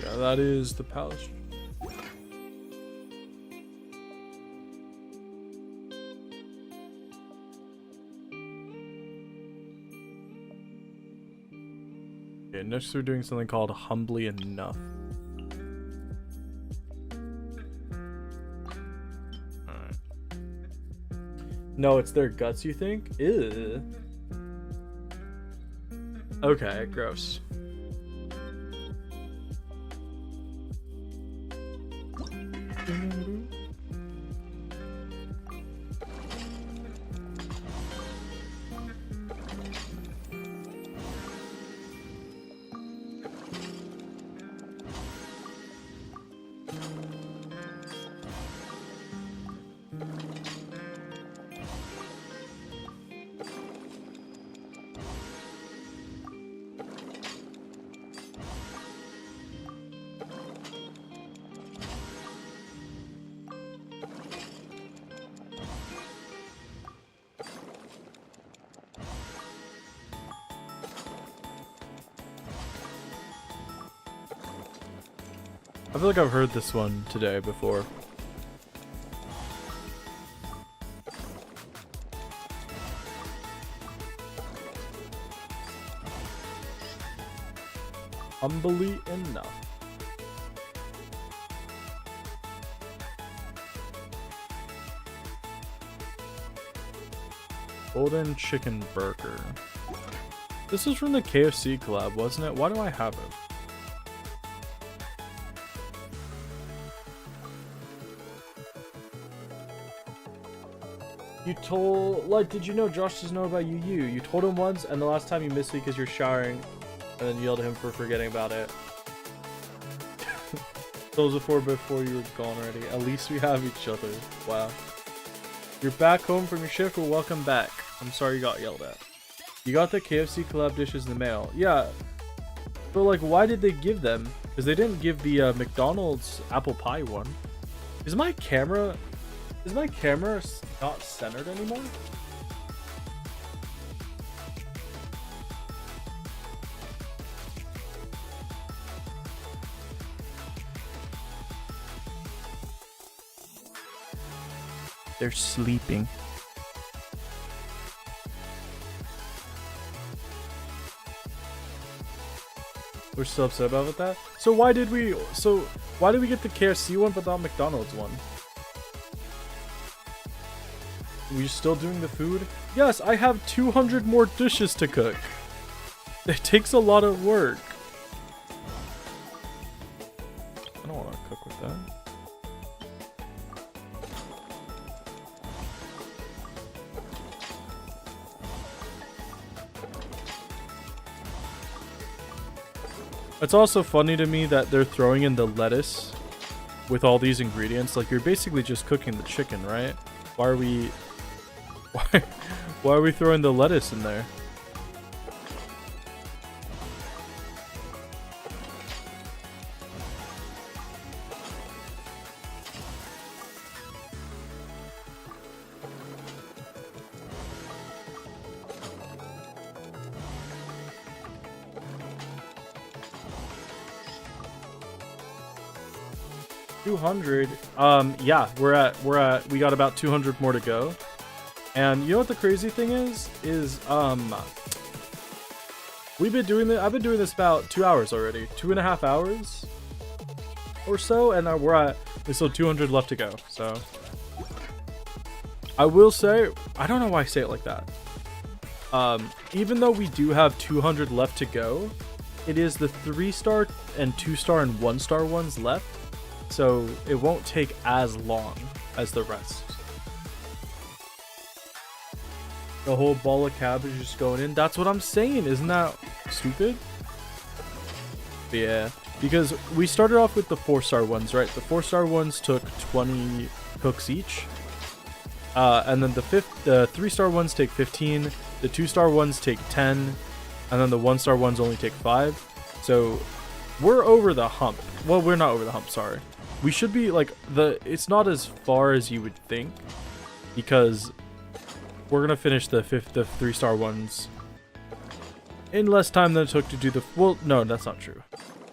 Yeah, that is the palace. Okay, next we're doing something called Humbly Enough. Alright. No, it's their guts, you think? Ew. Okay, gross. I feel like I've heard this one today before. Humbly Enough. Golden Chicken Burger. This is from the KFC collab, wasn't it? Why do I have it? You told, like, did you know Josh doesn't know about you? You told him once, and the last time you missed me because you're showering, and then yelled at him for forgetting about it. Those before you were gone already. At least we have each other. Wow. You're back home from your shift. Well, welcome back. I'm sorry you got yelled at. You got the KFC collab dishes in the mail. Yeah. But like, why did they give them? Because they didn't give the McDonald's apple pie one. Is my camera not centered anymore? They're sleeping. We're still upset about that. So why did we get the KFC one but not McDonald's one? Are we still doing the food? Yes, I have 200 more dishes to cook. It takes a lot of work. I don't want to cook with that. It's also funny to me that they're throwing in the lettuce with all these ingredients, like you're basically just cooking the chicken, right? Why are we why are we throwing the lettuce in there? 200. Yeah, we got about 200 more to go. And you know what the crazy thing is I've been doing this about 2 hours already. 2.5 hours or so, and there's still 200 left to go. So I will say, I don't know why I say it like that. Even though we do have 200 left to go, it is the 3-star and 2-star and 1-star ones left. So it won't take as long as the rest. The whole ball of cabbage just going in. That's what I'm saying. Isn't that stupid? But yeah, because we started off with the 4-star ones, right? The 4-star ones took 20 cooks each. And then the 3-star ones take 15. The 2-star ones take 10. And then the 1-star ones only take 5. So we're over the hump. Well, we're not over the hump, sorry. We should be like it's not as far as you would think, because we're gonna finish the 3-star ones in less time than it took to do the, well, no, that's not true.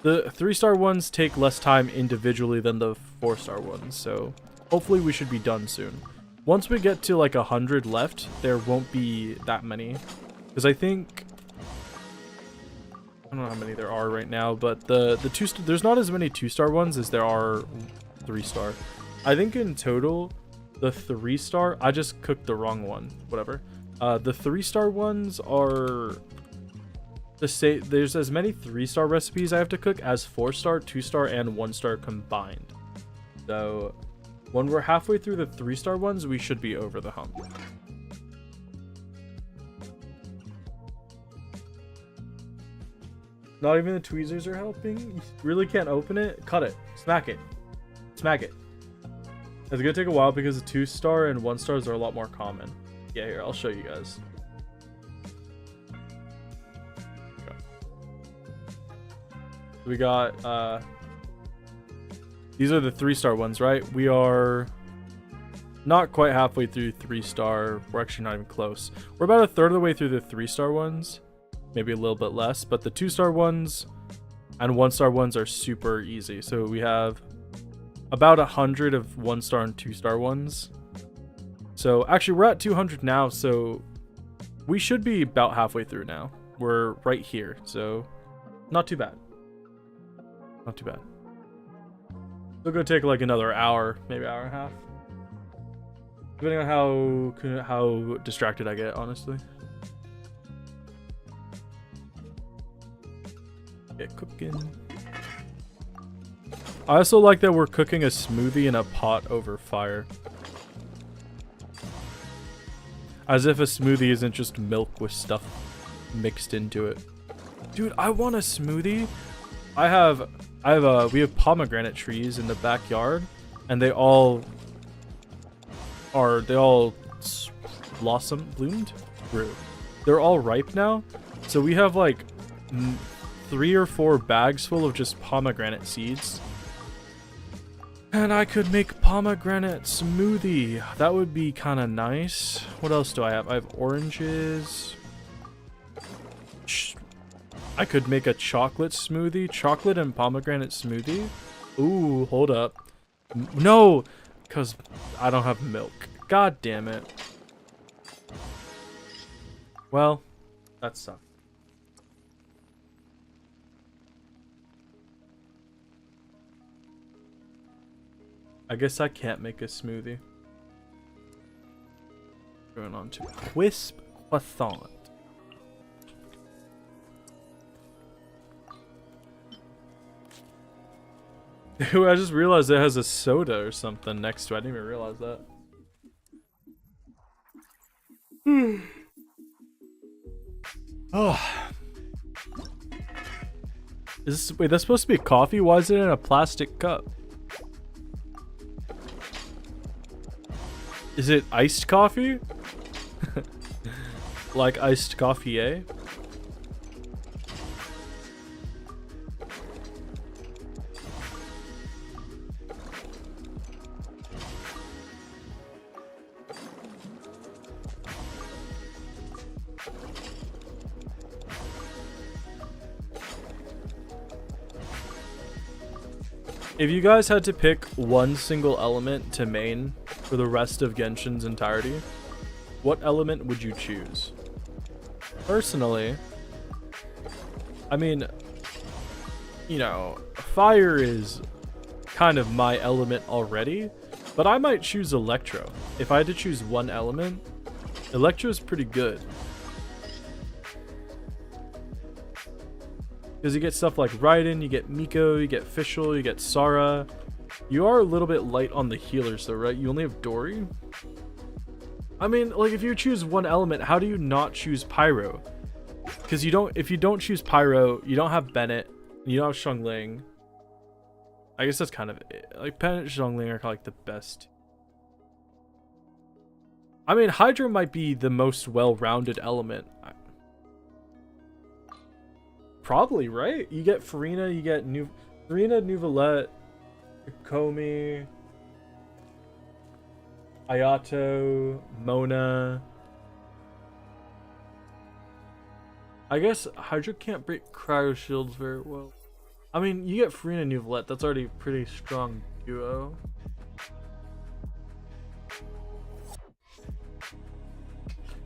The 3-star ones take less time individually than the 4-star ones, so hopefully we should be done soon. Once we get to like 100 left, there won't be that many, because I think, I don't know how many there are right now, but there's not as many 2-star ones as there are 3-star. I think in total, the 3-star, I just cooked the wrong one, whatever. The 3-star ones are there's as many 3-star recipes I have to cook as 4-star, 2-star, and 1-star combined. So when we're halfway through the 3-star ones, we should be over the hump. Not even the tweezers are helping? You really can't open it? Cut it. Smack it. Smack it. It's gonna take a while because the 2-star and 1-stars are a lot more common. Yeah, here, I'll show you guys. We got, these are the 3-star ones, right? We are not quite halfway through 3-star. We're actually not even close. We're about a third of the way through the 3-star ones. Maybe a little bit less, but the 2-star ones and 1-star ones are super easy. So we have about 100 of 1-star and 2-star ones. So actually we're at 200 now, so we should be about halfway through now. We're right here, so not too bad. Not too bad. Still gonna take like another hour, maybe hour and a half, depending on how distracted I get, honestly. Get cooking. I also like that we're cooking a smoothie in a pot over fire. As if a smoothie isn't just milk with stuff mixed into it. Dude, I want a smoothie. We have pomegranate trees in the backyard, and they all bloomed through. They're all ripe now, so we have like 3 or 4 bags full of just pomegranate seeds. And I could make pomegranate smoothie. That would be kind of nice. What else do I have? I have oranges. I could make a chocolate smoothie. Chocolate and pomegranate smoothie. Ooh, hold up. No, because I don't have milk. God damn it. Well, that sucks. I guess I can't make a smoothie. Going on to crisp croissant. Dude, I just realized it has a soda or something next to it. I didn't even realize that. Oh. Wait, that's supposed to be coffee? Why is it in a plastic cup? Is it iced coffee? Like iced coffee, eh? If you guys had to pick one single element to main for the rest of Genshin's entirety, what element would you choose? Personally, I mean, you know, fire is kind of my element already, but I might choose Electro. If I had to choose one element, Electro is pretty good. Because you get stuff like Raiden, you get Miko, you get Fischl, you get Sara. You are a little bit light on the healers though, right? You only have Dory? I mean, like, if you choose one element, how do you not choose Pyro? Because if you don't choose Pyro, you don't have Bennett, and you don't have Xiangling. I guess that's kind of it. Like, Bennett and Xiangling are kind of like the best. I mean, Hydra might be the most well-rounded element. Probably, right? You get Farina, you get Farina, Nuvolette, Komi, Ayato, Mona. I guess Hydra can't break cryo shields very well. I mean, you get Farina, Nuvolette. That's already a pretty strong duo.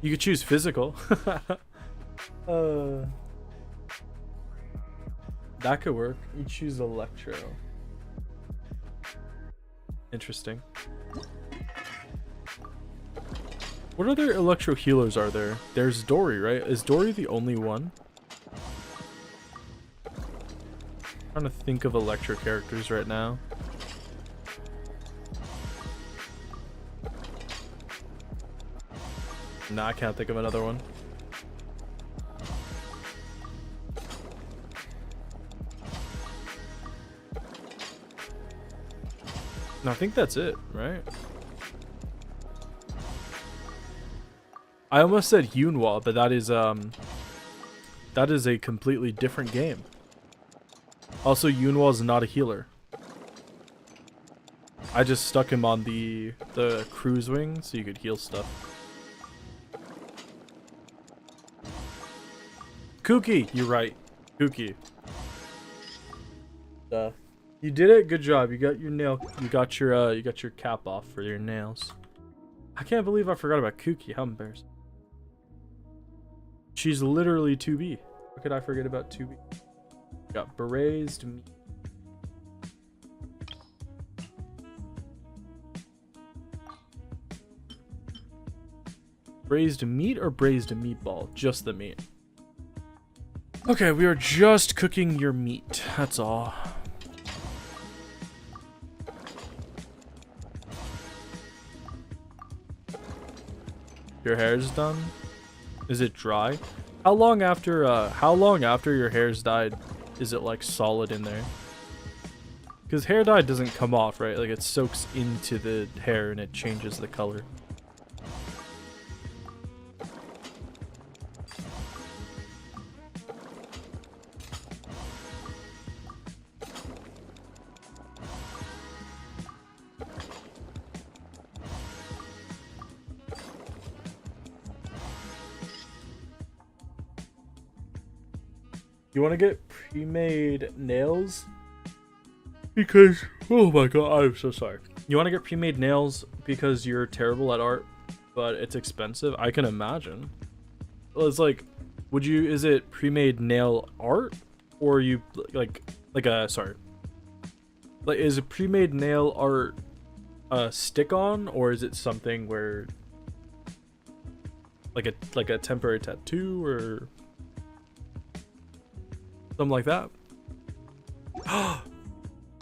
You could choose physical. That could work. You choose Electro. Interesting. What other Electro healers are there? There's Dory, right? Is Dory the only one? I'm trying to think of Electro characters right now. Nah, I can't think of another one. No, I think that's it, right? I almost said Yunhua, but that is a completely different game. Also, Yunhua is not a healer. I just stuck him on the cruise wing so you could heal stuff. Kuki, you're right. Kuki. You did it. Good job. You got your cap off for your nails. I can't believe I forgot about Kuki. How embarrassing. She's literally 2B. How could I forget about 2B? Got braised meat. Braised meat or braised meatball? Just the meat. Okay, we are just cooking your meat. That's all. Your hair's done? Is it dry? How long after your hair's dyed is it like solid in there? Because hair dye doesn't come off, right? Like it soaks into the hair and it changes the color. You want to get pre-made nails? Because, oh my god, I'm so sorry. You want to get pre-made nails because you're terrible at art, but it's expensive? I can imagine. Well, it's like, is it pre-made nail art? Or you, is a pre-made nail art a stick-on? Or is it something where, like a temporary tattoo or something like that?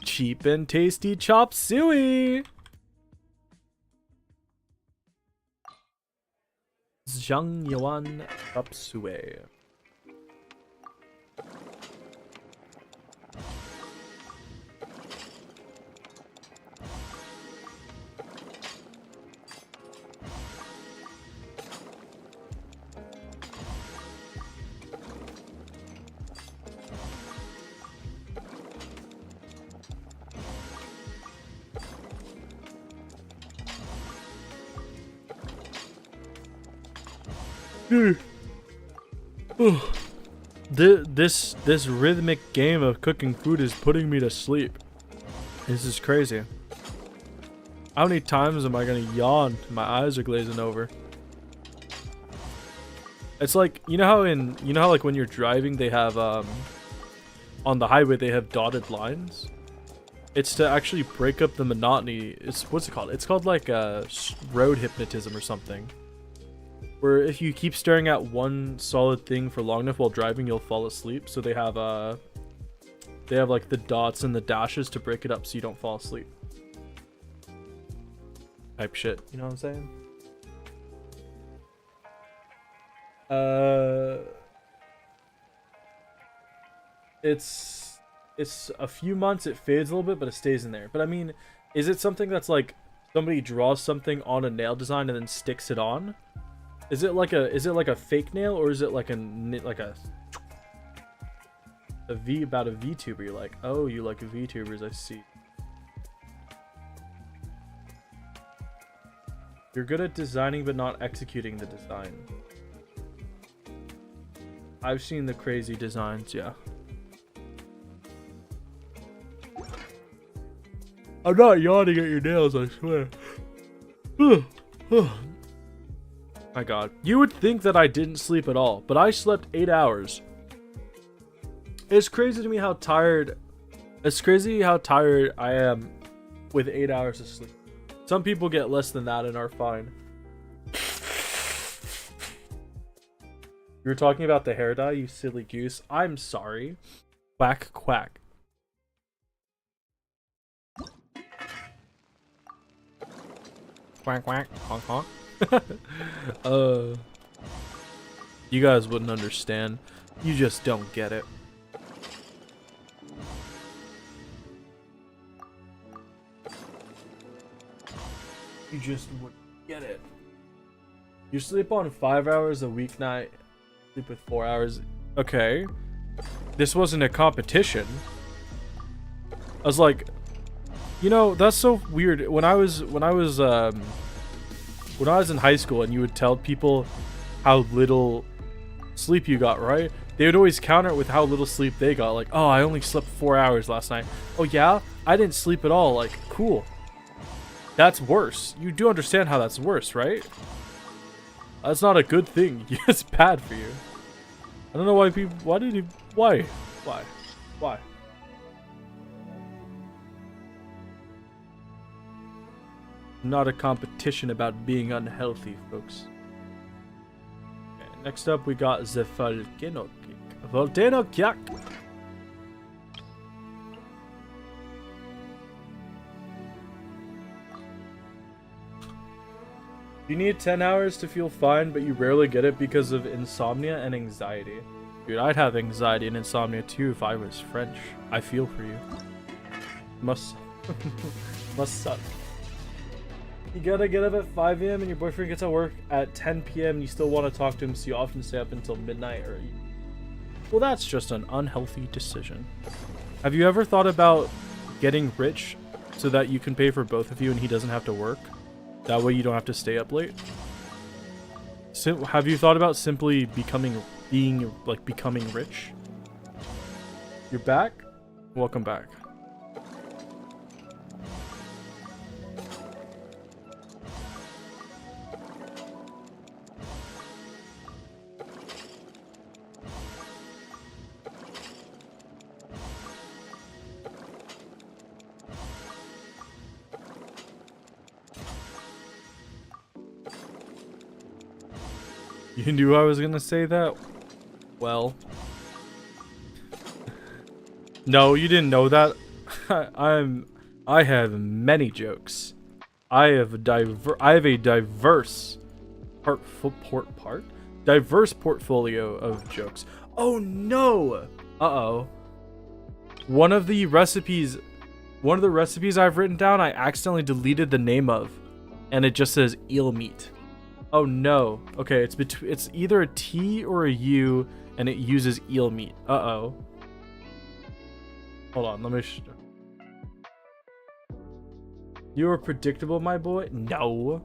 Cheap and tasty chop suey. Zhang Yuan chop suey. This rhythmic game of cooking food is putting me to sleep. This is crazy. How many times am I gonna yawn? My eyes are glazing over. It's like, you know how like when you're driving they have on the highway they have dotted lines. It's to actually break up the monotony. What's it called? It's called like road hypnotism or something. Where if you keep staring at one solid thing for long enough while driving, you'll fall asleep. So they have like the dots and the dashes to break it up so you don't fall asleep. Type shit, you know what I'm saying? It's a few months, it fades a little bit, but it stays in there. But I mean, is it something that's like somebody draws something on a nail design and then sticks it on? Is it like a fake nail, or is it like a V about a VTuber? You're like, oh, you like VTubers, I see. You're good at designing but not executing the design. I've seen the crazy designs, yeah. I'm not yawning at your nails, I swear. My god. You would think that I didn't sleep at all, but I slept 8 hours. It's crazy to me how tired... It's crazy how tired I am with 8 hours of sleep. Some people get less than that and are fine. You were talking about the hair dye, you silly goose. I'm sorry. Quack, quack. Quack, quack, honk, honk. You guys wouldn't understand. You just don't get it. You just wouldn't get it. You sleep on 5 hours a weeknight. Sleep with 4 hours. Okay. This wasn't a competition. I was like, you know, that's so weird. When I was in high school and you would tell people how little sleep you got, right? They would always counter it with how little sleep they got. Like, oh, I only slept 4 hours last night. Oh yeah? I didn't sleep at all. Like, cool. That's worse. You do understand how that's worse, right? That's not a good thing. It's bad for you. I don't know why people... Why? Not a competition about being unhealthy, folks. Okay, next up, we got the volcano kick. Volcano kick! You need 10 hours to feel fine, but you rarely get it because of insomnia and anxiety. Dude, I'd have anxiety and insomnia too if I was French. I feel for you. Must suck. You gotta get up at 5 a.m. and your boyfriend gets at work at 10 p.m. and you still want to talk to him, so you often stay up until midnight or... Well, that's just an unhealthy decision. Have you ever thought about getting rich so that you can pay for both of you and he doesn't have to work? That way you don't have to stay up late. Have you thought about simply becoming rich? You're back? Welcome back. You knew I was gonna say that? Well. No, you didn't know that. I have many jokes. I have a diverse diverse portfolio of jokes. Oh no! Uh-oh. One of the recipes I've written down, I accidentally deleted the name of, and it just says eel meat. Oh no. Okay, it's either a T or a U, and it uses eel meat. Uh-oh. Hold on, let me You were predictable, my boy? No.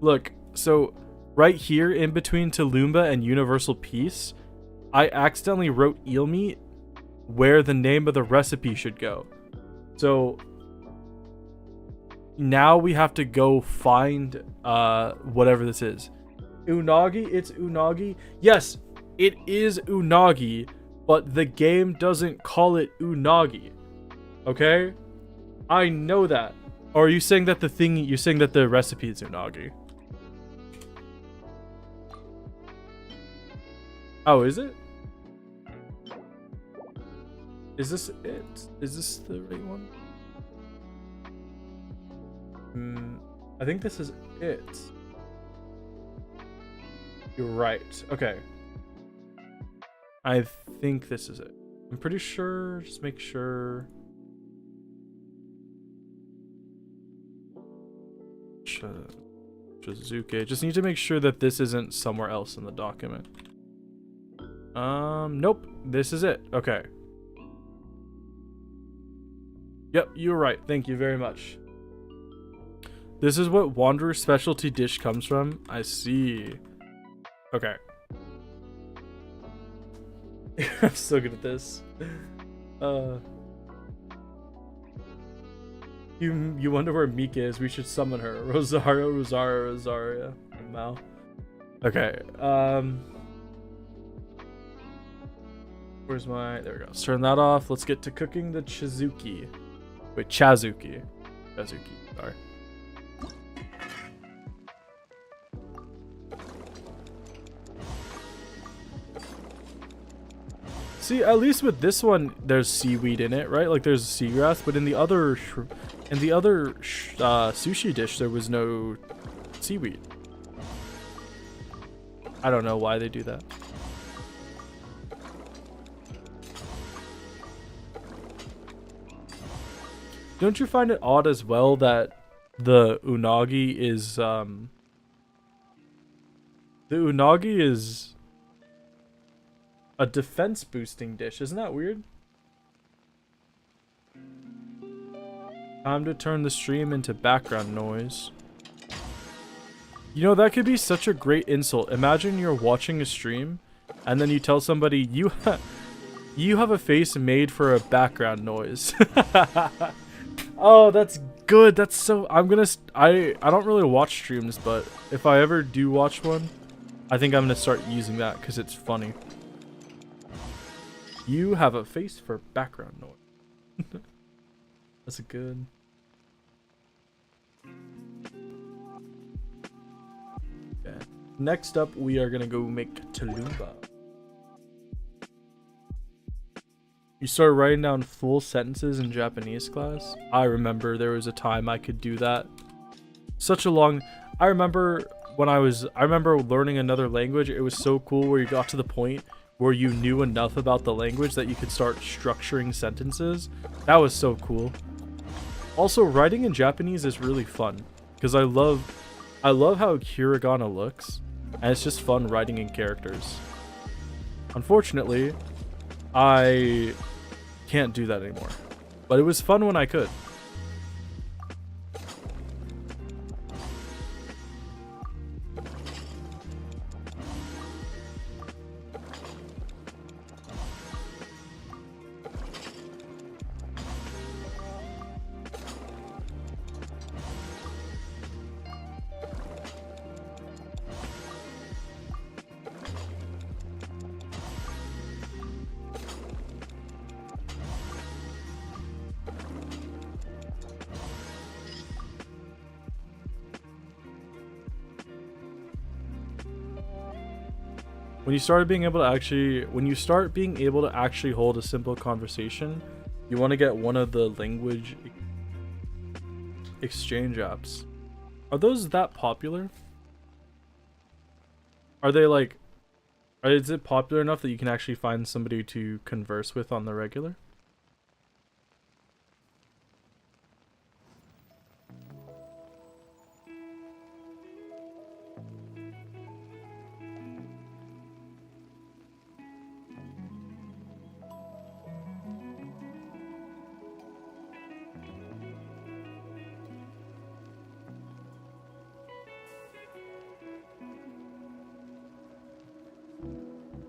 Look, so right here in between Tulumba and Universal Peace, I accidentally wrote eel meat where the name of the recipe should go. So now we have to go find whatever this is. Unagi, it's unagi. Yes, it is unagi, but the game doesn't call it unagi. Okay? I know that. Or are you saying that you're saying that the recipe is unagi? Oh, is it? Is this it? Is this the right one? I think this is it. You're right. Okay. I think this is it. I'm pretty sure. Just make sure. Shizuke. Just need to make sure that this isn't somewhere else in the document. Nope. This is it. Okay. Yep, you're right. Thank you very much. This is what Wanderer's specialty dish comes from. I see. Okay. I'm so good at this. You wonder where Mika is. We should summon her. Rosaria. Mal. Okay. Where's my... There we go. Let's turn that off. Let's get to cooking the Chazuki. Wait, Chazuki. Sorry. See, at least with this one, there's seaweed in it, right? Like there's seagrass, but in the other sushi dish, there was no seaweed. I don't know why they do that. Don't you find it odd as well that the unagi is a defense boosting dish? Isn't that weird? Time to turn the stream into background noise. You know, that could be such a great insult. Imagine you're watching a stream and then you tell somebody you have a face made for a background noise. Oh, that's good. That's so... I don't really watch streams, but if I ever do watch one, I think I'm gonna start using that because it's funny. You have a face for background noise. That's a good... Okay. Next up, we are gonna go make Tulumba. You started writing down full sentences in Japanese class? I remember there was a time I could do that. Such a long... I remember learning another language. It was so cool where you got to the point where you knew enough about the language that you could start structuring sentences. That was so cool. Also, writing in Japanese is really fun because I love how hiragana looks, and it's just fun writing in characters. Unfortunately, I can't do that anymore, but it was fun when I could. When you start being able to actually hold a simple conversation, you want to get one of the language exchange apps. Are those that popular? Are they like, is it popular enough that you can actually find somebody to converse with on the regular?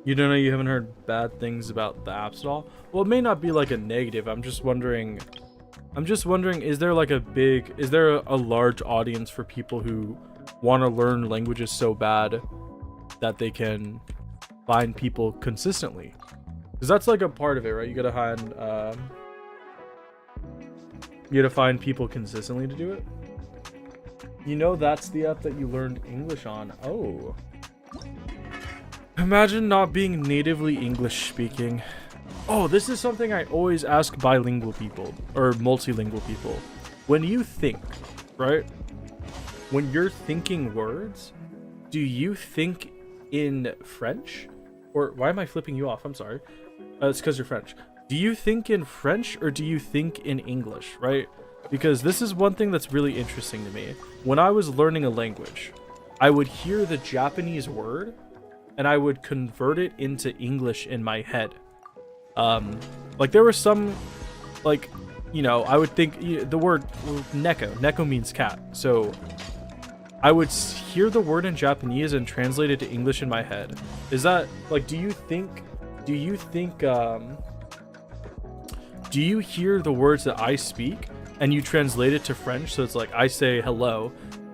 You don't know, you haven't heard bad things about the apps at all? Well, it may not be like a negative. I'm just wondering, is there like is there a large audience for people who want to learn languages so bad that they can find people consistently? Because that's like a part of it, right? You gotta find people consistently to do it. You know, that's the app that you learned English on. Oh. Imagine not being natively English speaking. Oh, this is something I always ask bilingual people or multilingual people. When you think, right? When you're thinking words, do you think in French? Or why am I flipping you off? I'm sorry. It's because you're French. Do you think in French or do you think in English, right? Because this is one thing that's really interesting to me. When I was learning a language, I would hear the Japanese word and I would convert it into English in my head. Like there were some, like, you know, I would think the word neko means cat. So I would hear the word in Japanese and translate it to English in my head. Is that like, do you hear the words that I speak and you translate it to French? So it's like I say hello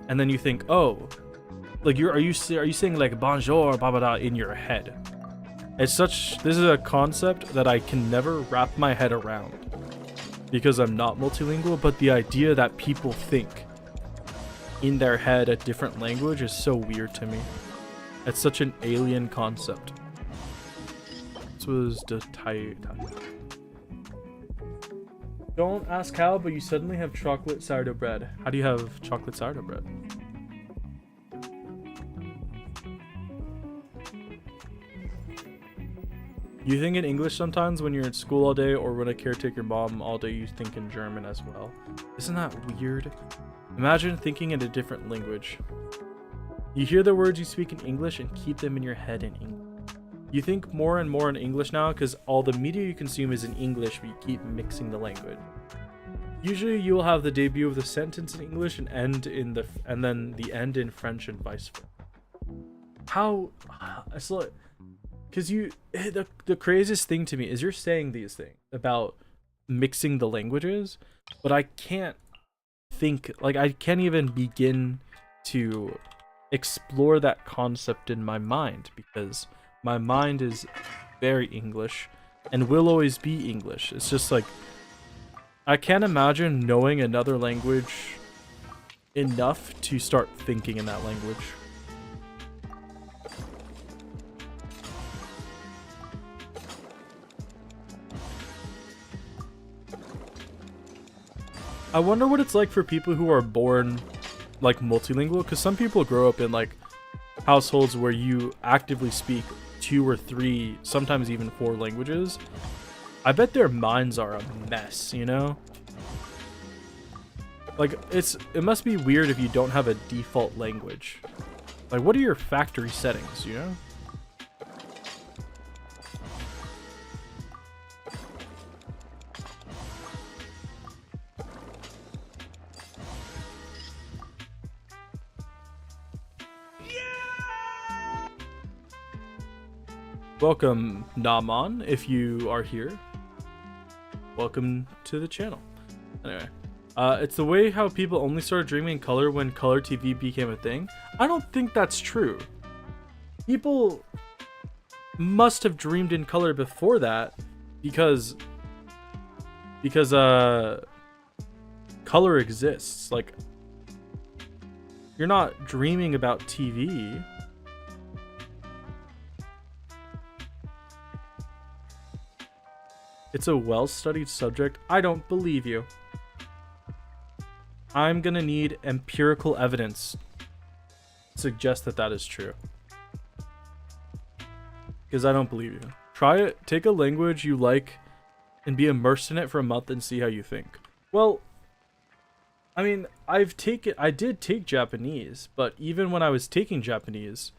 and then you think, oh, like are you saying like bonjour blah blah blah in your head? This is a concept that I can never wrap my head around because I'm not multilingual, but the idea that people think in their head a different language is so weird to me. It's such an alien concept. This was the Don't ask how, but you suddenly have chocolate sourdough bread. How do you have chocolate sourdough bread? You think in English sometimes when you're in school all day, or when I caretake your mom all day, you think in German as well. Isn't that weird? Imagine thinking in a different language. You hear the words you speak in English and keep them in your head in English. You think more and more in English now because all the media you consume is in English, but you keep mixing the language. Usually you will have the debut of the sentence in English and then the end in French and vice versa. How? It's like, because the craziest thing to me is you're saying these things about mixing the languages, but I can't think, like I can't even begin to explore that concept in my mind because my mind is very English and will always be English. It's just like I can't imagine knowing another language enough to start thinking in that language. I wonder what it's like for people who are born like multilingual, because some people grow up in like households where you actively speak 2 or 3, sometimes even 4 languages. I bet their minds are a mess, you know? Like it must be weird if you don't have a default language. Like what are your factory settings, you know? Welcome, Naman, if you are here. Welcome to the channel. Anyway, it's the way how people only started dreaming in color when color TV became a thing. I don't think that's true. People must have dreamed in color before that because color exists. Like, you're not dreaming about TV. It's a well-studied subject. I don't believe you. I'm gonna need empirical evidence to suggest that that is true. Because I don't believe you. Try it. Take a language you like and be immersed in it for a month and see how you think. Well, I mean, I did take Japanese, but even when I was taking Japanese,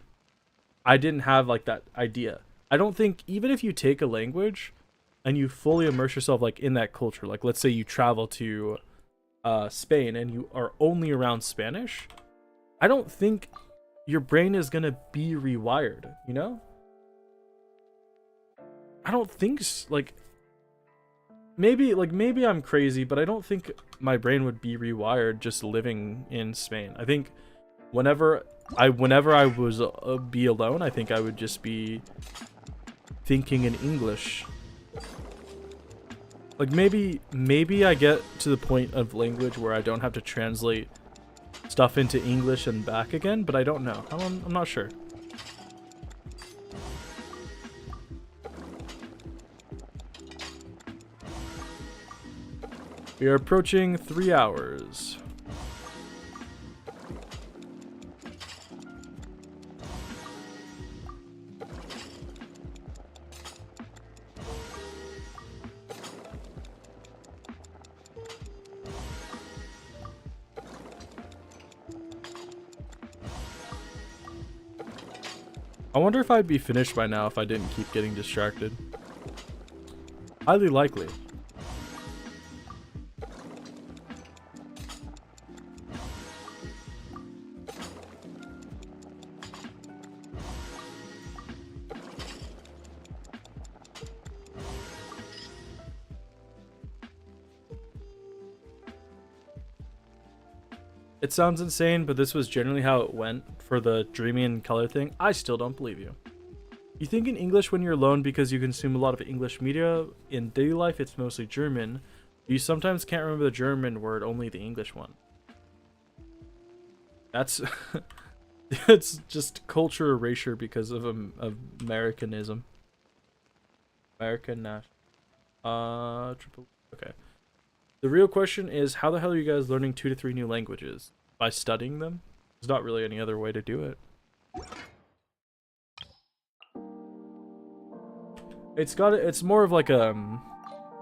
I didn't have like that idea. I don't think even if you take a language and you fully immerse yourself like in that culture, like let's say you travel to Spain and you are only around Spanish, I don't think your brain is gonna be rewired, you know? I don't think like maybe I'm crazy, but I don't think my brain would be rewired just living in Spain. I think whenever I was be alone, I think I would just be thinking in English. Like maybe I get to the point of language where I don't have to translate stuff into English and back again, but I don't know. I'm not sure. We are approaching 3 hours. I wonder if I'd be finished by now if I didn't keep getting distracted. Highly likely. It sounds insane, but this was generally how it went for the dreaming in color thing. I still don't believe you. You think in English when you're alone because you consume a lot of English media. In daily life, it's mostly German. You sometimes can't remember the German word, only the English one. That's... it's just culture erasure because of Americanism. American national. Okay. The real question is, how the hell are you guys learning 2 to 3 new languages? By studying them? There's not really any other way to do it. It's more of like you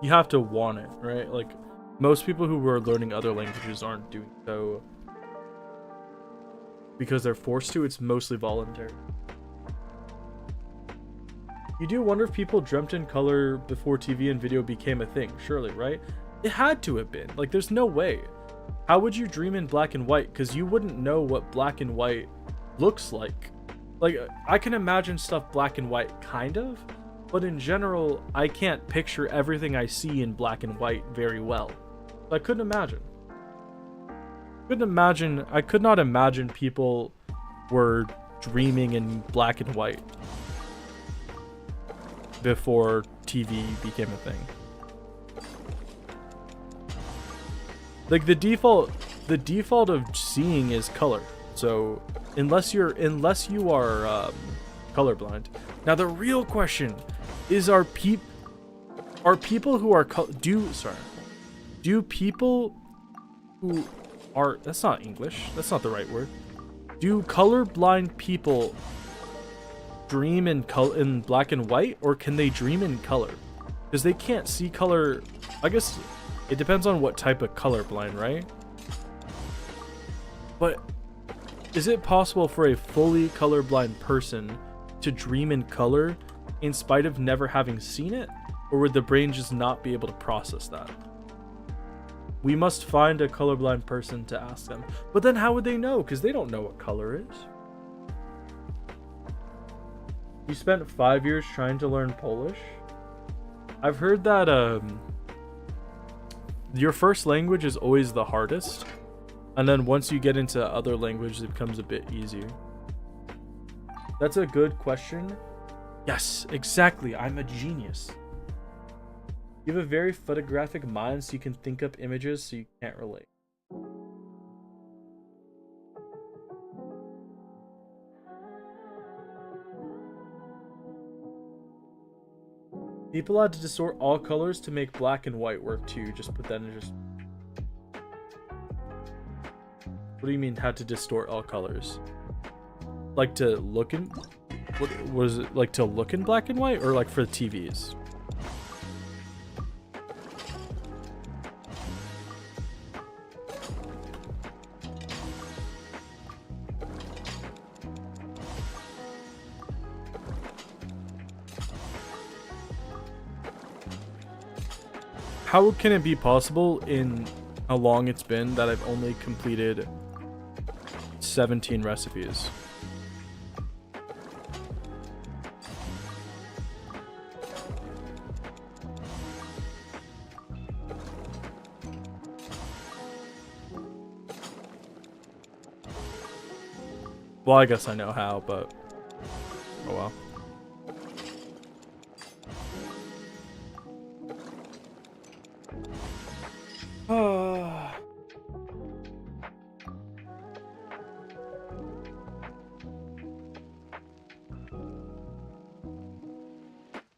have to want it, right? Like most people who are learning other languages aren't doing so because they're forced to. It's mostly voluntary. You do wonder if people dreamt in color before TV and video became a thing, surely, right? It had to have been. Like, there's no way. How would you dream in black and white? Because you wouldn't know what black and white looks like. Like, I can imagine stuff black and white, kind of. But in general, I can't picture everything I see in black and white very well. So I couldn't imagine. I could not imagine people were dreaming in black and white before TV became a thing. Like the default of seeing is color. So unless you are colorblind. Now the real question is, are people who are do people who are, that's not English, that's not the right word. Do colorblind people dream in black and white, or can they dream in color? Because they can't see color. I guess it depends on what type of colorblind, right? But is it possible for a fully colorblind person to dream in color in spite of never having seen it? Or would the brain just not be able to process that? We must find a colorblind person to ask them. But then how would they know? Because they don't know what color is. You spent 5 years trying to learn Polish? I've heard that your first language is always the hardest, and then once you get into other languages, it becomes a bit easier. That's a good question. Yes, exactly. I'm a genius. You have a very photographic mind, so you can think up images so you can't relate. People had to distort all colors to make black and white work too. Just put that in just... What do you mean had to distort all colors? Like to look in... What was it, like to look in black and white, or like for the TVs? How can it be possible in how long it's been that I've only completed 17 recipes? Well, I guess I know how, but oh well.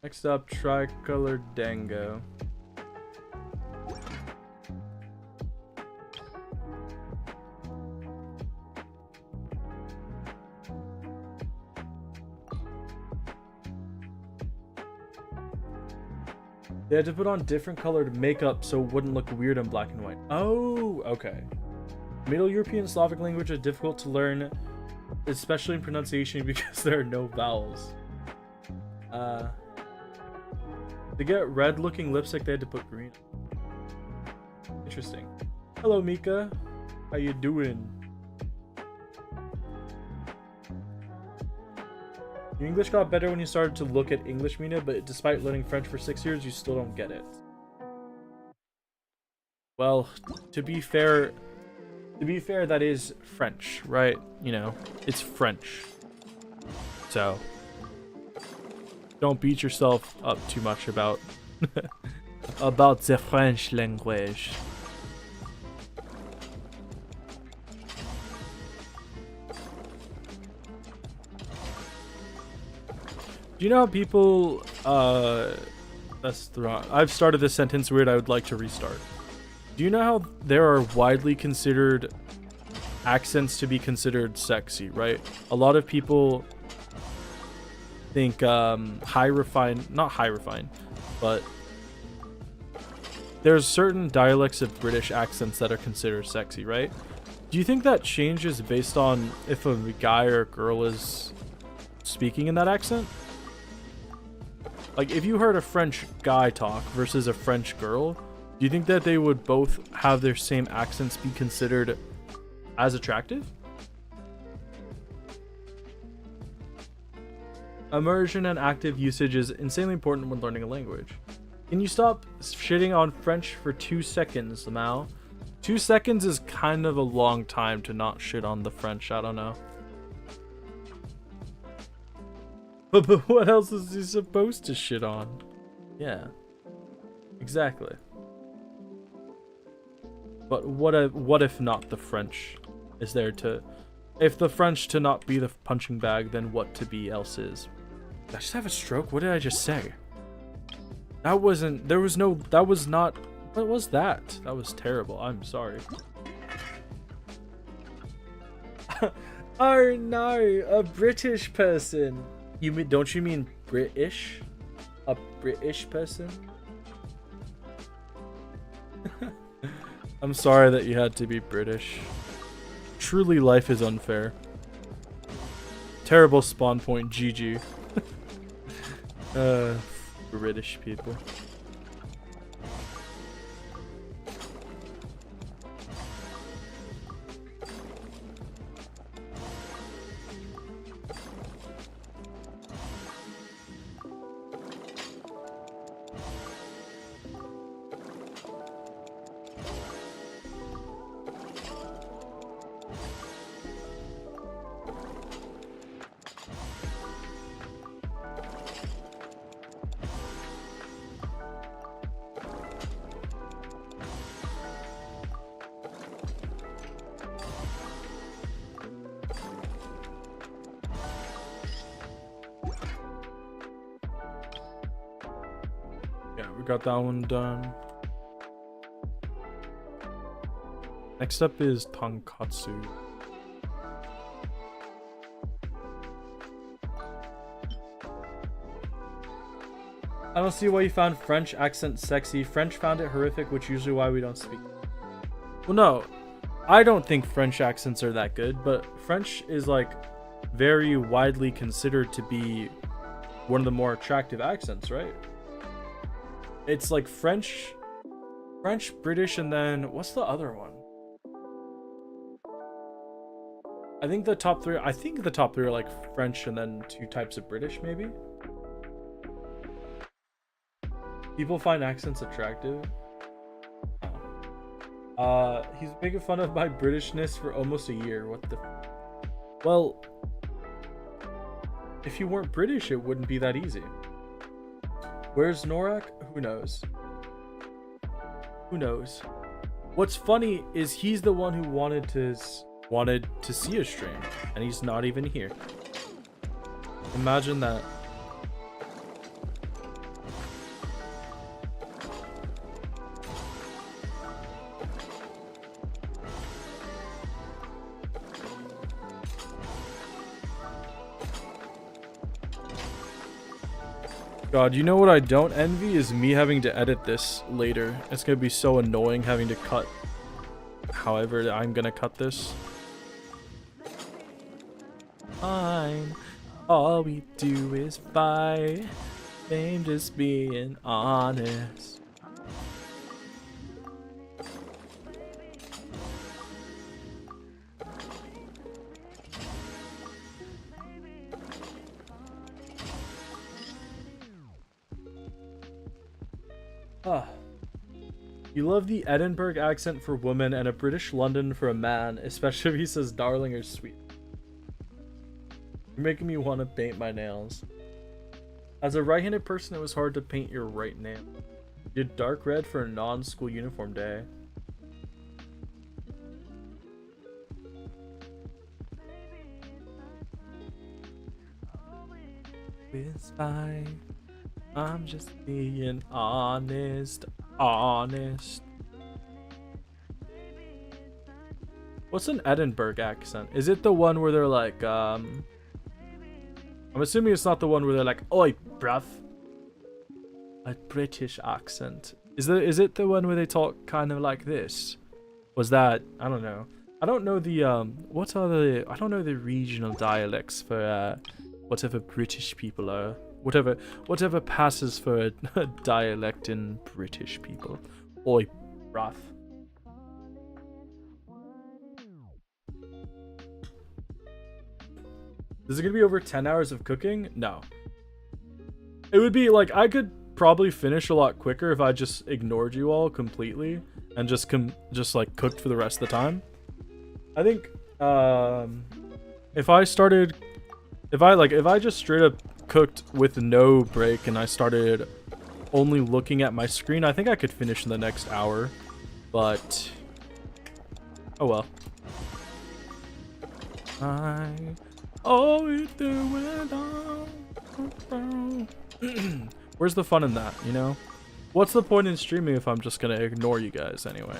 Next up, tricolor dango. They had to put on different colored makeup so it wouldn't look weird in black and white. Oh, okay. Middle European Slavic language are difficult to learn, especially in pronunciation because there are no vowels. To get red looking lipstick, they had to put green. Interesting. Hello, Mika. How you doing? Your English got better when you started to look at English media, but despite learning French for 6 years, you still don't get it. Well, to be fair, that is French, right? You know, it's French. So, don't beat yourself up too much about about the French language. Do you know how people that's the wrong. I've started this sentence weird. I would like to restart. Do you know how there are widely considered accents to be considered sexy, right? A lot of people think not high refined, but there's certain dialects of British accents that are considered sexy, right? Do you think that changes based on if a guy or a girl is speaking in that accent? Like, if you heard a French guy talk versus a French girl, do you think that they would both have their same accents be considered as attractive? Immersion and active usage is insanely important when learning a language. Can you stop shitting on French for 2 seconds, Mao? 2 seconds is kind of a long time to not shit on the French, I don't know. But what else is he supposed to shit on? Yeah. Exactly. But what if not the French is there to... If the French to not be the punching bag, then what to be else is? Did I just have a stroke? What did I just say? That wasn't... There was no... That was not... What was that? That was terrible. I'm sorry. Oh no, a British person. You mean... Don't you mean British? A British person? I'm sorry that you had to be British. Truly, life is unfair. Terrible spawn point, GG. British people. We got that one done. Next up is tonkatsu. I don't see why you found French accent sexy. French found it horrific, which is usually why we don't speak. Well, no, I don't think French accents are that good, but French is like very widely considered to be one of the more attractive accents, right? It's like French, British, and then what's the other one? I think the top three are like French and then 2 types of British, maybe. People find accents attractive. He's making fun of my Britishness for almost a year. What the? Well, if you weren't British, it wouldn't be that easy. Where's Norak? Who knows? Who knows? What's funny is he's the one who wanted to see a stream, and he's not even here. Imagine that. God, you know what I don't envy is me having to edit this later. It's gonna be so annoying having to cut however I'm gonna cut this. Fine. All we do is fight. I'm just being honest. Ah. You love the Edinburgh accent for women and a British London for a man, especially if he says darling or sweet. You're making me want to paint my nails. As a right-handed person, it was hard to paint your right nail. You did dark red for a non-school uniform day. It's fine. I'm just being honest. What's an Edinburgh accent? Is it the one where they're like, I'm assuming it's not the one where they're like, oi, bruv. A British accent. Is it the one where they talk kind of like this? Was that, I don't know. I don't know the, I don't know the regional dialects for, whatever British people are. Whatever passes for a dialect in British people. Oi, bruv. Is it gonna be over 10 hours of cooking? No. It would be like, I could probably finish a lot quicker if I just ignored you all completely and just like cooked for the rest of the time. I think if I just straight up cooked with no break and I started only looking at my screen, I think I could finish in the next hour, but oh well. Where's the fun in that, you know? What's the point in streaming if I'm just gonna ignore you guys anyway?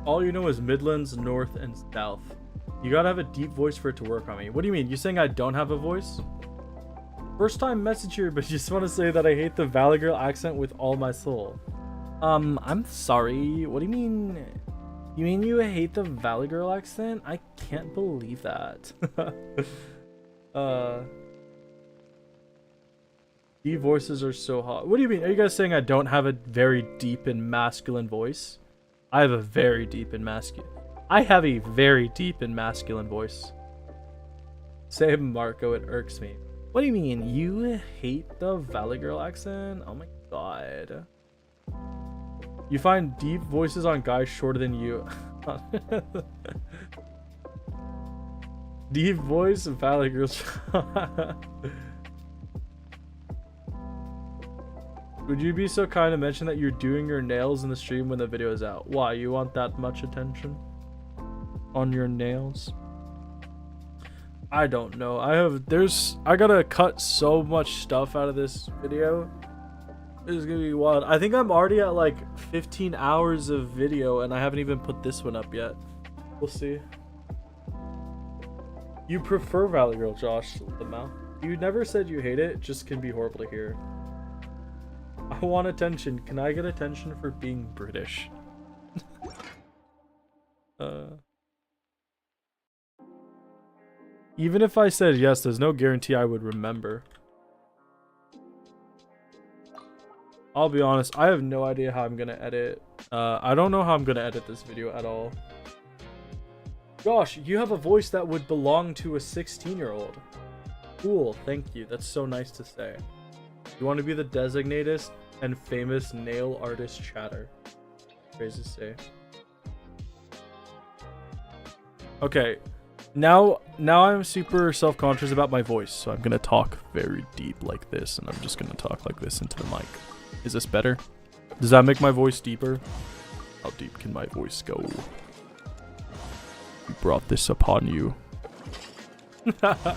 All you know is Midlands, North, and South. You gotta have a deep voice for it to work on me. What do you mean? You saying I don't have a voice? First time message here, but just want to say that I hate the Valley Girl accent with all my soul. I'm sorry. What do you mean? You mean you hate the Valley Girl accent? I can't believe that. Deep voices are so hot. What do you mean? Are you guys saying I don't have a very deep and masculine voice? I have a very deep and masculine voice. Same Marco, it irks me. What do you mean? You hate the Valley Girl accent? Oh my god. You find deep voices on guys shorter than you. Deep voice, Valley Girls. Would you be so kind to mention that you're doing your nails in the stream when the video is out? Why? You want that much attention on your nails? I don't know. I gotta cut so much stuff out of this video. It's gonna be wild. I think I'm already at like 15 hours of video and I haven't even put this one up yet. We'll see. You prefer Valley Girl, Josh, the mouth. You never said you hate it, just can be horrible to hear. I want attention. Can I get attention for being British? Even if I said yes, there's no guarantee I would remember. I'll be honest, I have no idea how I'm gonna edit. I don't know how I'm gonna edit this video at all. Gosh, you have a voice that would belong to a 16-year-old. Cool, thank you. That's so nice to say. You want to be the designated and famous nail artist chatter. Crazy to say. Okay, now I'm super self-conscious about my voice, so I'm gonna talk very deep like this, and I'm just gonna talk like this into the mic. Is this better? Does that make my voice deeper? How deep can my voice go? We brought this upon you. I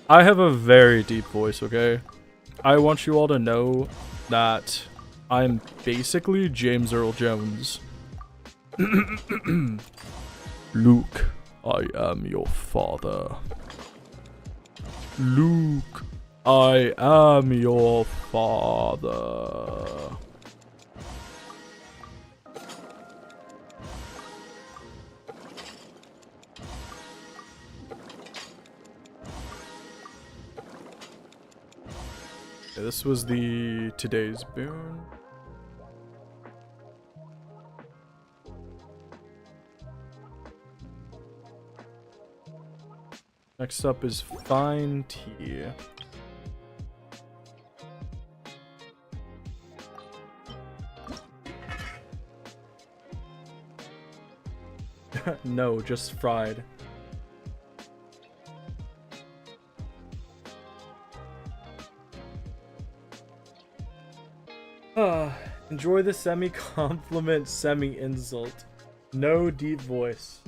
have a very deep voice, okay? I want you all to know that I'm basically James Earl Jones. Luke, I am your father. Luke, I am your father. Okay, this was the today's boon. Next up is fine tea. No, just fried. Enjoy the semi-compliment, semi-insult. No deep voice.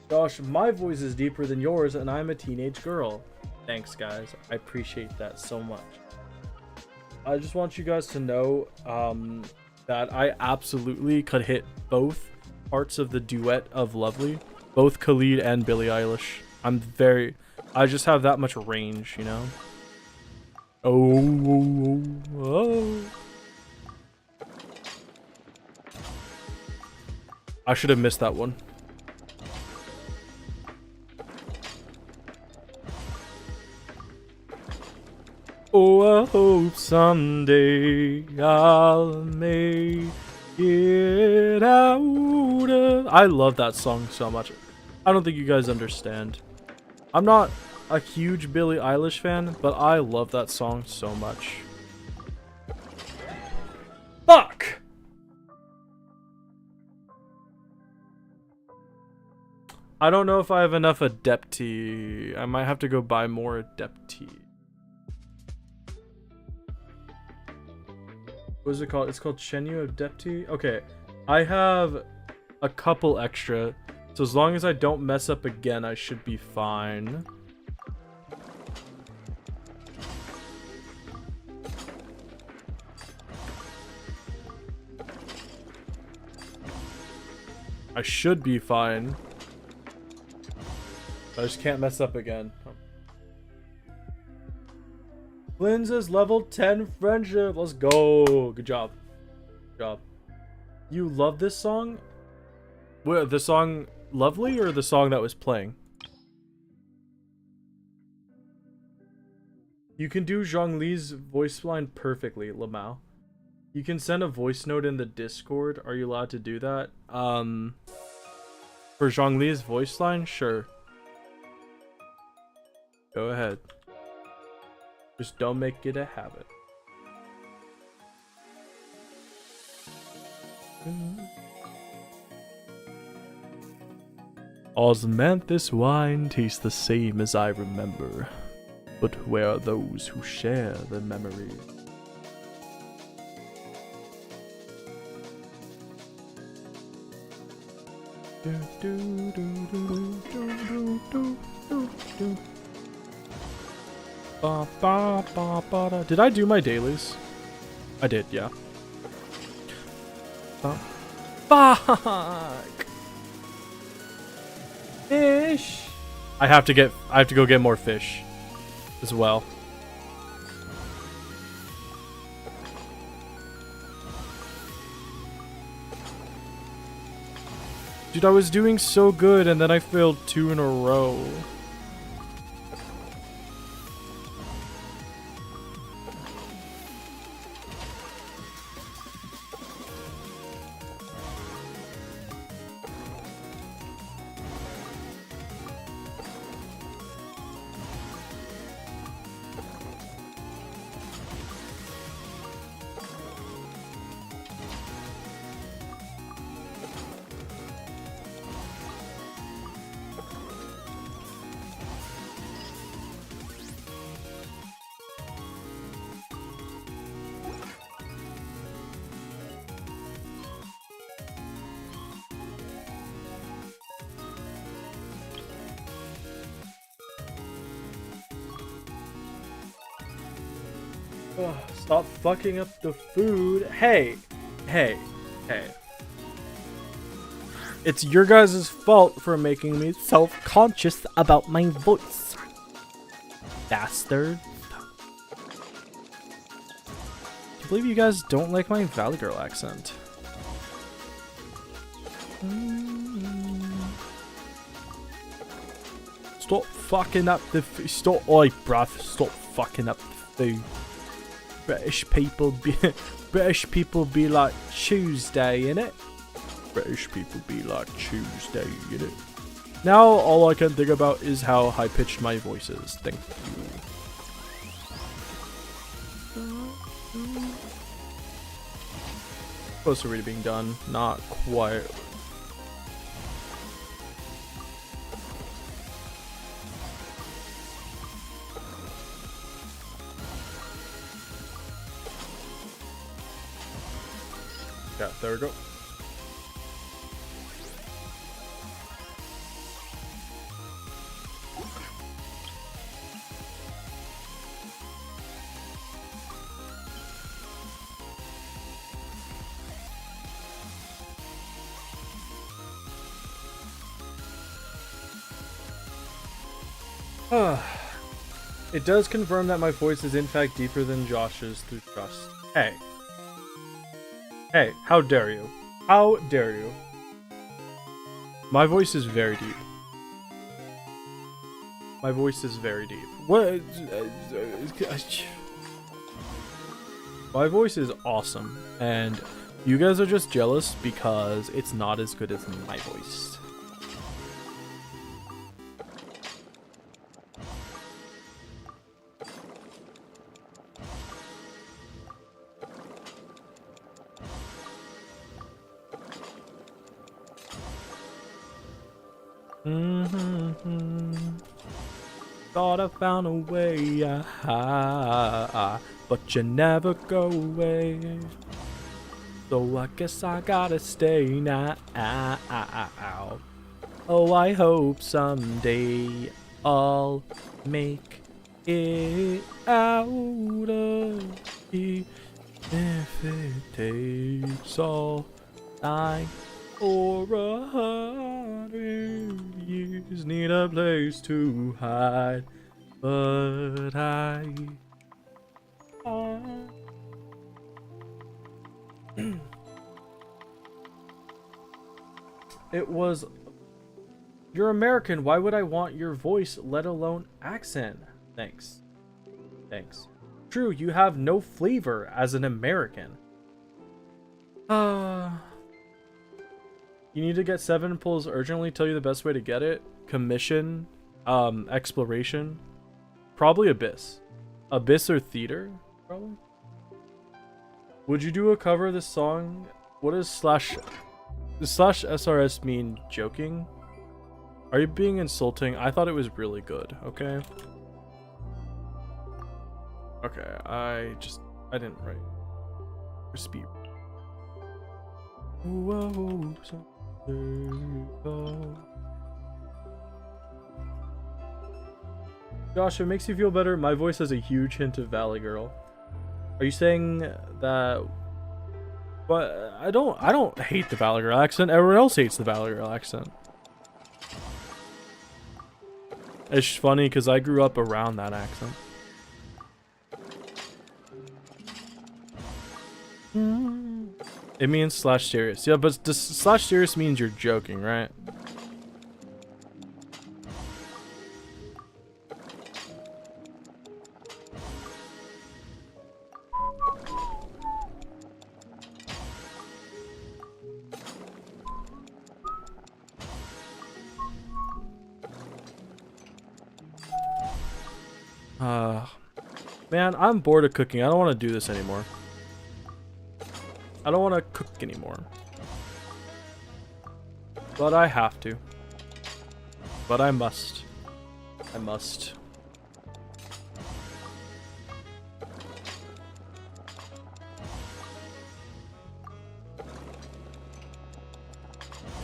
Gosh, my voice is deeper than yours, and I'm a teenage girl. Thanks, guys. I appreciate that so much. I just want you guys to know that I absolutely could hit both parts of the duet of Lovely. Both Khalid and Billie Eilish. I just have that much range, you know? Oh. I should have missed that one. Oh, I hope someday I'll make it out of... I love that song so much. I don't think you guys understand. I'm not a huge Billie Eilish fan, but I love that song so much. Fuck! I don't know if I have enough Adepti. I might have to go buy more Adepti. What is it called? It's called Chenyu Adepti? Okay. I have a couple extra. So as long as I don't mess up again, I should be fine. I should be fine. I just can't mess up again. Linza's level 10 friendship. Let's go. Good job. Good job. You love this song? What, the song Lovely or the song that was playing? You can do Zhongli's voice line perfectly, Lamau. You can send a voice note in the Discord. Are you allowed to do that? For Zhongli's voice line? Sure. Go ahead. Just don't make it a habit. Osmanthus wine tastes the same as I remember. But where are those who share the memory? Did I do my dailies? I did, yeah. Fuck. Fish. I have to go get more fish as well. Dude, I was doing so good and then I failed 2 in a row. Ugh, stop fucking up the food. Hey. It's your guys' fault for making me self-conscious about my voice. Bastard. I believe you guys don't like my Valley Girl accent. Stop fucking up the food. Stop. Oi, bruv. Stop fucking up the food. British people be like Tuesday, innit? British people be like Tuesday, innit? Now all I can think about is how high-pitched my voice is. Thank you. Close to really being done. Not quite. Yeah, there we go. It does confirm that my voice is in fact deeper than Josh's through trust. Hey. Hey, how dare you? How dare you? My voice is very deep. My voice is very deep. What? My voice is awesome, and you guys are just jealous because it's not as good as my voice. Thought I found a way, but you never go away. So I guess I gotta stay now. Oh, I hope someday I'll make it out of here. If it takes all time or 100 years, need a place to hide, but it was. You're American. Why would I want your voice, let alone accent? Thanks. Thanks. True, you have no flavor as an American. You need to get 7 pulls urgently. Tell you the best way to get it. Commission. Exploration. Probably Abyss. Abyss or Theater? Probably. Would you do a cover of this song? What does /SRS mean? Joking? Are you being insulting? I thought it was really good, okay? Okay, I didn't write. Speed. Whoa, Josh, it makes you feel better. My voice has a huge hint of Valley Girl. Are you saying that But I don't hate the Valley Girl accent. Everyone else hates the Valley Girl accent. It's funny because I grew up around that accent. It means slash serious. Yeah, but slash serious means you're joking, right? Man, I'm bored of cooking. I don't want to do this anymore. I don't want to cook anymore. But I have to. But I must. I must.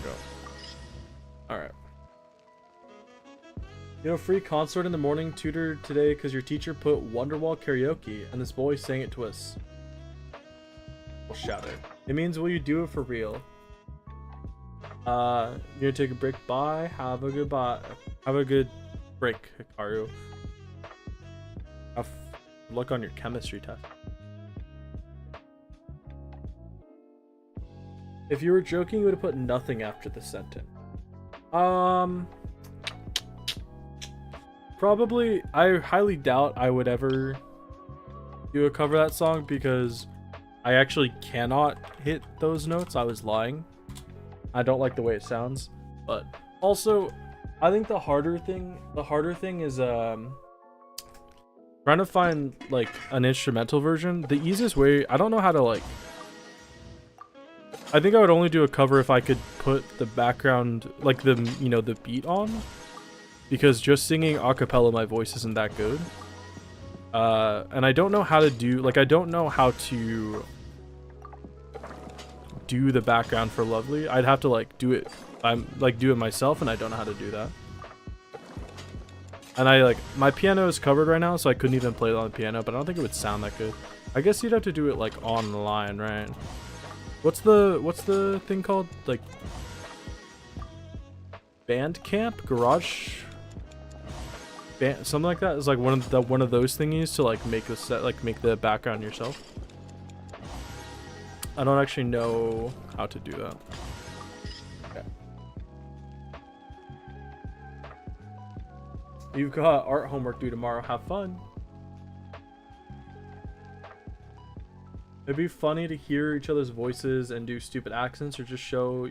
Go. Alright. You know, free concert in the morning tutor today because your teacher put Wonderwall karaoke and this boy sang it to us. We'll shout it. It means will you do it for real? You're gonna take a break. Bye. Have a good bye. Have a good break, Hikaru. Have luck on your chemistry test. If you were joking, you would have put nothing after the sentence. Probably, I highly doubt I would ever do a cover of that song because I actually cannot hit those notes. I was lying. I don't like the way it sounds, but also I think the harder thing is trying to find like an instrumental version. The easiest way, I don't know how to like, I think I would only do a cover if I could put the background, like the, you know, the beat on. Because just singing a cappella, my voice isn't that good. And I don't know how to do, like, I don't know how to do the background for Lovely. I'd have to, like, do it myself, and I don't know how to do that. And my piano is covered right now, so I couldn't even play it on the piano, but I don't think it would sound that good. I guess you'd have to do it, like, online, right? What's the thing called? Like, Bandcamp? Garage? Something like that is like one of those thingies to like make the set, like make the background yourself. I don't actually know how to do that. Okay. You've got art homework due tomorrow. Have fun. It'd be funny to hear each other's voices and do stupid accents, or just show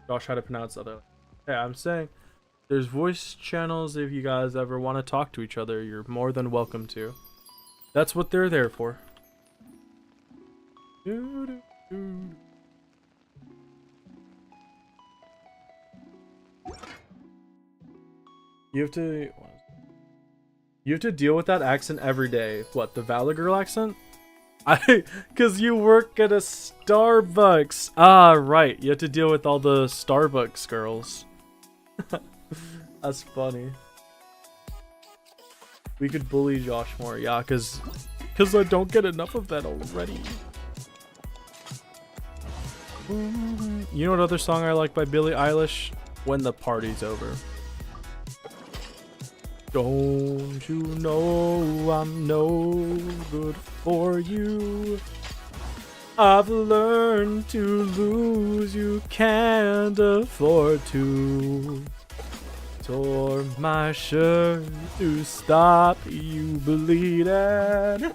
Josh how to pronounce other. Hey, I'm saying. There's voice channels if you guys ever want to talk to each other. You're more than welcome to. That's what they're there for. You have to deal with that accent every day. What, the Valor Girl accent? Cause you work at a Starbucks. Ah, right. You have to deal with all the Starbucks girls. That's funny. We could bully Josh more, yeah, cause I don't get enough of that already. You know what other song I like by Billie Eilish? When the Party's Over. Don't you know I'm no good for you? I've learned to lose, you can't afford to. Tore my shirt to stop you bleeding,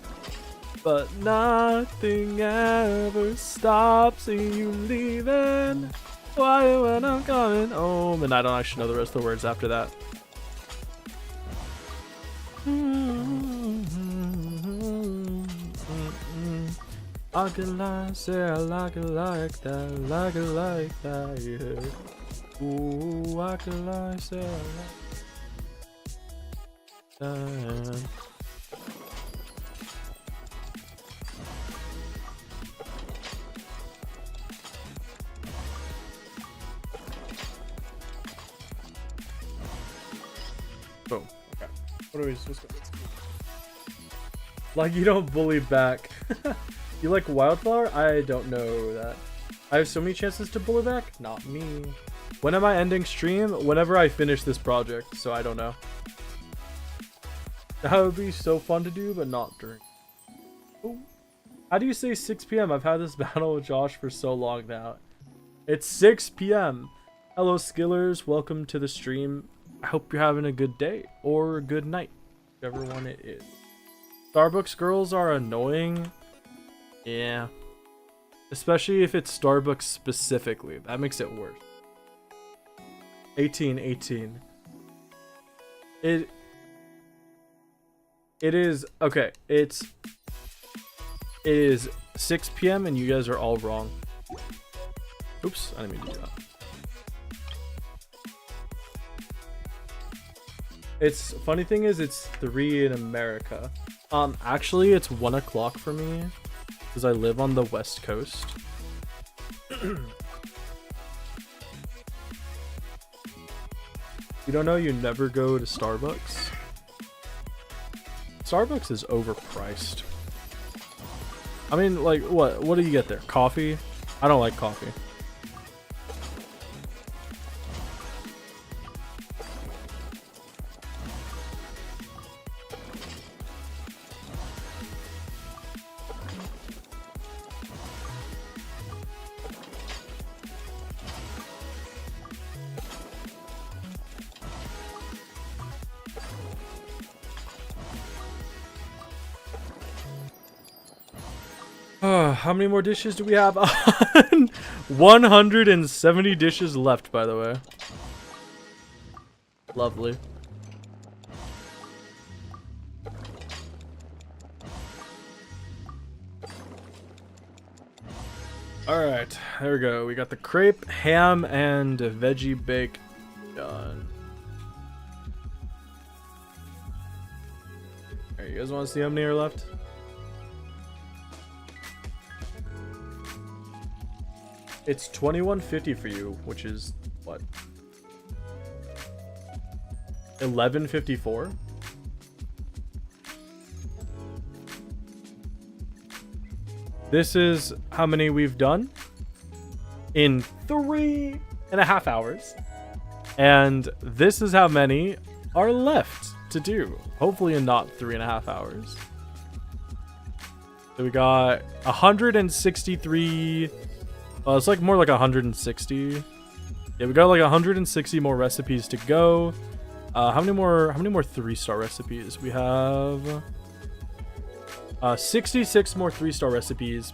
but nothing ever stops you leaving. Why when I'm coming home? And I don't actually know the rest of the words after that. I can lie, say I like it like that, like it like that, yeah. Ooh, I can lie, say I like that. Boom. Okay. What are we supposed to do? Like you don't bully back. You like Wildflower? I don't know that. I have so many chances to pull it back? Not me. When am I ending stream? Whenever I finish this project, so I don't know. That would be so fun to do, but not during. Oh. How do you say 6 p.m.? I've had this battle with Josh for so long now. It's 6 p.m. Hello, Skillers. Welcome to the stream. I hope you're having a good day or good night, whichever one it is. Starbucks girls are annoying. Yeah. Especially if it's Starbucks specifically. That makes it worse. 18. It is okay. It is 6 p.m. and you guys are all wrong. Oops, I didn't mean to do that. It's funny thing is it's 3 in America. Actually it's 1 o'clock for me because I live on the West Coast. You don't know you never go to Starbucks? Starbucks is overpriced. I mean, like, what do you get there? Coffee? I don't like coffee. How many more dishes do we have? 170 dishes left, by the way. Lovely. Alright, there we go. We got the crepe, ham, and veggie bake done. Alright, you guys want to see how many are left? It's $21.50 for you, which is what? $11.54? This is how many we've done in 3.5 hours. And this is how many are left to do. Hopefully in not 3.5 hours. So we got 163. It's like more like 160. Yeah, we got like 160 more recipes to go. How many more 3-star recipes? We have 66 more 3-star recipes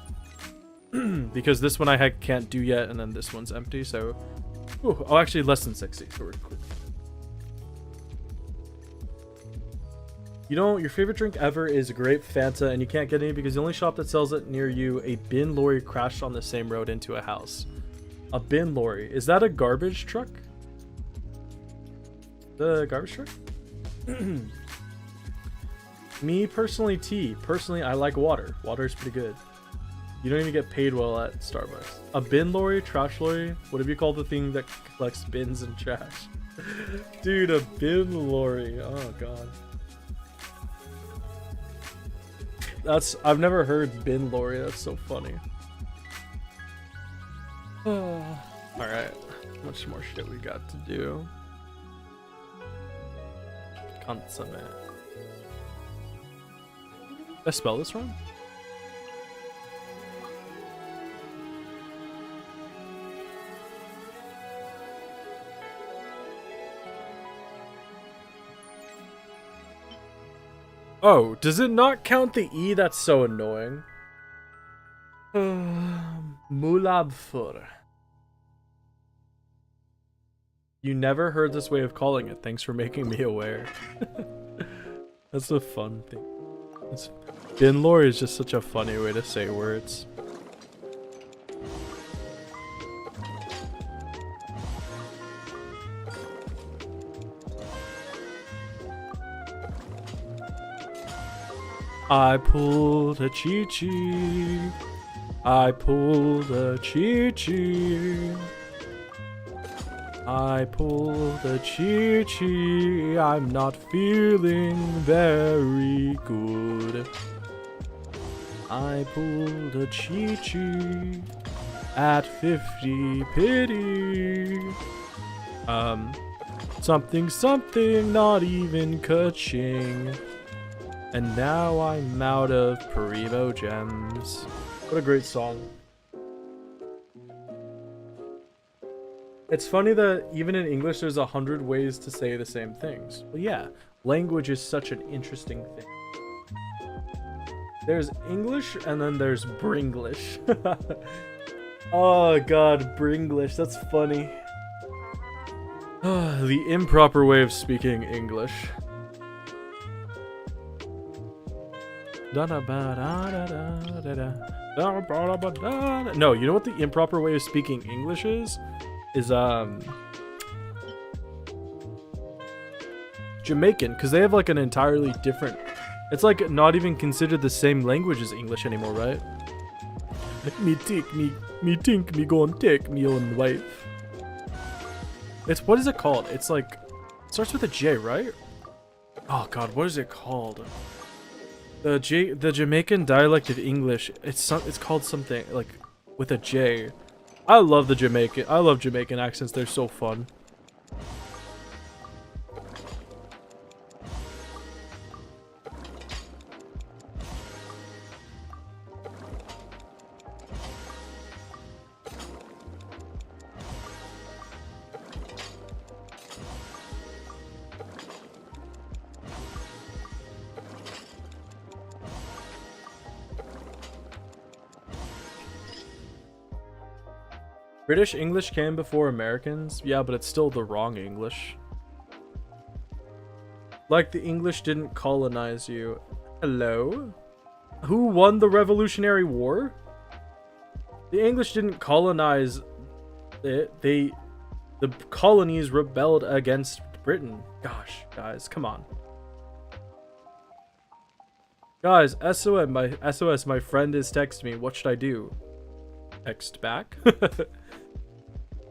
because this one I can't do yet, and then this one's empty. So, oh, actually less than 60. So we're cool. You know, your favorite drink ever is grape Fanta, and you can't get any because the only shop that sells it near you, a bin lorry crashed on the same road into a house. A bin lorry. Is that a garbage truck? The garbage truck? Me, personally, tea. Personally, I like water. Water's pretty good. You don't even get paid well at Starbucks. A bin lorry? Trash lorry? Whatever you call the thing that collects bins and trash. Dude, a bin lorry. Oh, God. I've never heard bin lorry. That's so funny. Alright. How much more shit we got to do? Consomme. Did I spell this wrong? Oh, does it not count the E? That's so annoying. Mulabfur. You never heard this way of calling it. Thanks for making me aware. That's a fun thing. Bin lorry is just such a funny way to say words. I pulled a Chi-Chi. I pulled a Chi-Chi. I pulled a Chi-Chi. I'm not feeling very good. I pulled a Chi-Chi at 50 pity. Something, something, not even ka-ching. And now I'm out of Primo gems. What a great song. It's funny that even in English there's 100 ways to say the same things. Well, yeah, language is such an interesting thing. There's English and then there's Bringlish. Oh god, Bringlish, that's funny. The improper way of speaking English. No, you know what the improper way of speaking English is? Jamaican, because they have like an entirely different... It's like not even considered the same language as English anymore, right? Me think me go and take me own wife. It's, what is it called? It's like, it starts with a J, right? Oh god, what is it called? The Jamaican dialect of English, it's called something like with a J. I love Jamaican accents, they're so fun. British English came before Americans? Yeah, but it's still the wrong English. Like the English didn't colonize you. Hello? Who won the Revolutionary War? The English didn't colonize it. The colonies rebelled against Britain. Gosh, guys, come on. Guys, SOS, my friend is texting me. What should I do? Text back?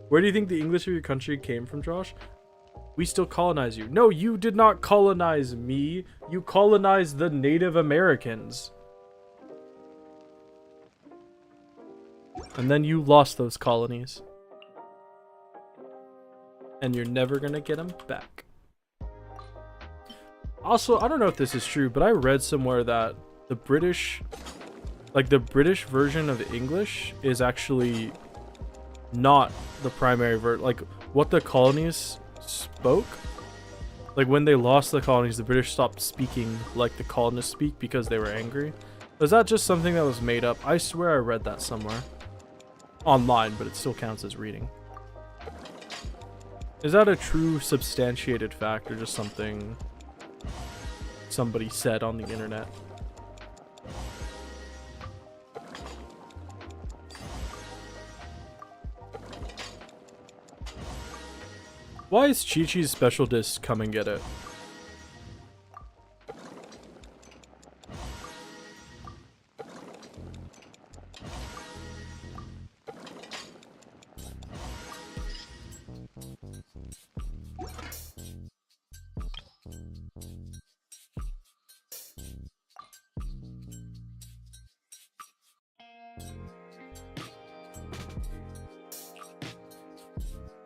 Where do you think the English of your country came from, Josh? We still colonize you. No, you did not colonize me. You colonized the Native Americans. And then you lost those colonies. And you're never gonna get them back. Also, I don't know if this is true, but I read somewhere that the British version of English is actually not the primary like what the colonies spoke. Like when they lost the colonies, the British stopped speaking like the colonists speak because they were angry. Was that just something that was made up? I swear I read that somewhere. Online, but it still counts as reading. Is that a true substantiated fact or just something somebody said on the internet? Why is Chi-Chi's special disc? Come and get it.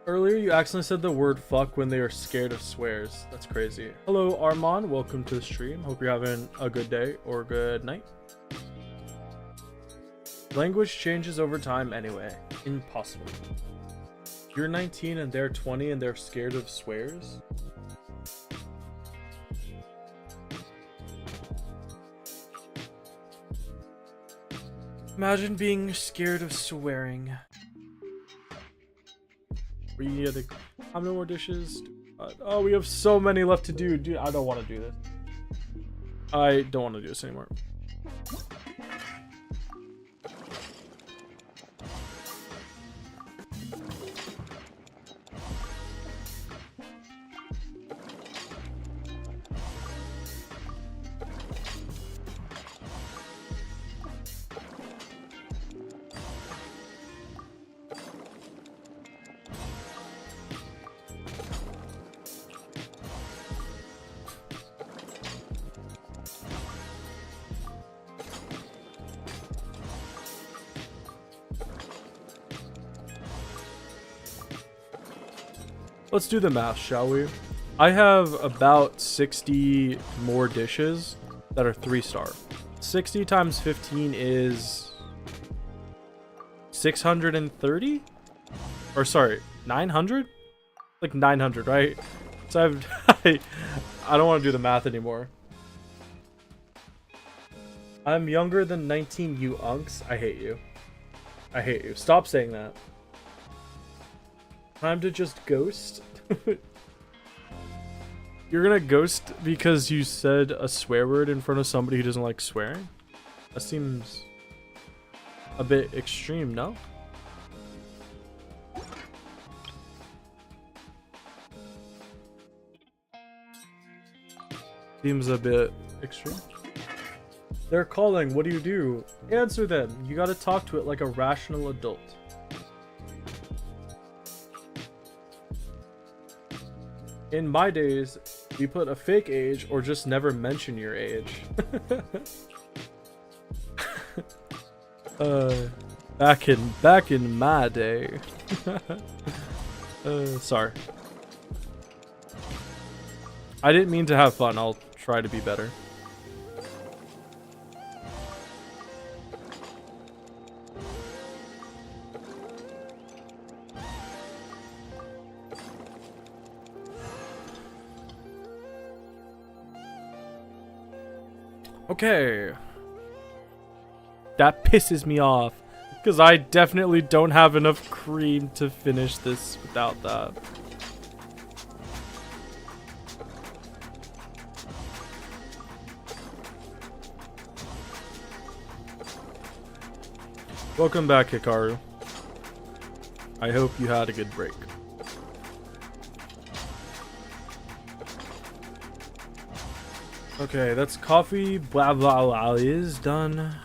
Earlier, you accidentally said the word fuck when they are scared of swears. That's crazy. Hello, Armand. Welcome to the stream. Hope you're having a good day or good night. Language changes over time anyway. Impossible. You're 19 and they're 20 and they're scared of swears? Imagine being scared of swearing. How many more dishes? Oh, we have so many left to do. Dude, I don't want to do this. I don't want to do this anymore. Let's do the math, shall we? I have about 60 more dishes that are 3-star. 60 times 15 is 630? Or sorry, 900? Like 900, right? So I've I don't want to do the math anymore. I'm younger than 19, you unks. I hate you. I hate you. Stop saying that. Time to just ghost? You're gonna ghost because you said a swear word in front of somebody who doesn't like swearing? That seems a bit extreme, no? Seems a bit extreme. They're calling. What do you do? Answer them. You gotta talk to it like a rational adult. In my days, we put a fake age or just never mention your age. Back in my day. Sorry. I didn't mean to have fun. I'll try to be better. Okay. That pisses me off. Because I definitely don't have enough cream to finish this without that. Welcome back, Hikaru. I hope you had a good break. Okay, that's coffee. Blah blah blah is done.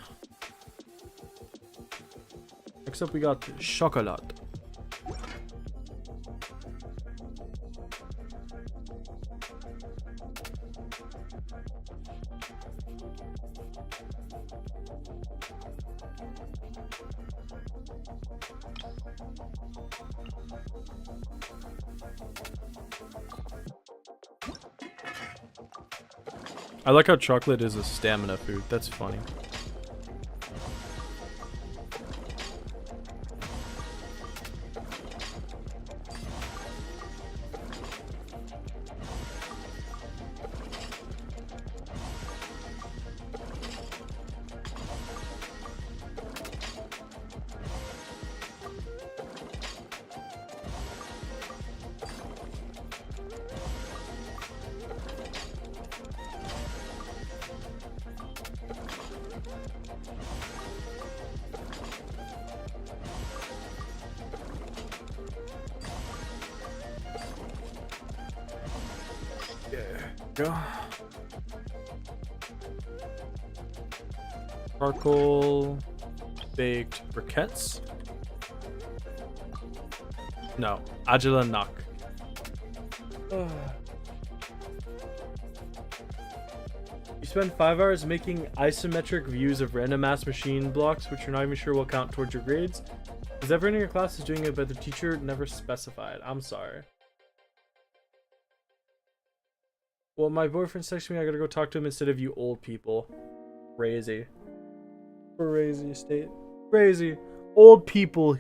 Next up, we got chocolate. I like how chocolate is a stamina food. That's funny. Go. Charcoal baked briquettes. No, Agila Nak. You spend 5 hours making isometric views of random ass machine blocks, which you're not even sure will count towards your grades. Is everyone in your class is doing it, but the teacher never specified? I'm sorry. Well, my boyfriend's texting me. I gotta go talk to him instead of you old people. Crazy. Crazy state. Crazy. Old people.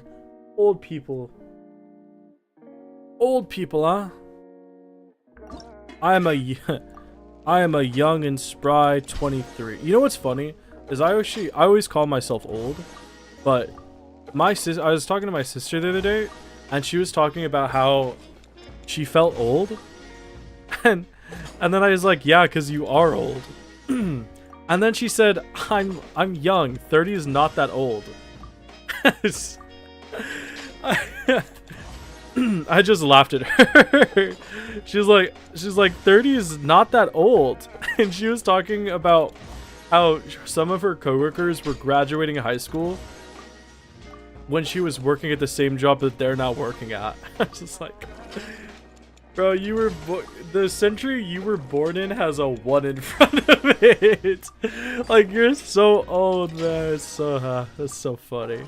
Old people. Old people, huh? I am a young and spry 23. You know what's funny? Is I always call myself old, but I was talking to my sister the other day, and she was talking about how she felt old, and then I was like, yeah, because you are old. And then she said, I'm young. 30 is not that old. I just laughed at her. She's like 30 is not that old. And she was talking about how some of her coworkers were graduating high school when she was working at the same job that they're now working at. I was just like, bro, the century you were born in has a 1 in front of it. Like, you're so old, man. That's so funny.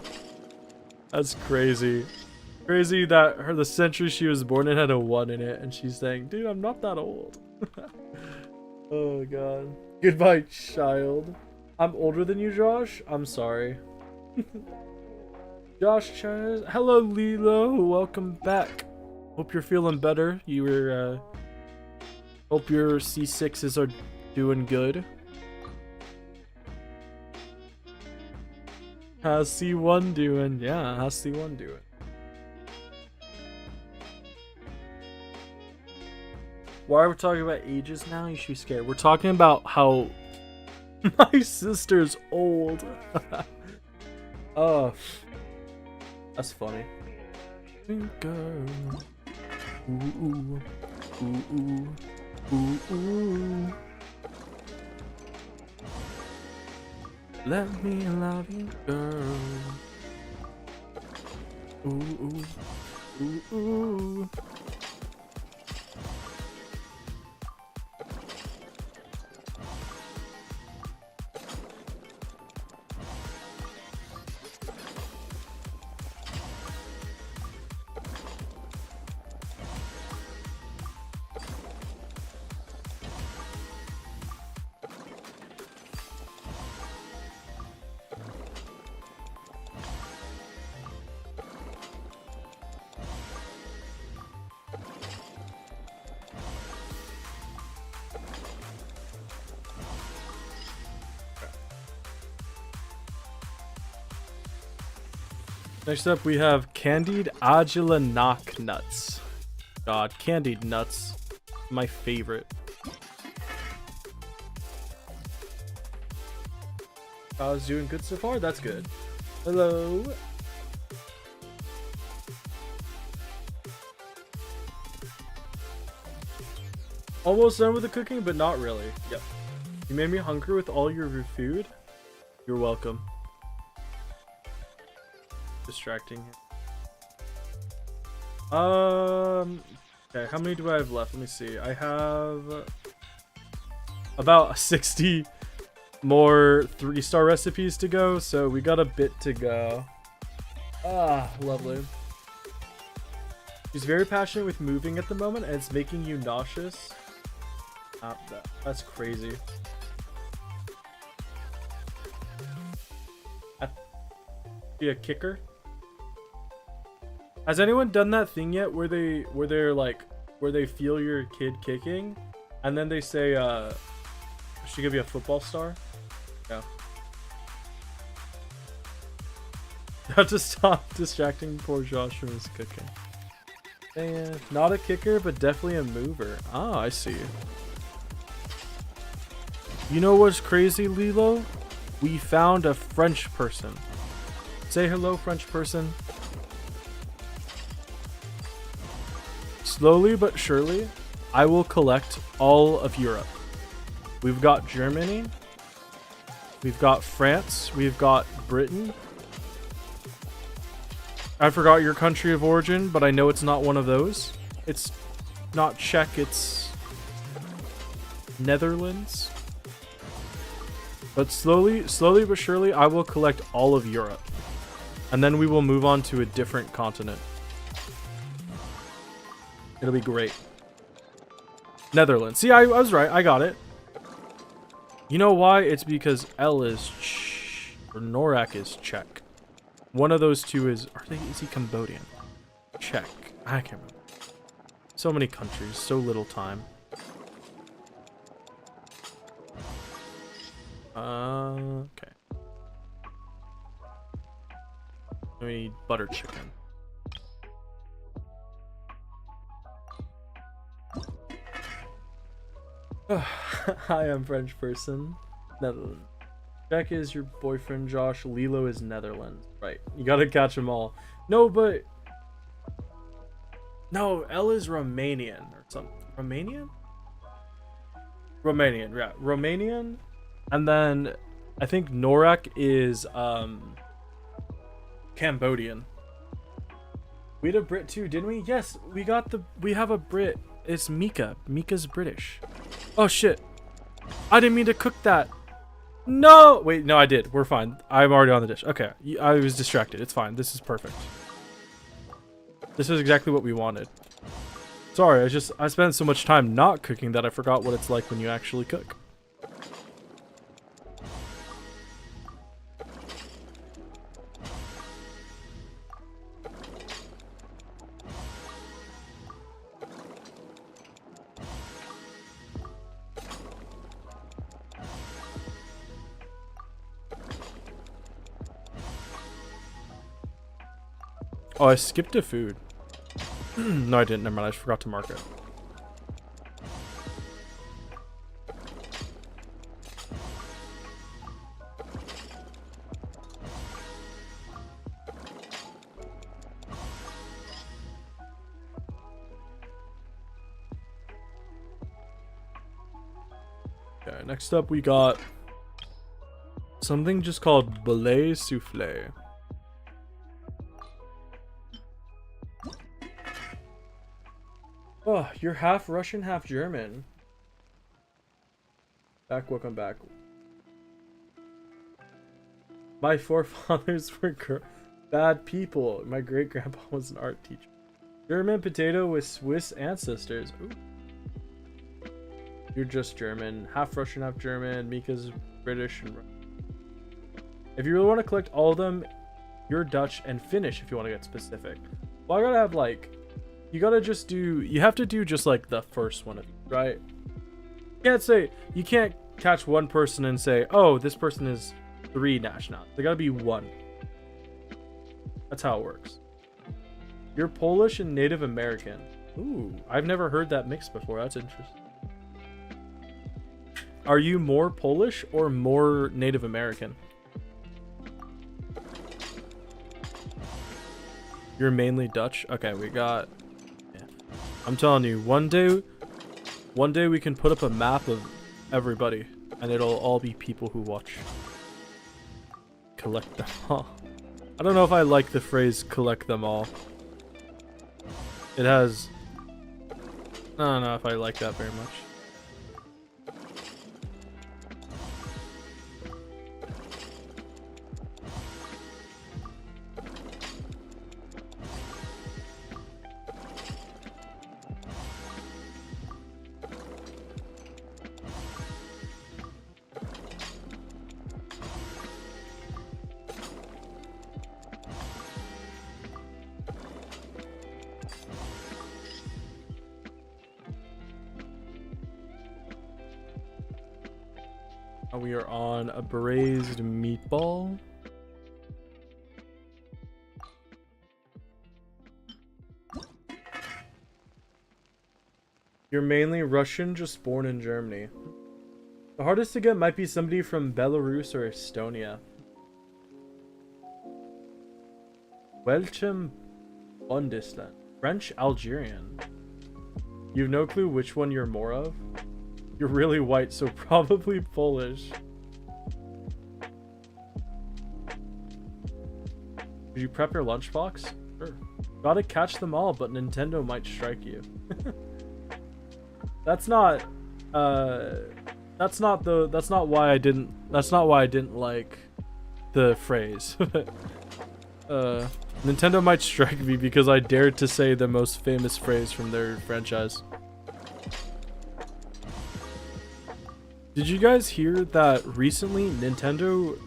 That's crazy. Crazy that the century she was born in had a 1 in it, and she's saying, dude, I'm not that old. Oh god. Goodbye, child. I'm older than you, Josh? I'm sorry. Josh Chaz. Hello, Lilo. Welcome back. Hope you're feeling better. You were, hope your C6s are doing good. How's C1 doing? Yeah, how's C1 doing? Why are we talking about ages now? You should be scared. We're talking about how my sister's old. Oh, that's funny. Girl. Ooh, ooh, ooh, ooh, ooh. Let me love you, girl. Ooh, ooh, ooh, ooh. Next up, we have candied Agilanoc nuts. God, candied nuts, my favorite. I was doing good so far. That's good. Hello. Almost done with the cooking, but not really. Yep. You made me hungry with all your food. You're welcome. Distracting him. Okay, how many do I have left? Let me see. I have about 60 more 3-star recipes to go, so we got a bit to go. Ah, lovely. She's very passionate with moving at the moment, and it's making you nauseous. That's crazy. Be a kicker. Has anyone done that thing yet where they feel your kid kicking and then they say should give you a football star? Yeah. You have to stop distracting poor Josh from his cooking. And not a kicker, but definitely a mover. Ah, I see. You know what's crazy, Lilo? We found a French person. Say hello, French person. Slowly but surely, I will collect all of Europe. We've got Germany. We've got France. We've got Britain. I forgot your country of origin, but I know it's not one of those. It's not Czech, it's Netherlands. But slowly but surely, I will collect all of Europe. And then we will move on to a different continent. It'll be great. Netherlands. See, I was right. I got it. You know why? It's because L is or Norak is Czech. One of those two is... Is he Cambodian? Czech. I can't remember. So many countries. So little time. Okay. We need butter chicken. Hi, I'm French person. Netherlands. Jack is your boyfriend, Josh. Lilo is Netherlands. Right. You gotta catch them all. No, but... No, L is Romanian or something. Romanian? Romanian, yeah. Romanian. And then I think Norak is Cambodian. We had a Brit too, didn't we? Yes, we have a Brit. It's Mika. Mika's British. Oh shit. I didn't mean to cook that. No! Wait, no, I did. We're fine. I'm already on the dish. Okay. I was distracted. It's fine. This is perfect. This is exactly what we wanted. Sorry, I spent so much time not cooking that I forgot what it's like when you actually cook. Oh, I skipped a food. No, I didn't. Never mind. I just forgot to mark it. Okay, next up we got something just called Belay Souffle. Oh, you're half Russian, half German. Welcome back. My forefathers were bad people. My great-grandpa was an art teacher. German potato with Swiss ancestors. Ooh. You're just German. Half Russian, half German. Mika's British and if you really want to collect all of them, you're Dutch and Finnish if you want to get specific. Well, I gotta have like... You gotta just do... You have to do just like the first one of you, right? You can't catch one person and say, oh, this person is 3 nationalities. They gotta be 1. That's how it works. You're Polish and Native American. Ooh, I've never heard that mix before. That's interesting. Are you more Polish or more Native American? You're mainly Dutch? Okay, we got... Yeah. I'm telling you, one day we can put up a map of everybody, and it'll all be people who watch. Collect them all. I don't know if I like the phrase collect them all. It has... I don't know if I like that very much. We are on a braised meatball. You're mainly Russian, just born in Germany. The hardest to get might be somebody from Belarus or Estonia. Welcome Bundesland. French Algerian. You have no clue which one you're more of? You're really white, so probably Polish. Did you prep your lunchbox? Sure. Gotta catch them all, but Nintendo might strike you. That's not why I didn't like the phrase. Nintendo might strike me because I dared to say the most famous phrase from their franchise. Did you guys hear that recently Nintendo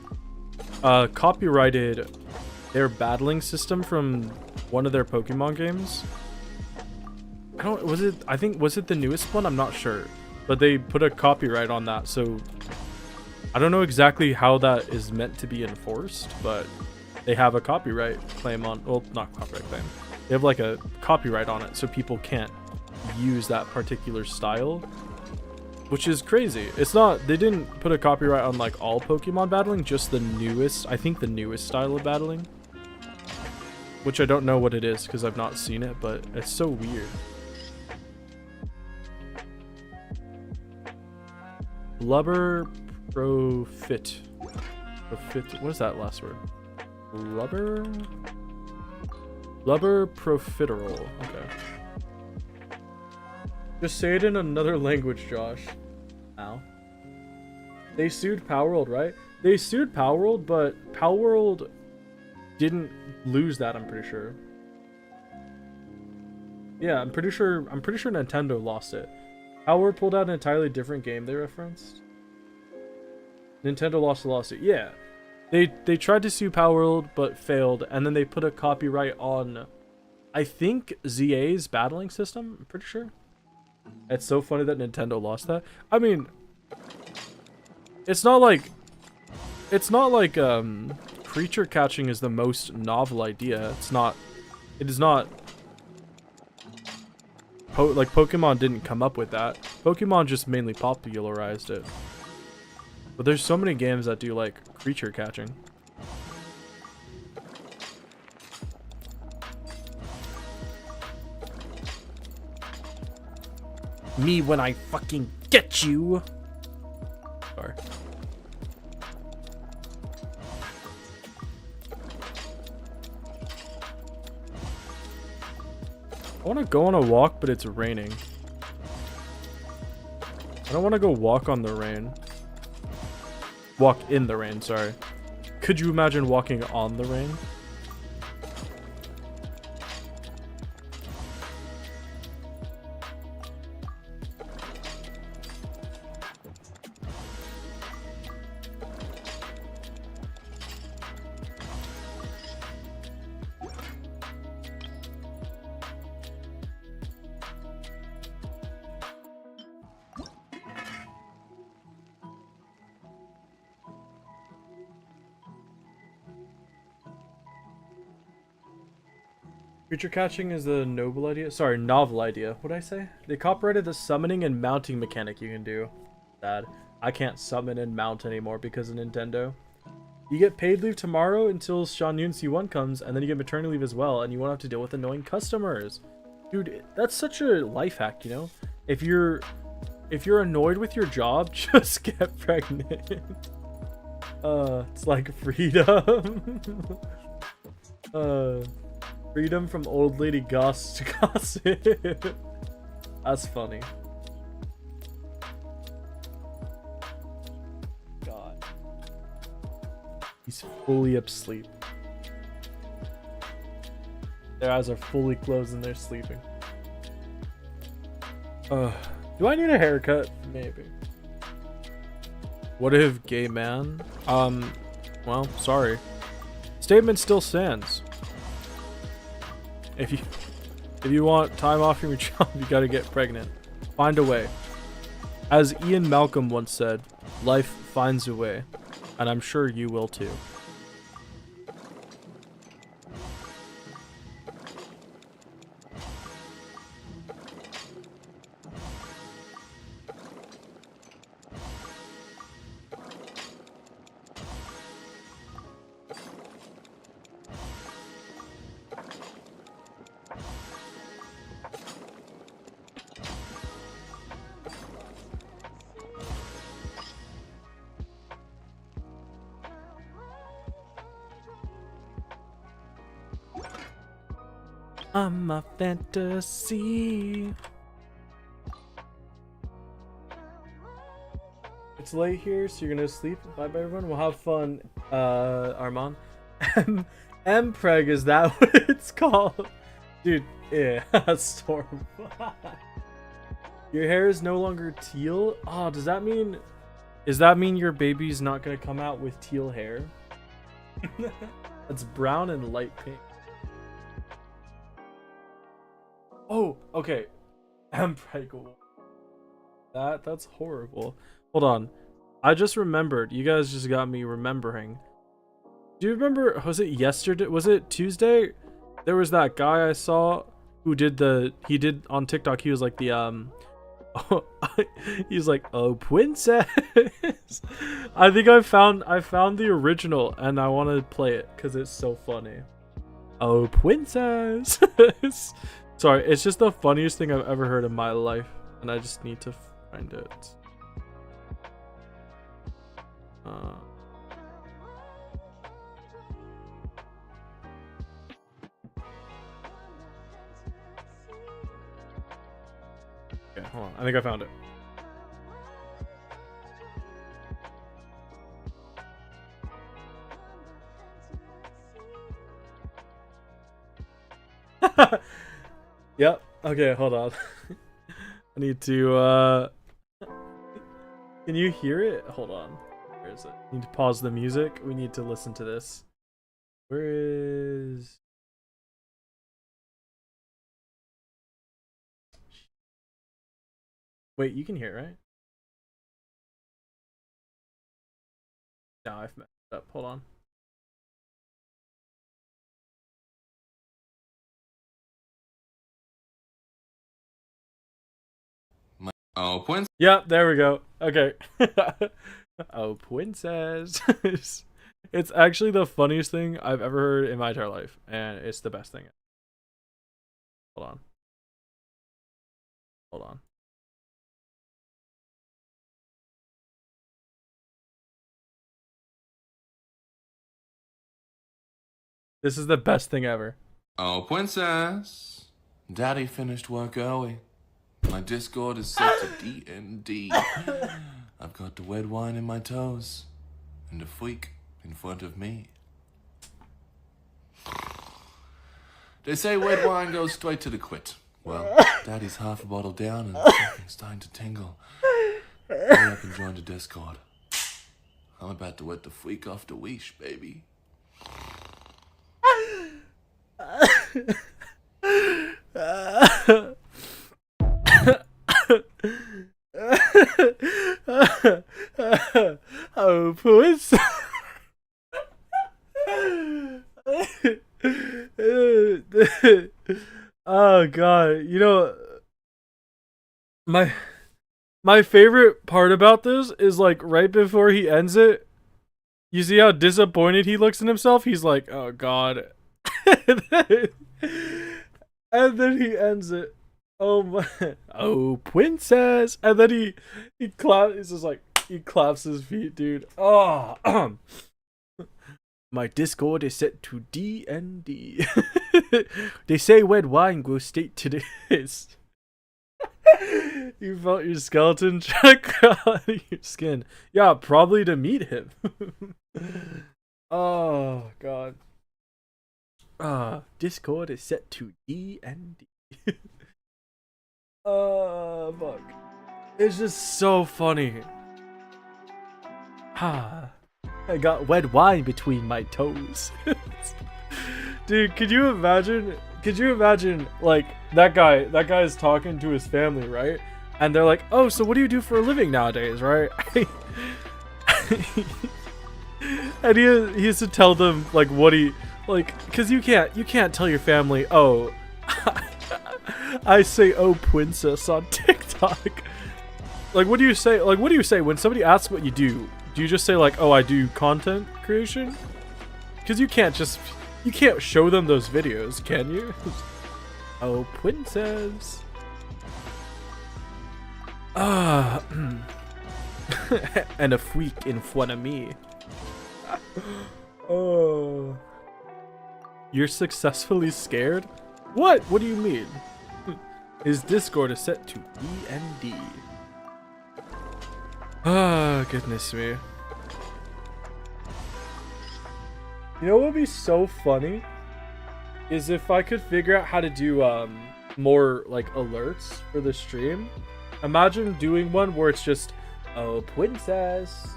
copyrighted their battling system from one of their Pokemon games? Was it the newest one? I'm not sure. But they put a copyright on that, so I don't know exactly how that is meant to be enforced, but they have a copyright claim on, well, not copyright claim. They have like a copyright on it, so people can't use that particular style. Which is crazy. It's not, they didn't put a copyright on like all Pokemon battling, just the newest, I think the newest style of battling. Which I don't know what it is because I've not seen it, but it's so weird. Blubber Profit. What is that last word? Blubber Profiterole. Okay. Just say it in another language, Josh. Ow. They sued Palworld, right? They sued Palworld, but Palworld didn't lose that, I'm pretty sure. Yeah, I'm pretty sure Nintendo lost it. Howard pulled out an entirely different game they referenced. Nintendo lost the lawsuit. Yeah. They tried to sue Power World but failed, and then they put a copyright on, I think, ZA's battling system. I'm pretty sure. It's so funny that Nintendo lost that. I mean, it's not like creature catching is the most novel idea. It is not like Pokemon didn't come up with that. Pokemon just mainly popularized it. But there's so many games that do like creature catching. Me when I fucking get you. Sorry. I want to go on a walk, but it's raining. I don't want to go walk on the rain. Walk in the rain, sorry. Could you imagine walking on the rain? Creature catching is a noble idea. Sorry, novel idea. What did I say? They copyrighted the summoning and mounting mechanic you can do. Sad. I can't summon and mount anymore because of Nintendo. You get paid leave tomorrow until Sean Yoon C1 comes, and then you get maternity leave as well, and you won't have to deal with annoying customers. Dude, that's such a life hack, you know? If you're annoyed with your job, just get pregnant. It's like freedom. Freedom from old lady gossip. That's funny. God. He's fully asleep. Their eyes are fully closed and they're sleeping. Do I need a haircut? Maybe. What if gay man? Well, sorry. Statement still stands. If you want time off from your job, you gotta get pregnant. Find a way. As Ian Malcolm once said, life finds a way. And I'm sure you will too. I'm a fantasy. It's late here, so you're gonna sleep. Bye bye everyone. We'll have fun, Armand. Mpreg, is that what it's called? Dude, yeah, Storm. Your hair is no longer teal? Oh, does that mean your baby's not gonna come out with teal hair? That's brown and light pink. Oh, okay. Mpreg. That's horrible. Hold on. I just remembered. You guys just got me remembering. Do you remember, was it yesterday? Was it Tuesday? There was that guy I saw who did on TikTok, he was like the he's like, oh, princess. I think I found the original and I want to play it because it's so funny. Oh, princess. Sorry, it's just the funniest thing I've ever heard in my life, and I just need to find it. Okay, hold on. I think I found it. Yep. Okay, hold on. I need to can you hear it? Hold on. Where is it? I need to pause the music. We need to listen to this. Where is Wait, you can hear it, right? No, I've messed it up. Hold on. Oh, Prince. Yeah, there we go. Okay. Oh, princess. It's actually the funniest thing I've ever heard in my entire life, and it's the best thing. Hold on. Hold on. This is the best thing ever. Oh, Princess. Daddy finished work early. My Discord is set to D&D. I've got the red wine in my toes. And a freak in front of me. They say red wine goes straight to the quit. Well, Daddy's half a bottle down and something's starting to tingle. Hurry up and join the Discord. I'm about to let the freak off the leash, baby. Oh, puss. Oh god, you know, my favorite part about this is like right before he ends it, you see how disappointed he looks in himself? He's like, oh god. And then he ends it. Oh my, oh princess. And then he claps, he's just like, he claps his feet, dude. Oh, my Discord is set to D&D. They say red wine goes straight to this. You felt your skeleton check out of your skin. Yeah, probably to meet him. Oh god. Discord is set to D&D. Fuck. It's just so funny. I got red wine between my toes. Dude, could you imagine? Could you imagine, like, that guy is talking to his family, right? And they're like, oh, so what do you do for a living nowadays, right? And he has to tell them, like, what he, like, because you can't tell your family, oh, I say, oh, princess on TikTok. Like, what do you say? Like, what do you say when somebody asks what you do? Do you just say, like, oh, I do content creation? Because you can't show them those videos, can you? Oh, princess. And a freak in front of me. Oh. You're successfully scared? What? What do you mean? His Discord is set to D&D. Ah, goodness me. You know what would be so funny? Is if I could figure out how to do more like alerts for the stream. Imagine doing one where it's just, oh, princess.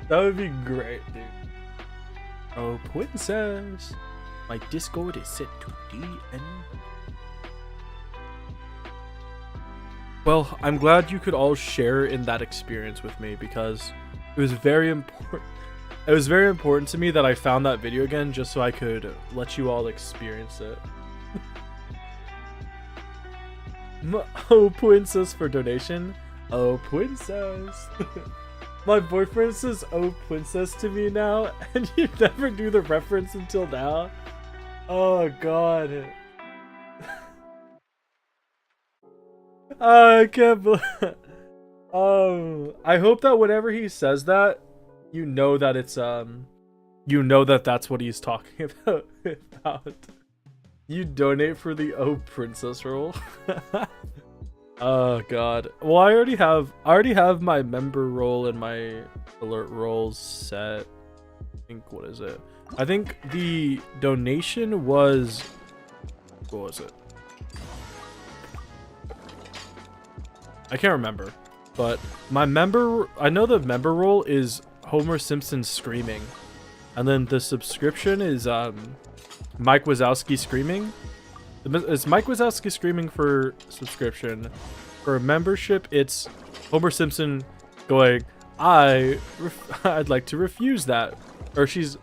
That would be great, dude. Oh, princess. My Discord is set to D&D. Well, I'm glad you could all share in that experience with me because it was very important. It was very important to me that I found that video again just so I could let you all experience it. Oh, princess for donation. Oh, princess. My boyfriend says, oh, princess to me now, and you never do the reference until now. Oh, God. I can't believe. I hope that whenever he says that, you know that it's you know that that's what he's talking about. You donate for the oh princess role. Oh god. Well, I already have my member role and my alert roles set. I think, what is it? I think the donation was, what was it? I can't remember, but I know the member role is Homer Simpson screaming, and then the subscription is Mike Wazowski screaming. It's Mike Wazowski screaming for subscription. For membership, it's Homer Simpson going, I'd like to refuse that. Or he's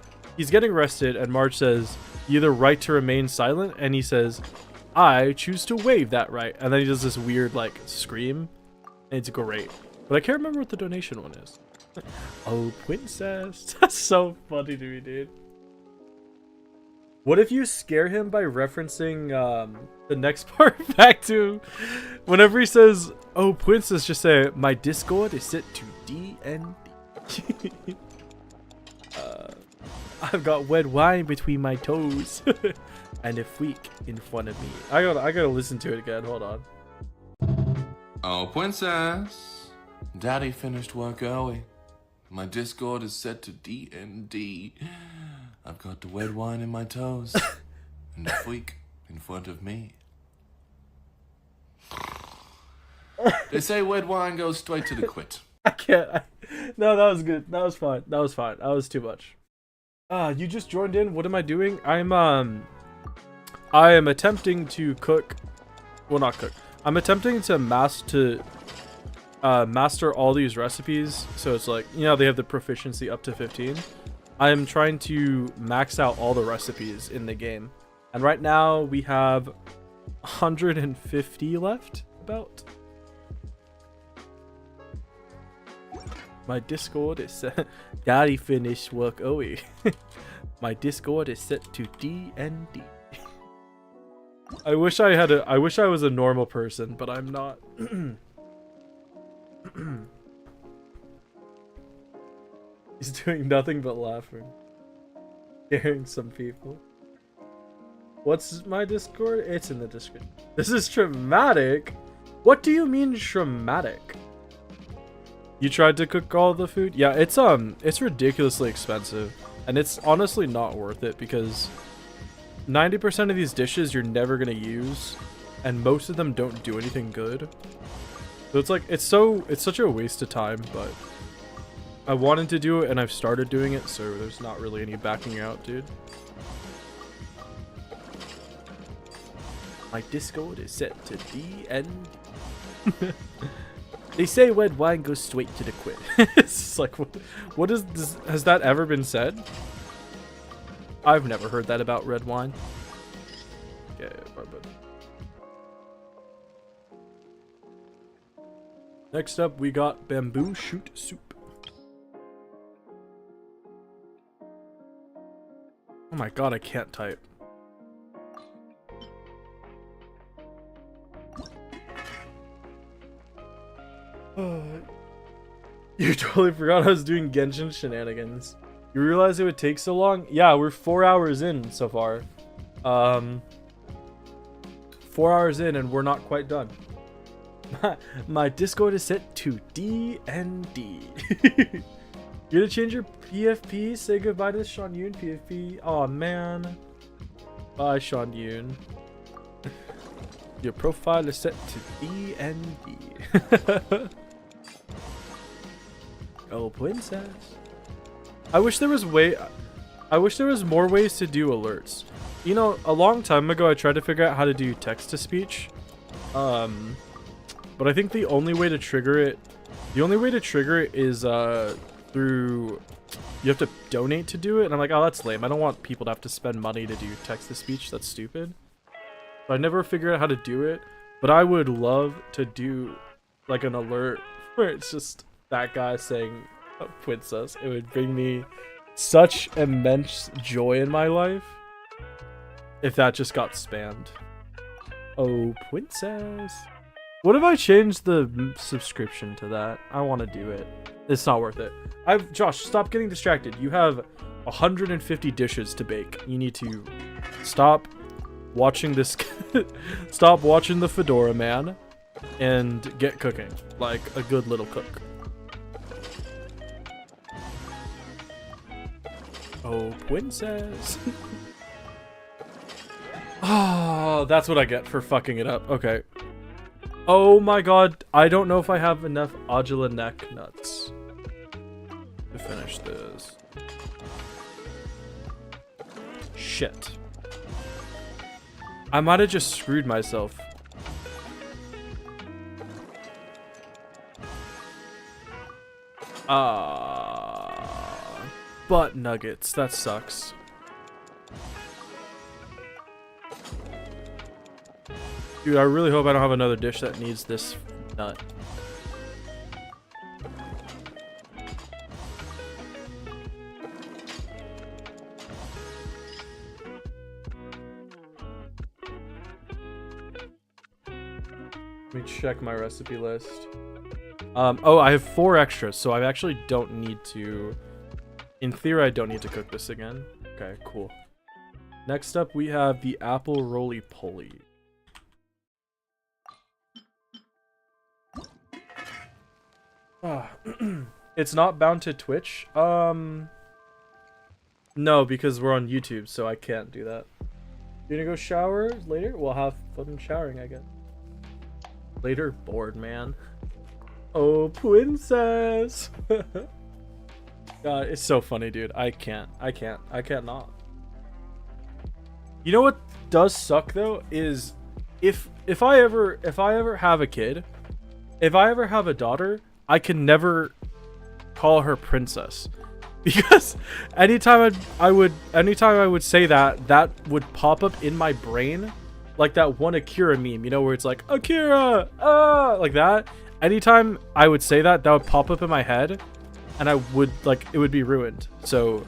getting arrested, and Marge says, you either right to remain silent, and he says, I choose to waive that right. And then he does this weird like scream, and it's great. But I can't remember what the donation one is. Oh, princess. That's so funny to me, dude. What if you scare him by referencing the next part back to whenever he says, oh, princess, just say, my Discord is set to D&D. I've got wet wine between my toes and a freak in front of me. I gotta listen to it again. Hold on. Oh, princess. Daddy finished work early. My Discord is set to D&D. I've got the wet wine in my toes and a freak in front of me. They say wet wine goes straight to the quit. I can't. No, that was good. That was fine. That was fine. That was too much. You just joined in. What am I doing? I am attempting to cook. Well, not cook. I'm attempting to master all these recipes. So it's like, you know, they have the proficiency up to 15. I am trying to max out all the recipes in the game. And right now we have 150 left, about. My Discord is set. Daddy finished work early. My Discord is set to D&D. I wish I was a normal person, but I'm not. He's doing nothing but laughing. Scaring some people. What's my Discord? It's in the description. This is traumatic. What do you mean traumatic? You tried to cook all the food? Yeah, it's ridiculously expensive. And it's honestly not worth it because 90% of these dishes you're never gonna use, and most of them don't do anything good. So it's like it's such a waste of time, but I wanted to do it and I've started doing it, so there's not really any backing out, dude. My Discord is set to D&D. They say red wine goes straight to the quit. It's like, what is this? Has that ever been said? I've never heard that about red wine. Okay, but next up we got bamboo shoot soup. Oh my god, I can't type. You totally forgot I was doing Genshin shenanigans. You realize it would take so long? Yeah, we're 4 hours in so far. 4 hours in and we're not quite done. My Discord is set to D&D. You're gonna change your PFP? Say goodbye to Sean Yoon PFP. Aw, man. Bye, Sean Yoon. Your profile is set to D&D. Oh, princess. I wish there was more ways to do alerts. You know, a long time ago I tried to figure out how to do text to speech. But I think the only way to trigger it is through you have to donate to do it, and I'm like, oh, that's lame. I don't want people to have to spend money to do text to speech. That's stupid. So I never figured out how to do it, but I would love to do like an alert where it's just that guy saying princess. It would bring me such immense joy in my life if that just got spammed. Oh, princess. What if I change the subscription to that? I want to do it. It's not worth it. Josh, stop getting distracted. You have 150 dishes to bake. You need to stop watching this. Stop watching the Fedora Man and get cooking like a good little cook. Oh, princess. Oh, that's what I get for fucking it up. Okay. Oh my god, I don't know if I have enough Agila neck nuts to finish this. Shit. I might have just screwed myself. Butt nuggets. That sucks. Dude, I really hope I don't have another dish that needs this nut. Let me check my recipe list. Oh, I have 4 extras, so I actually don't need to... In theory, I don't need to cook this again. Okay, cool. Next up, we have the apple roly-poly. It's not bound to Twitch? No, because we're on YouTube, so I can't do that. You gonna go shower later? We'll have fun showering, I guess. Later? Bored, man. Oh, princess! God, it's so funny, dude. I can't not. You know what does suck though is if I ever have a kid, if I ever have a daughter, I can never call her princess because anytime I would say that would pop up in my brain like that one Akira meme, you know, where it's like Akira, like that. Anytime I would say that would pop up in my head, and I would like it would be ruined. So,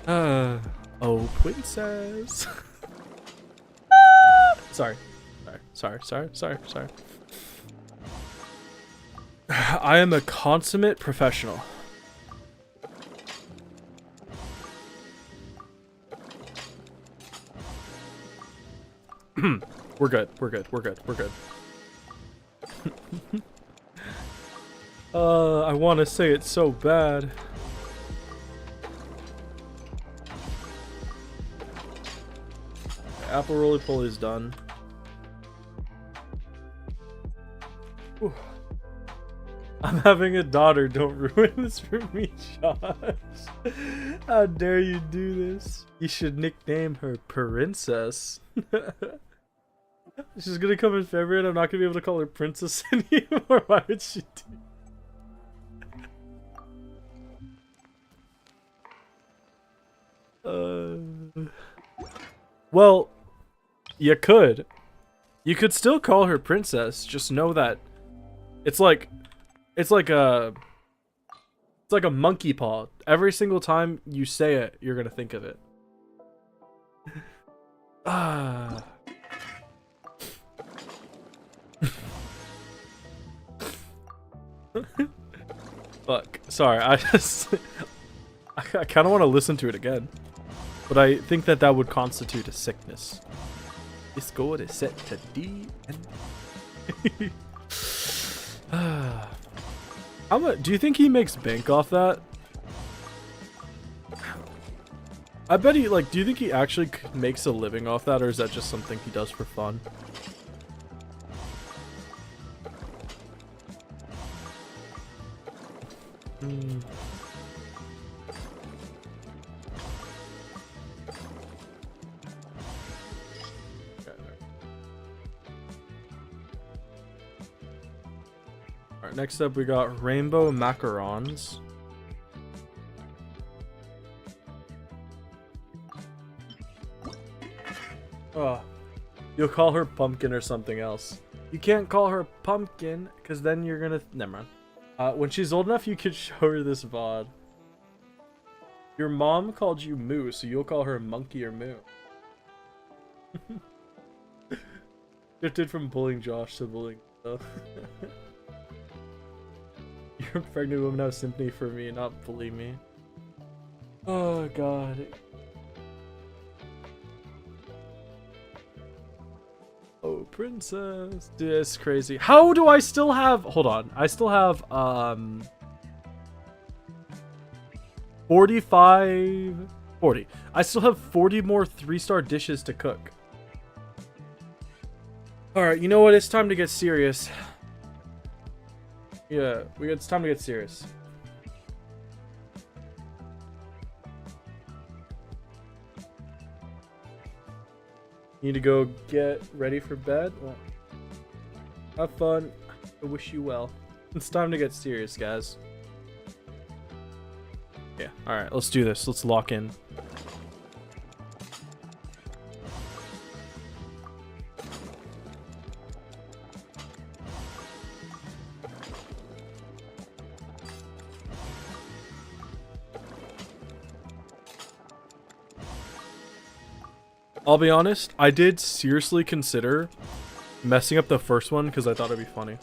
oh princess. Sorry. I am a consummate professional. We're good. I want to say it so bad. Apple roly-poly is done. Whew. I'm having a daughter. Don't ruin this for me, Josh. How dare you do this? You should nickname her Princess. She's gonna come in February and I'm not gonna be able to call her Princess anymore. Why would she do? Well, you could. You could still call her Princess. Just know that it's like a monkey paw. Every single time you say it, you're gonna think of it. Fuck. Sorry, I kind of want to listen to it again. But I think that would constitute a sickness. This score is set to D and... How much do you think he makes bank off that? I bet he, like, do you think he actually makes a living off that, or is that just something he does for fun? Alright, next up we got rainbow macarons. Oh, you'll call her pumpkin or something else. You can't call her pumpkin, because then you're gonna... Never mind. When she's old enough, you could show her this VOD. Your mom called you Moo, so you'll call her Monkey or Moo. Shifted from bullying Josh to bullying stuff. You're a pregnant woman, have sympathy for me, not bully me. Oh god. Oh, princess. Dude, it's crazy. How do I still have... Hold on. I still have, 40. I still have 40 more 3-star dishes to cook. Alright, you know what? It's time to get serious. Yeah, it's time to get serious. Need to go get ready for bed? Well, have fun. I wish you well. It's time to get serious, guys. Yeah, alright, let's do this. Let's lock in. I'll be honest, I did seriously consider messing up the first one because I thought it'd be funny.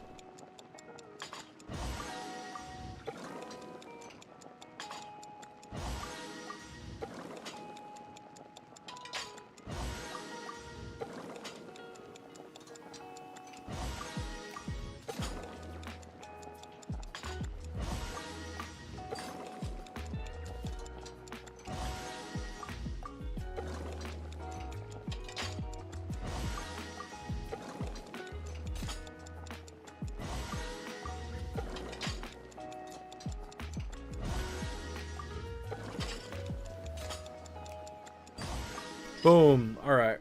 Boom. Alright.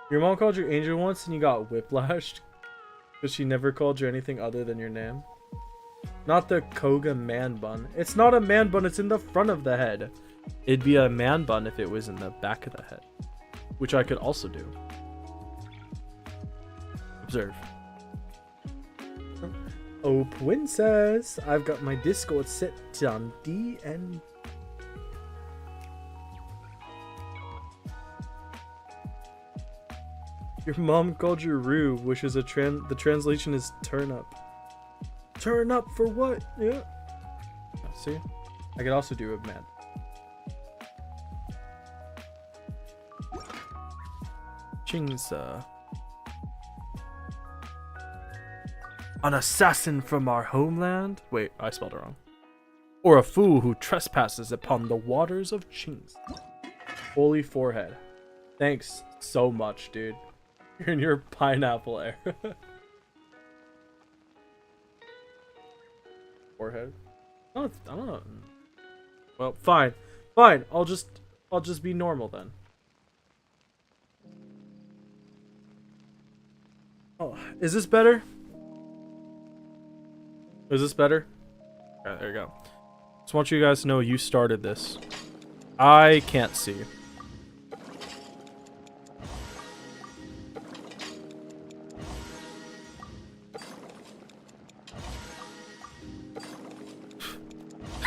Your mom called you Angel once and you got whiplashed because she never called you anything other than your name. Not the Koga man bun. It's not a man bun, it's in the front of the head. It'd be a man bun if it was in the back of the head, which I could also do. Observe. Oh, princess, I've got my Discord set on D and your mom called you Rue, which is the translation is turn up. Turn up for what? Yeah. See? I could also do a man. Chingsa. An assassin from our homeland? Wait, I spelled it wrong. Or a fool who trespasses upon the waters of Chingsa. Holy forehead. Thanks so much, dude. You're in your pineapple era. Forehead. Oh, I don't know. Well, fine. Fine. I'll just be normal then. Oh, is this better? Is this better? Alright, there you go. Just want you guys to know you started this. I can't see.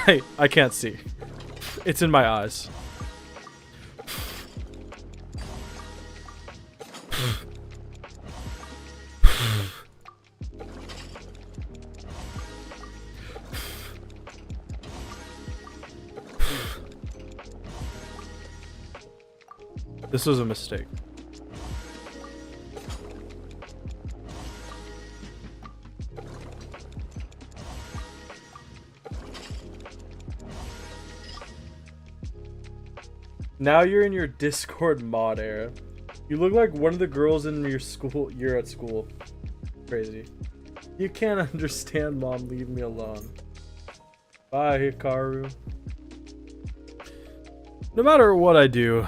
Hey, I can't see. It's in my eyes. This was a mistake. Now you're in your Discord mod era. You look like one of the girls in your school. You're at school. Crazy. You can't understand, Mom. Leave me alone. Bye, Hikaru. No matter what I do,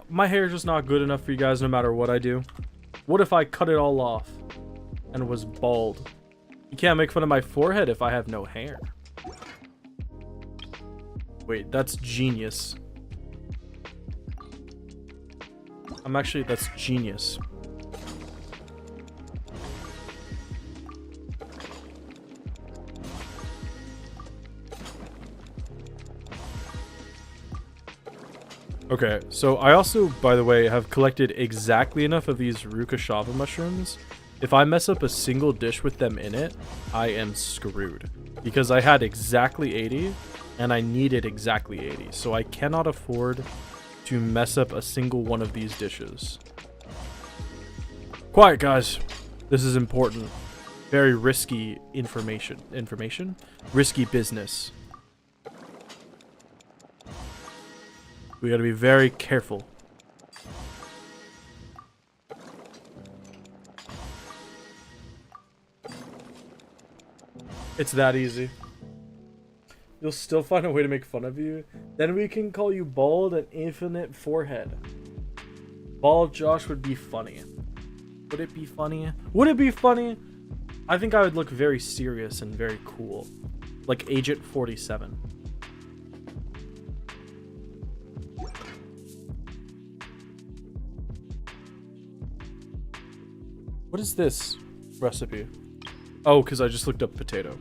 my hair is just not good enough for you guys no matter what I do. What if I cut it all off and was bald? You can't make fun of my forehead if I have no hair. Wait, that's genius. That's genius. Okay, so I also, by the way, have collected exactly enough of these Rukashava mushrooms. If I mess up a single dish with them in it, I am screwed. Because I had exactly 80, and I needed exactly 80, so I cannot afford to mess up a single one of these dishes. Quiet, guys. This is important. Very risky information. Risky business. We gotta be very careful. It's that easy. You'll still find a way to make fun of you. Then we can call you bald and infinite forehead. Bald Josh would be funny. Would it be funny? Would it be funny? I think I would look very serious and very cool. Like Agent 47. What is this recipe? Oh, because I just looked up potato.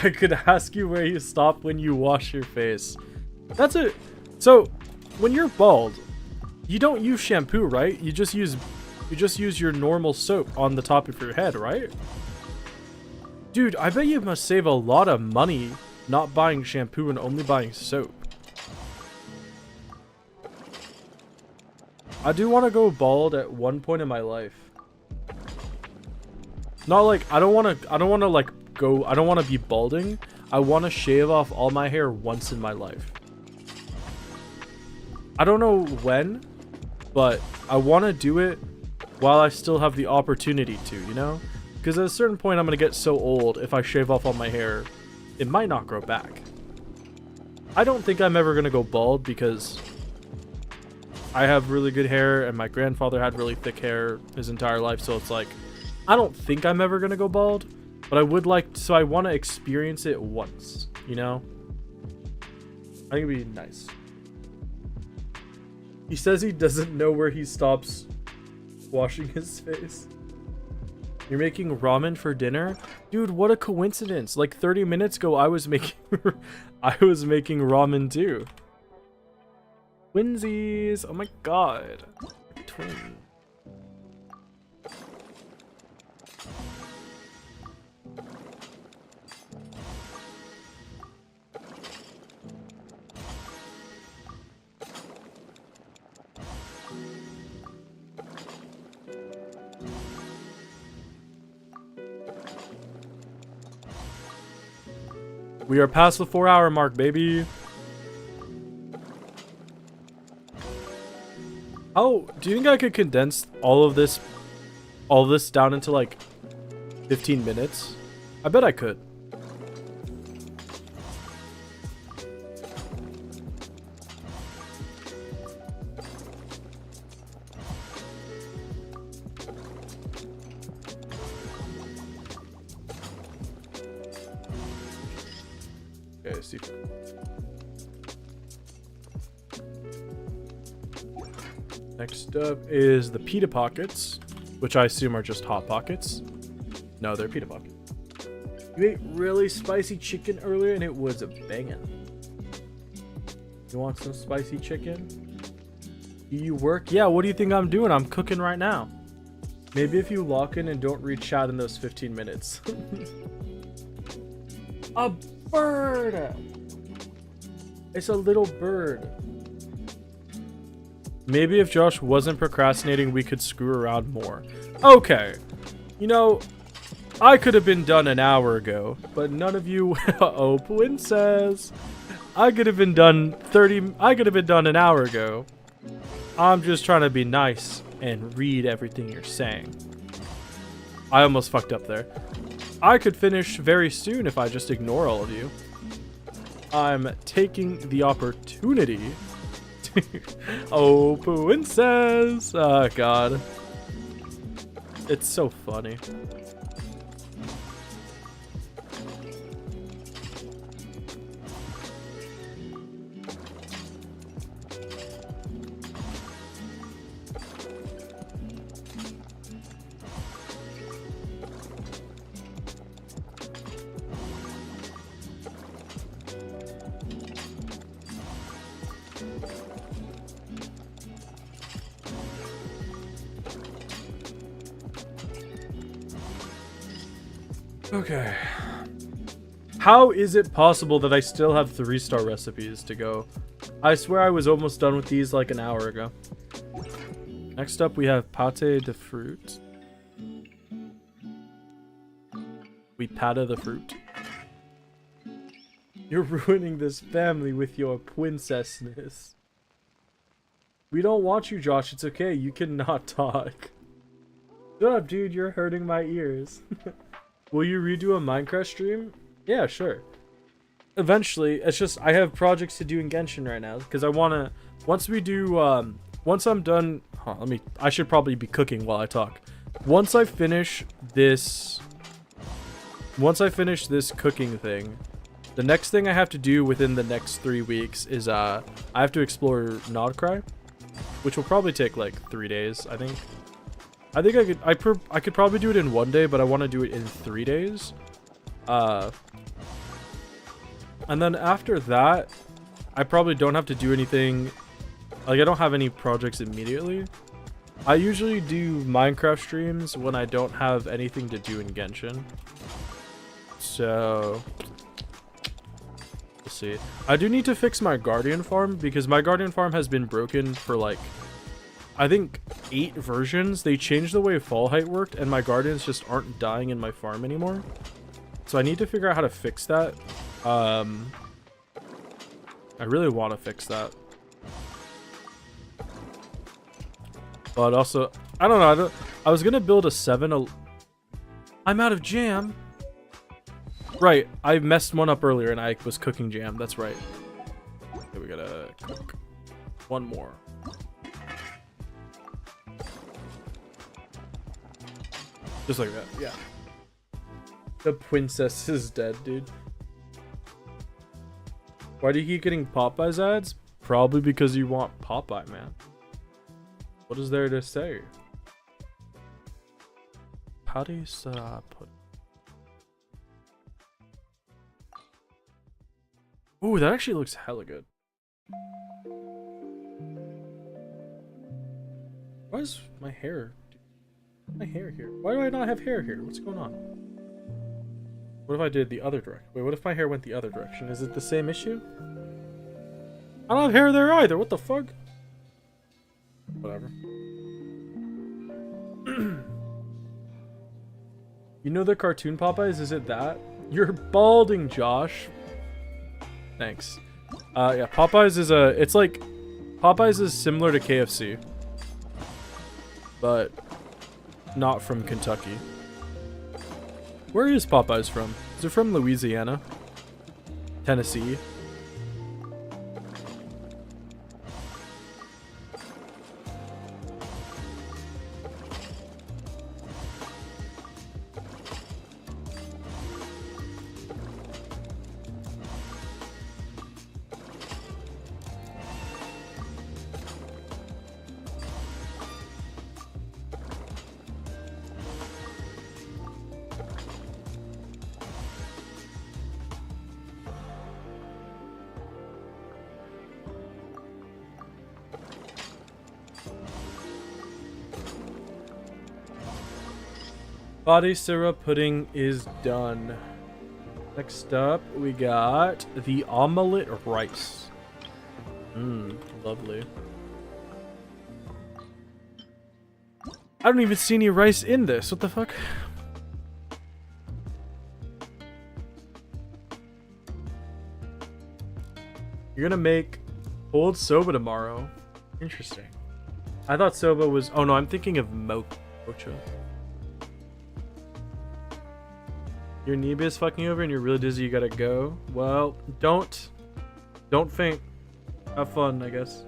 I could ask you where you stop when you wash your face. That's it. So, when you're bald, you don't use shampoo, right? You just use your normal soap on the top of your head, right? Dude, I bet you must save a lot of money not buying shampoo and only buying soap. I do want to go bald at one point in my life. Not like I don't want to be balding. I want to shave off all my hair once in my life. I don't know when, but I want to do it while I still have the opportunity to, you know? Because at a certain point I'm going to get so old, if I shave off all my hair, it might not grow back. I don't think I'm ever going to go bald because I have really good hair and my grandfather had really thick hair his entire life, so it's like, I don't think I'm ever going to go bald, but I would like, so I want to experience it once, you know? I think it'd be nice. He says he doesn't know where he stops washing his face. You're making ramen for dinner? Dude, what a coincidence. Like 30 minutes ago, I was making ramen too. Twinsies. Oh my god. Twin. We are past the 4-hour mark, baby. Oh, do you think I could condense all this down into like 15 minutes? I bet I could. Okay, see. Next up is the pita pockets, which I assume are just hot pockets. No, they're pita pockets. You ate really spicy chicken earlier and it was a bangin'. You want some spicy chicken? Do you work? Yeah, what do you think I'm doing? I'm cooking right now. Maybe if you lock in and don't read chat in those 15 minutes. A bird! It's a little bird. Maybe if Josh wasn't procrastinating, we could screw around more. Okay. You know, I could have been done an hour ago, but none of you... Oh, princess. I could have been done an hour ago. I'm just trying to be nice and read everything you're saying. I almost fucked up there. I could finish very soon if I just ignore all of you. I'm taking the opportunity to... Oh, princess! Oh, God. It's so funny. Okay. How is it possible that I still have 3-star recipes to go? I swear I was almost done with these like an hour ago. Next up we have pâté de fruit. We pâté the fruit. You're ruining this family with your princessness. We don't want you, Josh. It's okay. You cannot talk. Shut up, dude. You're hurting my ears. Will you redo a Minecraft stream? Yeah, sure. Eventually. It's just I have projects to do in Genshin right now because I want to. Once we do, once I'm done. Huh, I should probably be cooking while I talk. Once I finish this cooking thing, the next thing I have to do within the next 3 weeks is I have to explore Nodcry, which will probably take like 3 days. I think I could probably do it in 1 day, but I want to do it in 3 days. And then after that, I probably don't have to do anything. Like, I don't have any projects immediately. I usually do Minecraft streams when I don't have anything to do in Genshin. So, we'll see. I do need to fix my Guardian farm because my Guardian farm has been broken for like, I think 8 versions. They changed the way fall height worked and my Guardians just aren't dying in my farm anymore. So I need to figure out how to fix that. I really want to fix that. But also, I don't know. I was going to build a 7. I'm out of jam. Right. I messed one up earlier and I was cooking jam. That's right. Okay, we gotta cook one more. Just like that. Yeah. The princess is dead, dude. Why do you keep getting Popeye's ads? Probably because you want Popeye, man. What is there to say? How do you put? Ooh, that actually looks hella good. Why is my hair? My hair here. Why do I not have hair here? What's going on? What if I did the other direction? Wait, what if my hair went the other direction? Is it the same issue? I don't have hair there either. What the fuck? Whatever. You know the cartoon Popeyes? Is it that? You're balding, Josh. Thanks. Yeah, Popeyes is it's like, Popeyes is similar to KFC, but not from Kentucky. Where is Popeyes from? Is it from Louisiana? Tennessee? Body syrup pudding is done. Next up, we got the omelet rice. Lovely. I don't even see any rice in this. What the fuck? You're gonna make cold soba tomorrow. Interesting. I thought soba was... Oh no, I'm thinking of mocha. Your knee is fucking over and you're really dizzy, you gotta go. Well, don't faint. Have fun, I guess.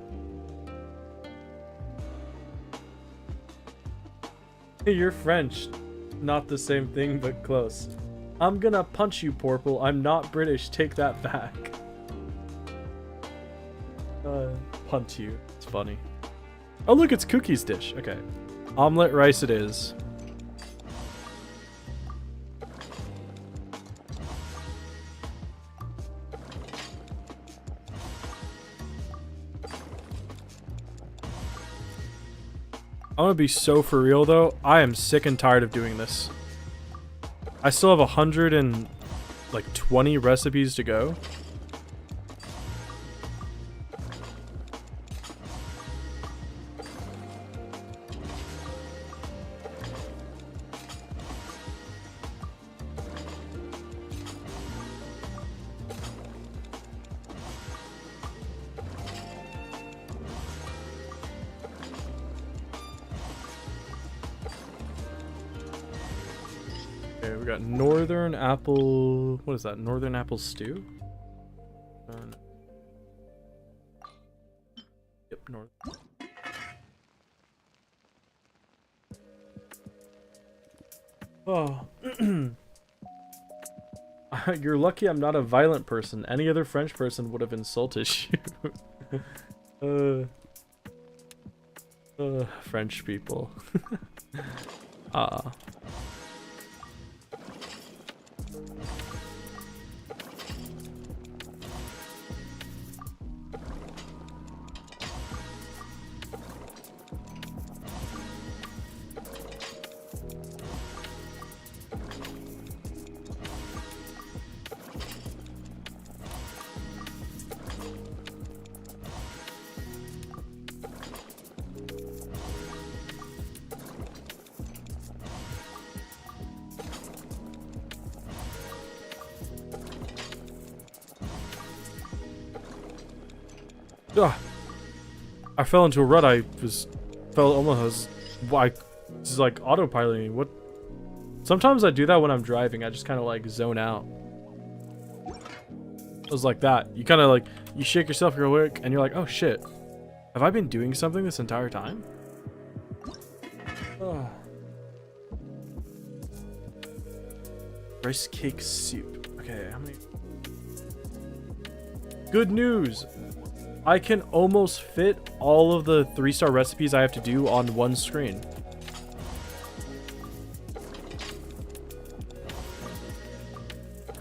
You're French. Not the same thing, but close. I'm gonna punch you, Porple. I'm not British. Take that back. Punt you. It's funny. Oh, look, it's Cookie's dish. Okay. Omelet rice it is. I'm gonna be so for real though. I am sick and tired of doing this. I still have 120 recipes to go. Okay, we got northern apple. What is that? Northern apple stew? Yep, north. Oh. You're lucky I'm not a violent person. Any other French person would have insulted you. French people. Ah. Ugh. I fell into a rut. I just like autopiloting. What? Sometimes I do that when I'm driving. I just kind of like zone out. It was like that. You kind of like, you shake yourself real quick and you're like, oh shit. Have I been doing something this entire time? Ugh. Rice cake soup. Okay, how many? Good news. I can almost fit all of the 3-star recipes I have to do on one screen.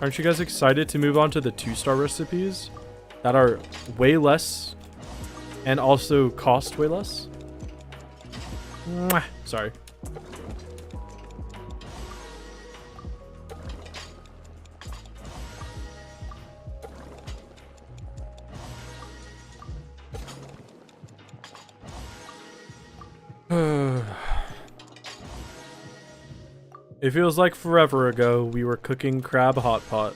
Aren't you guys excited to move on to the 2-star recipes that are way less and also cost way less? Mwah. Sorry. It feels like forever ago we were cooking crab hot pot.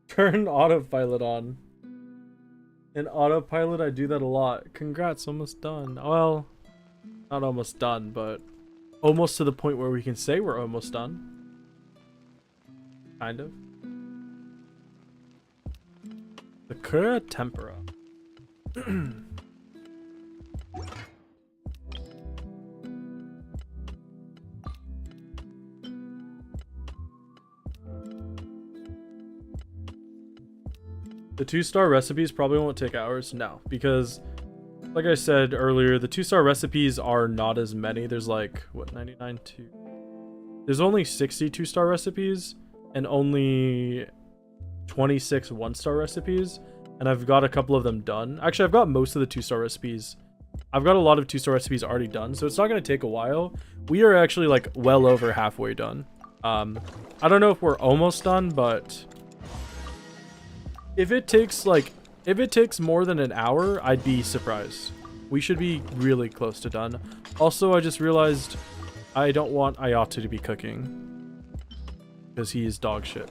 Turn autopilot on. In autopilot, I do that a lot. Congrats, almost done. Well, not almost done, but almost to the point where we can say we're almost done. Kind of. Sakura tempura. The 2-star recipes probably won't take hours. No, because like I said earlier, the 2-star recipes are not as many. There's like, what, 99 to... There's only 60 2-star recipes and only 26 1-star recipes. And I've got a couple of them done. Actually, I've got most of the 2-star recipes. I've got a lot of 2-star recipes already done, so it's not going to take a while. We are actually like well over halfway done. I don't know if we're almost done, but if it takes more than an hour, I'd be surprised. We should be really close to done. Also, I just realized I don't want Ayato to be cooking because he is dog shit.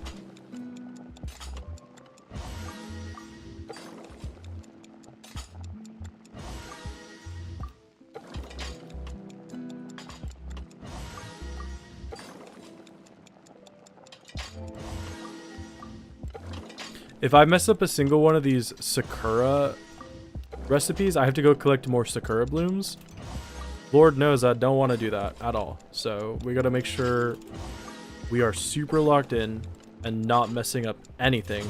If I mess up a single one of these Sakura recipes, I have to go collect more Sakura blooms. Lord knows I don't want to do that at all. So we got to make sure we are super locked in and not messing up anything,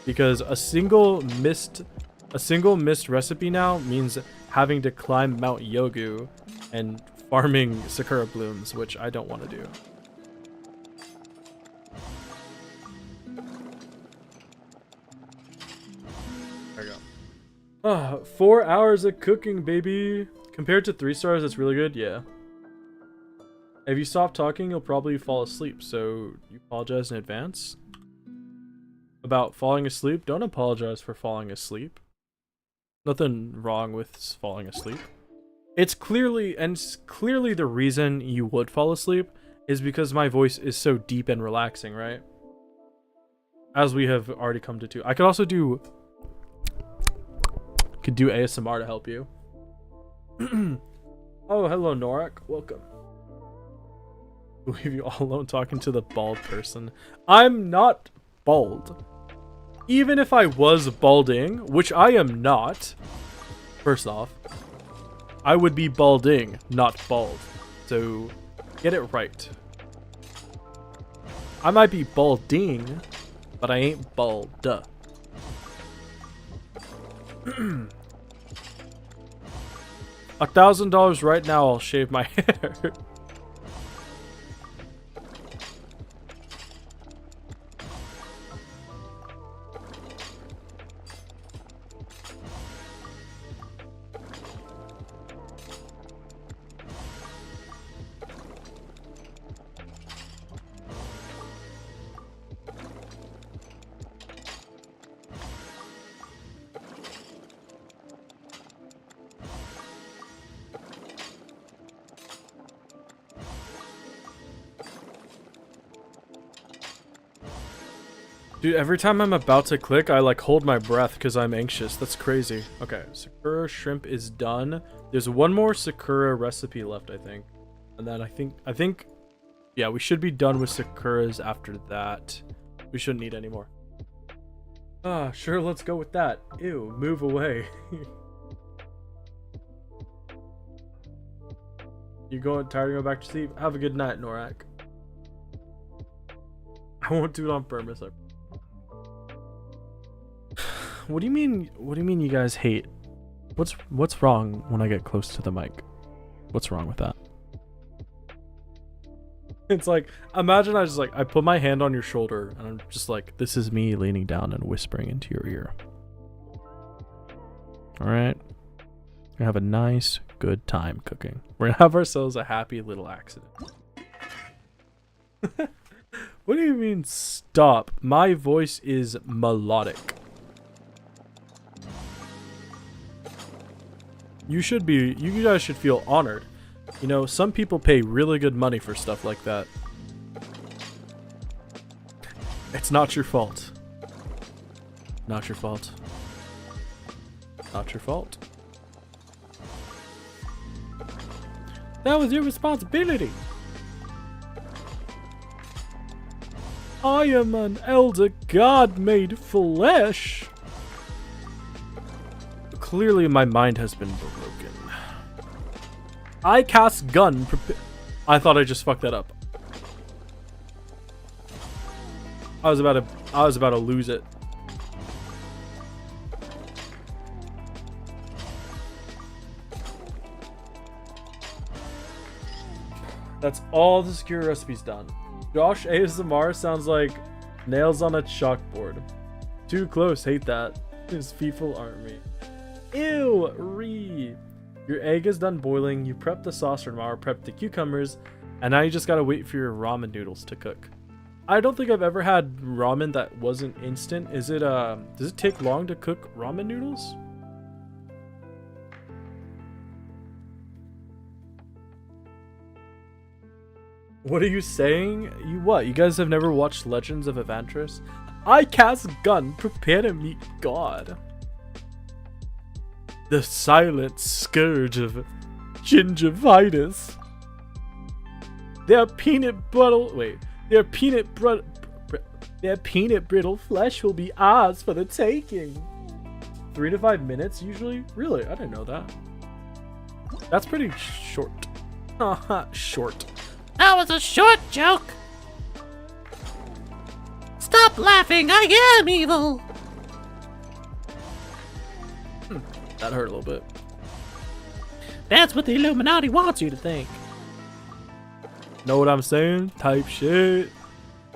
because a single missed recipe now means having to climb Mount Yogu and farming Sakura blooms, which I don't want to do. There we go. 4 hours of cooking, baby. Compared to 3 stars, that's really good. Yeah. If you stop talking, you'll probably fall asleep. So you apologize in advance about falling asleep. Don't apologize for falling asleep. Nothing wrong with falling asleep. It's clearly the reason you would fall asleep is because my voice is so deep and relaxing, right? As we have already come to. I could also do ASMR to help you. Oh, hello Norak. Welcome. Leave you all alone talking to the bald person. I'm not bald. Even if I was balding, which I am not, first off, I would be balding, not bald. So, get it right. I might be balding, but I ain't bald. Duh. $1,000 right now, I'll shave my hair. Dude, every time I'm about to click, I like hold my breath because I'm anxious. That's crazy. Okay, Sakura shrimp is done. There's one more Sakura recipe left, I think. And then I think, yeah, we should be done with Sakuras after that. We shouldn't need any more. Ah, sure, let's go with that. Ew, move away. You tired to go back to sleep? Have a good night, Norak. I won't do it on purpose. What do you mean? What do you mean you guys hate? What's wrong when I get close to the mic? What's wrong with that? It's like, imagine I put my hand on your shoulder and I'm just like, this is me leaning down and whispering into your ear. All right, we're gonna have a nice, good time cooking. We're gonna have ourselves a happy little accident. What do you mean stop? My voice is melodic. You guys should feel honored. You know, some people pay really good money for stuff like that. It's not your fault. Not your fault. Not your fault. That was your responsibility. I am an elder god made flesh. Clearly my mind has been broken. I cast gun. I thought I just fucked that up. I was about to lose it. That's all the secure recipes done. Josh ASMR sounds like nails on a chalkboard. Too close, hate that. His people army. Ew, Ree. Your egg is done boiling, you prepped the sauce for tomorrow, prepped the cucumbers, and now you just gotta wait for your ramen noodles to cook. I don't think I've ever had ramen that wasn't instant. Does it take long to cook ramen noodles? What are you saying? You guys have never watched Legends of Evantris? I cast gun, prepare to meet God. The silent scourge of gingivitis. Their peanut brittle flesh will be ours for the taking. 3 to 5 minutes usually? Really? I didn't know that. That's pretty short. Short. That was a short joke. Stop laughing, I am evil. That hurt a little bit. That's what the Illuminati wants you to think. Know what I'm saying? Type shit.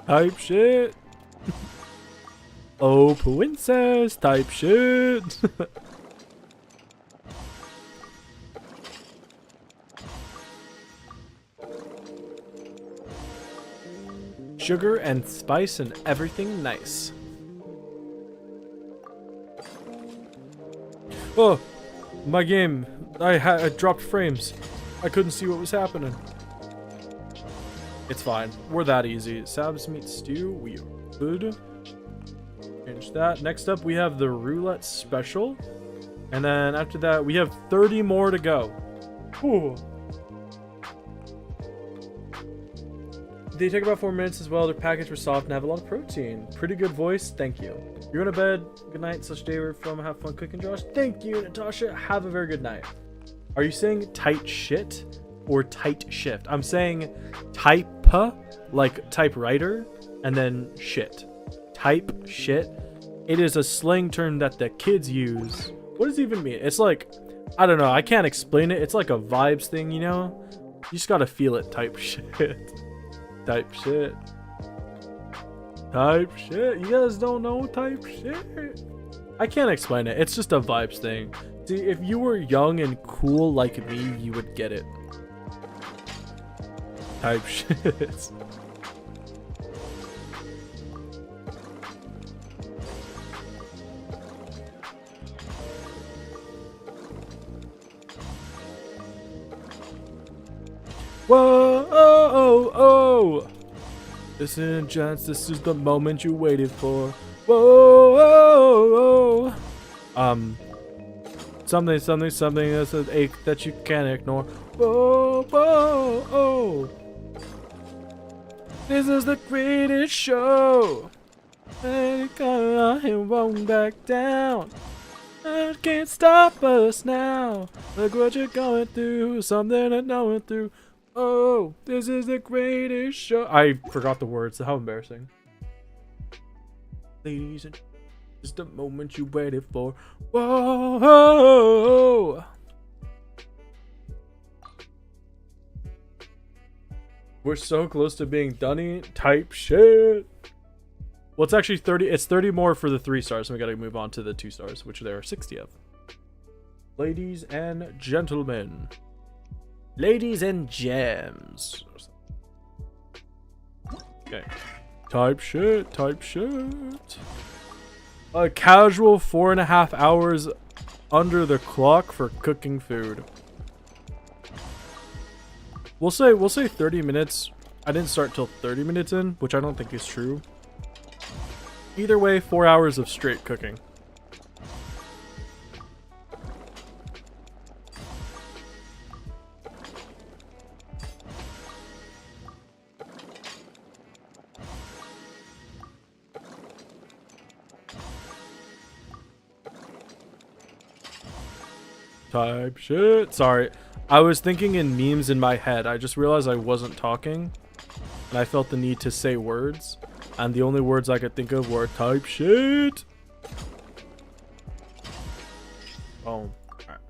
Type shit. Oh, princess. Type shit. Sugar and spice and everything nice. Oh, my game. I dropped frames. I couldn't see what was happening. It's fine. We're that easy. Sabs meat stew. We are good. Change that. Next up, we have the roulette special. And then after that, we have 30 more to go. Ooh. They take about 4 minutes as well. Their package were soft and have a lot of protein. Pretty good voice. Thank you. You're going to bed. Good night. Such day we're from. Have fun cooking, Josh. Thank you, Natasha. Have a very good night. Are you saying tight shit or tight shift? I'm saying type, like typewriter, and then shit. Type shit. It is a slang term that the kids use. What does it even mean? It's like, I don't know. I can't explain it. It's like a vibes thing, you know? You just gotta feel it. Type shit. Type shit. Type shit. You guys don't know type shit? I can't explain it. It's just a vibes thing. See, if you were young and cool like me, you would get it. Type shit. Whoa, oh, oh. Listen, gents, this is the moment you waited for. Whoa, oh, oh. Something that's an ache that you can't ignore. Whoa, whoa, oh. This is the greatest show. And it won't back down. It can't stop us now. Look what you're going through. Something I'm going through. Oh, this is the greatest show. I forgot the words. How embarrassing. Ladies and this is the moment you waited for. Whoa. We're so close to being done. Type shit. Well, it's actually 30. It's 30 more for the 3 stars. So we got to move on to the 2 stars, which there are 60 of. Ladies and gentlemen. Ladies and gems. Okay. Type shit. Type shit. A casual 4.5 hours under the clock for cooking food. We'll say 30 minutes. I didn't start till 30 minutes in, which I don't think is true. Either way, 4 hours of straight cooking. Type shit. Sorry. I was thinking in memes in my head. I just realized I wasn't talking. And I felt the need to say words. And the only words I could think of were type shit. Oh. Alright.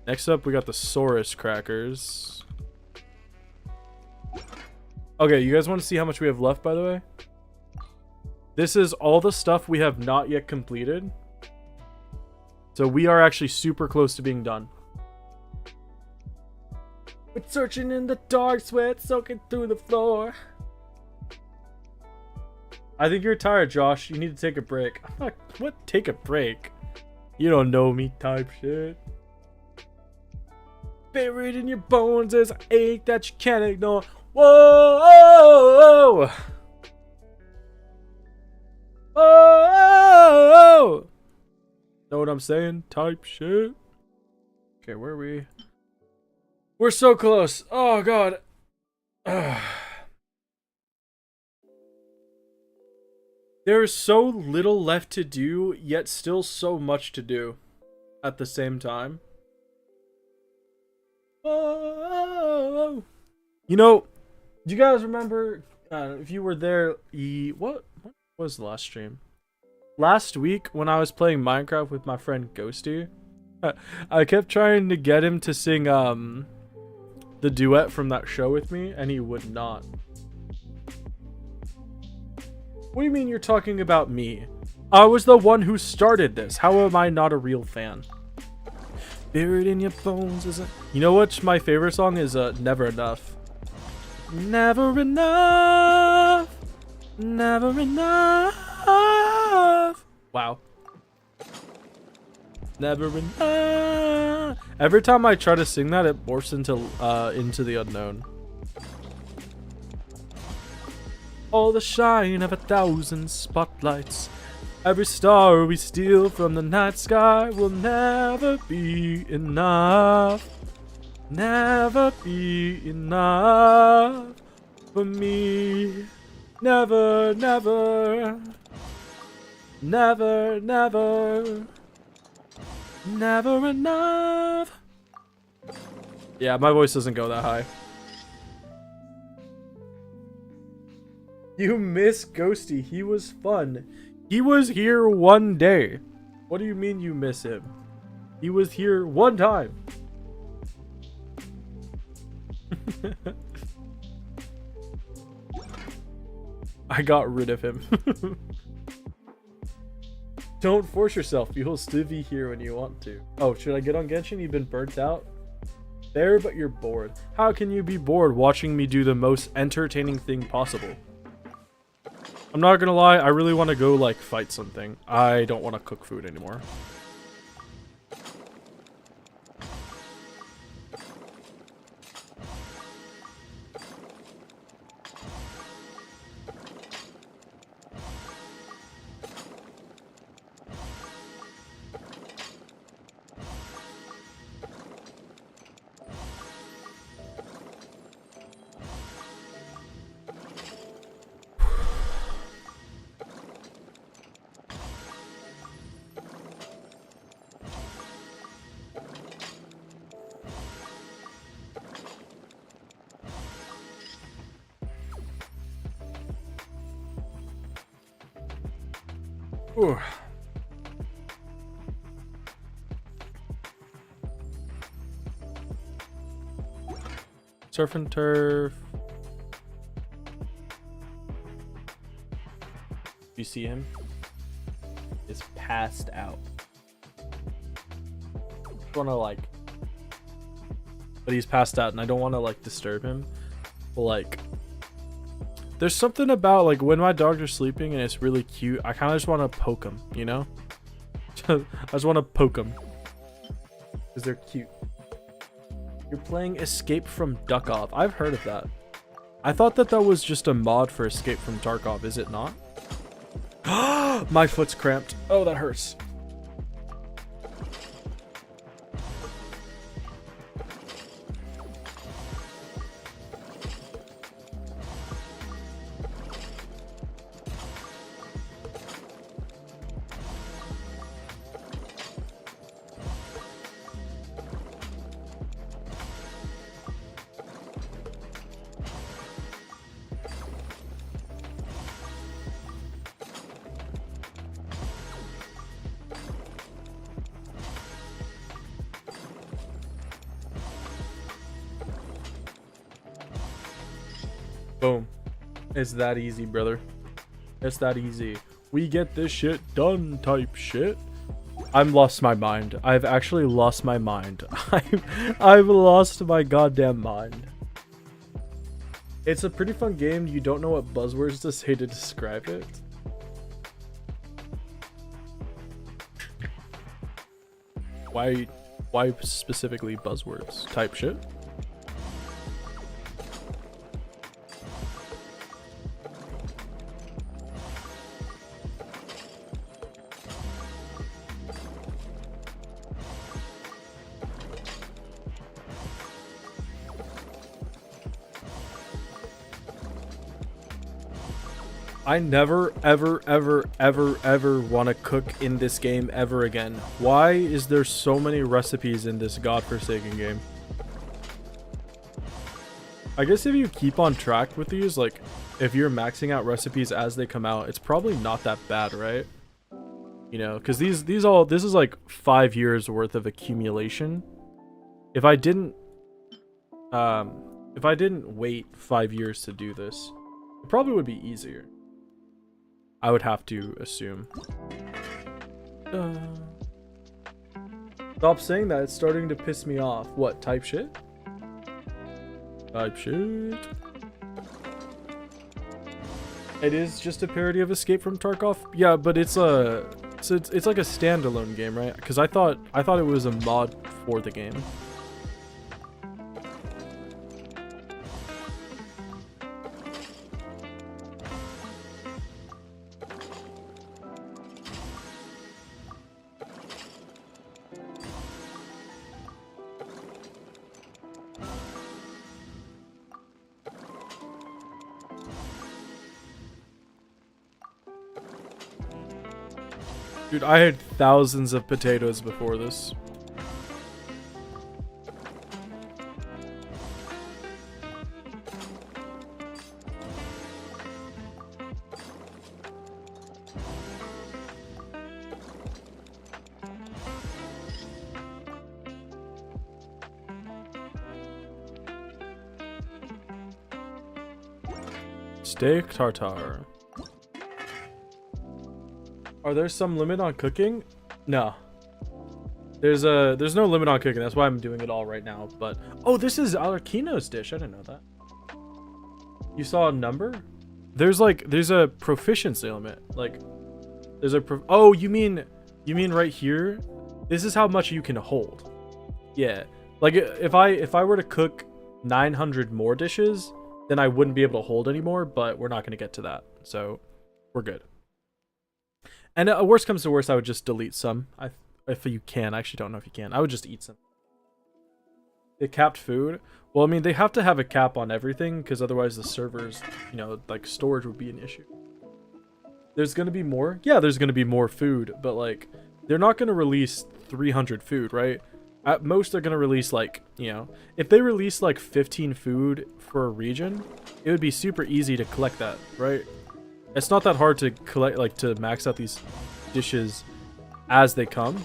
Next up, we got the Saurus crackers. Okay, you guys want to see how much we have left, by the way? This is all the stuff we have not yet completed. So we are actually super close to being done. We're searching in the dark, sweat soaking through the floor. I think you're tired, Josh. You need to take a break. I'm not, what? Take a break? You don't know me type shit. Buried in your bones is an ache that you can't ignore. Whoa! Oh! Know what I'm saying? Type shit. Okay, where are we? We're so close. Oh, God. There's so little left to do, yet still so much to do at the same time. Oh! You know, do you guys remember, if you were there, what was the last stream? Last week when I was playing Minecraft with my friend Ghosty, I kept trying to get him to sing the duet from that show with me, and he would not. What do you mean you're talking about me? I was the one who started this. How am I not a real fan? Buried in your bones is a... You know what my favorite song is? Never Enough. Never enough. Never enough. Wow. Never enough. Every time I try to sing that, it morphs into the unknown. All the shine of 1,000 spotlights. Every star we steal from the night sky will never be enough. Never be enough for me. Never, never. Never, never. Never enough. Yeah, my voice doesn't go that high. You miss Ghosty. He was fun. He was here one day. What do you mean you miss him? He was here one time. I got rid of him. Don't force yourself. You'll still be here when you want to. Oh, should I get on Genshin? You've been burnt out? There, but you're bored. How can you be bored watching me do the most entertaining thing possible? I'm not gonna lie, I really want to go, like, fight something. I don't want to cook food anymore. Ooh. Surf and turf. You see him? Is passed out. I wanna like, but he's passed out, and I don't want to like disturb him. But like, there's something about like when my dogs are sleeping and it's really cute. I kind of just want to poke them, you know? I just want to poke them because they're cute. You're playing Escape from Duckov. I've heard of that. I thought that that was just a mod for Escape from Tarkov. Is it not? My foot's cramped. Oh, that hurts. Boom. It's that easy, brother. It's that easy. We get this shit done type shit. I've lost my mind. I've actually lost my mind. I've lost my goddamn mind. It's a pretty fun game. You don't know what buzzwords to say to describe it. Why specifically buzzwords type shit? I never, ever, ever, ever, ever want to cook in this game ever again. Why is there so many recipes in this godforsaken game? I guess if you keep on track with these, like, if you're maxing out recipes as they come out, it's probably not that bad, right? You know, because this is like 5 years worth of accumulation. If I didn't wait 5 years to do this, it probably would be easier. I would have to assume. Stop saying that. It's starting to piss me off. What, type shit? Type shit. It is just a parody of Escape from Tarkov. Yeah, but it's a So it's like a standalone game, right? Because I thought it was a mod for the game. Dude, I had thousands of potatoes before this. Steak tartare. Are there some limit on cooking? No. There's no limit on cooking. That's why I'm doing it all right now. But oh, this is Alarkino's dish. I didn't know that. You saw a number? There's a proficiency limit. Like there's a oh, you mean right here? This is how much you can hold. Yeah. Like if I were to cook 900 more dishes, then I wouldn't be able to hold anymore, but we're not going to get to that. So we're good. And worst comes to worst, I would just delete some. If you can. I actually don't know if you can. I would just eat some. They capped food. Well, I mean, they have to have a cap on everything because otherwise the servers, you know, like storage would be an issue. There's going to be more? Yeah, there's going to be more food, but like they're not going to release 300 food, right? At most, they're going to release like, you know, if they release like 15 food for a region, it would be super easy to collect that, right? It's not that hard to collect, like to max out these dishes as they come.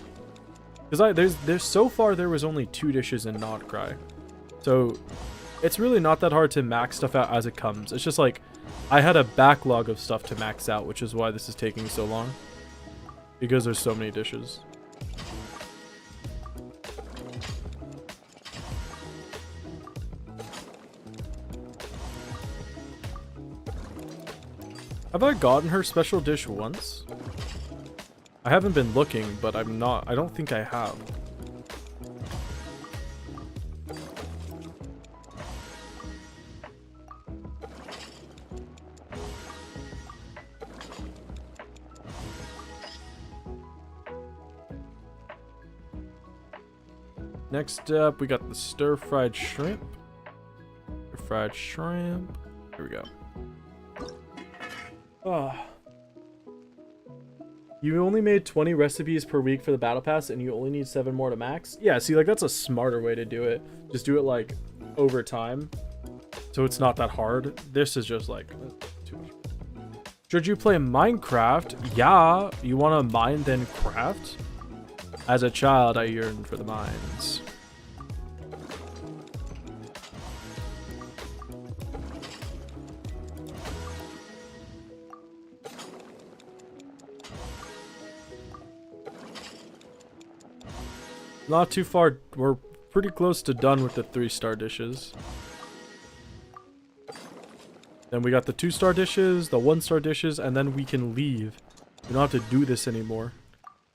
Because there's so far there was only 2 dishes in Not Cry. So it's really not that hard to max stuff out as it comes. It's just like I had a backlog of stuff to max out, which is why this is taking so long. Because there's so many dishes. Have I gotten her special dish once? I haven't been looking, but I don't think I have. Next up, we got the stir-fried shrimp. Stir-fried shrimp. Here we go. Oh. You only made 20 recipes per week for the battle pass and you only need 7 more to max? Yeah, see, like that's a smarter way to do it. Just do it like over time. So it's not that hard. This is just like too much. Should you play Minecraft? Yeah. You want to mine then craft? As a child, I yearned for the mines. Not too far. We're pretty close to done with the 3-star dishes. Then we got the 2-star dishes, the 1-star dishes, and then we can leave. We don't have to do this anymore.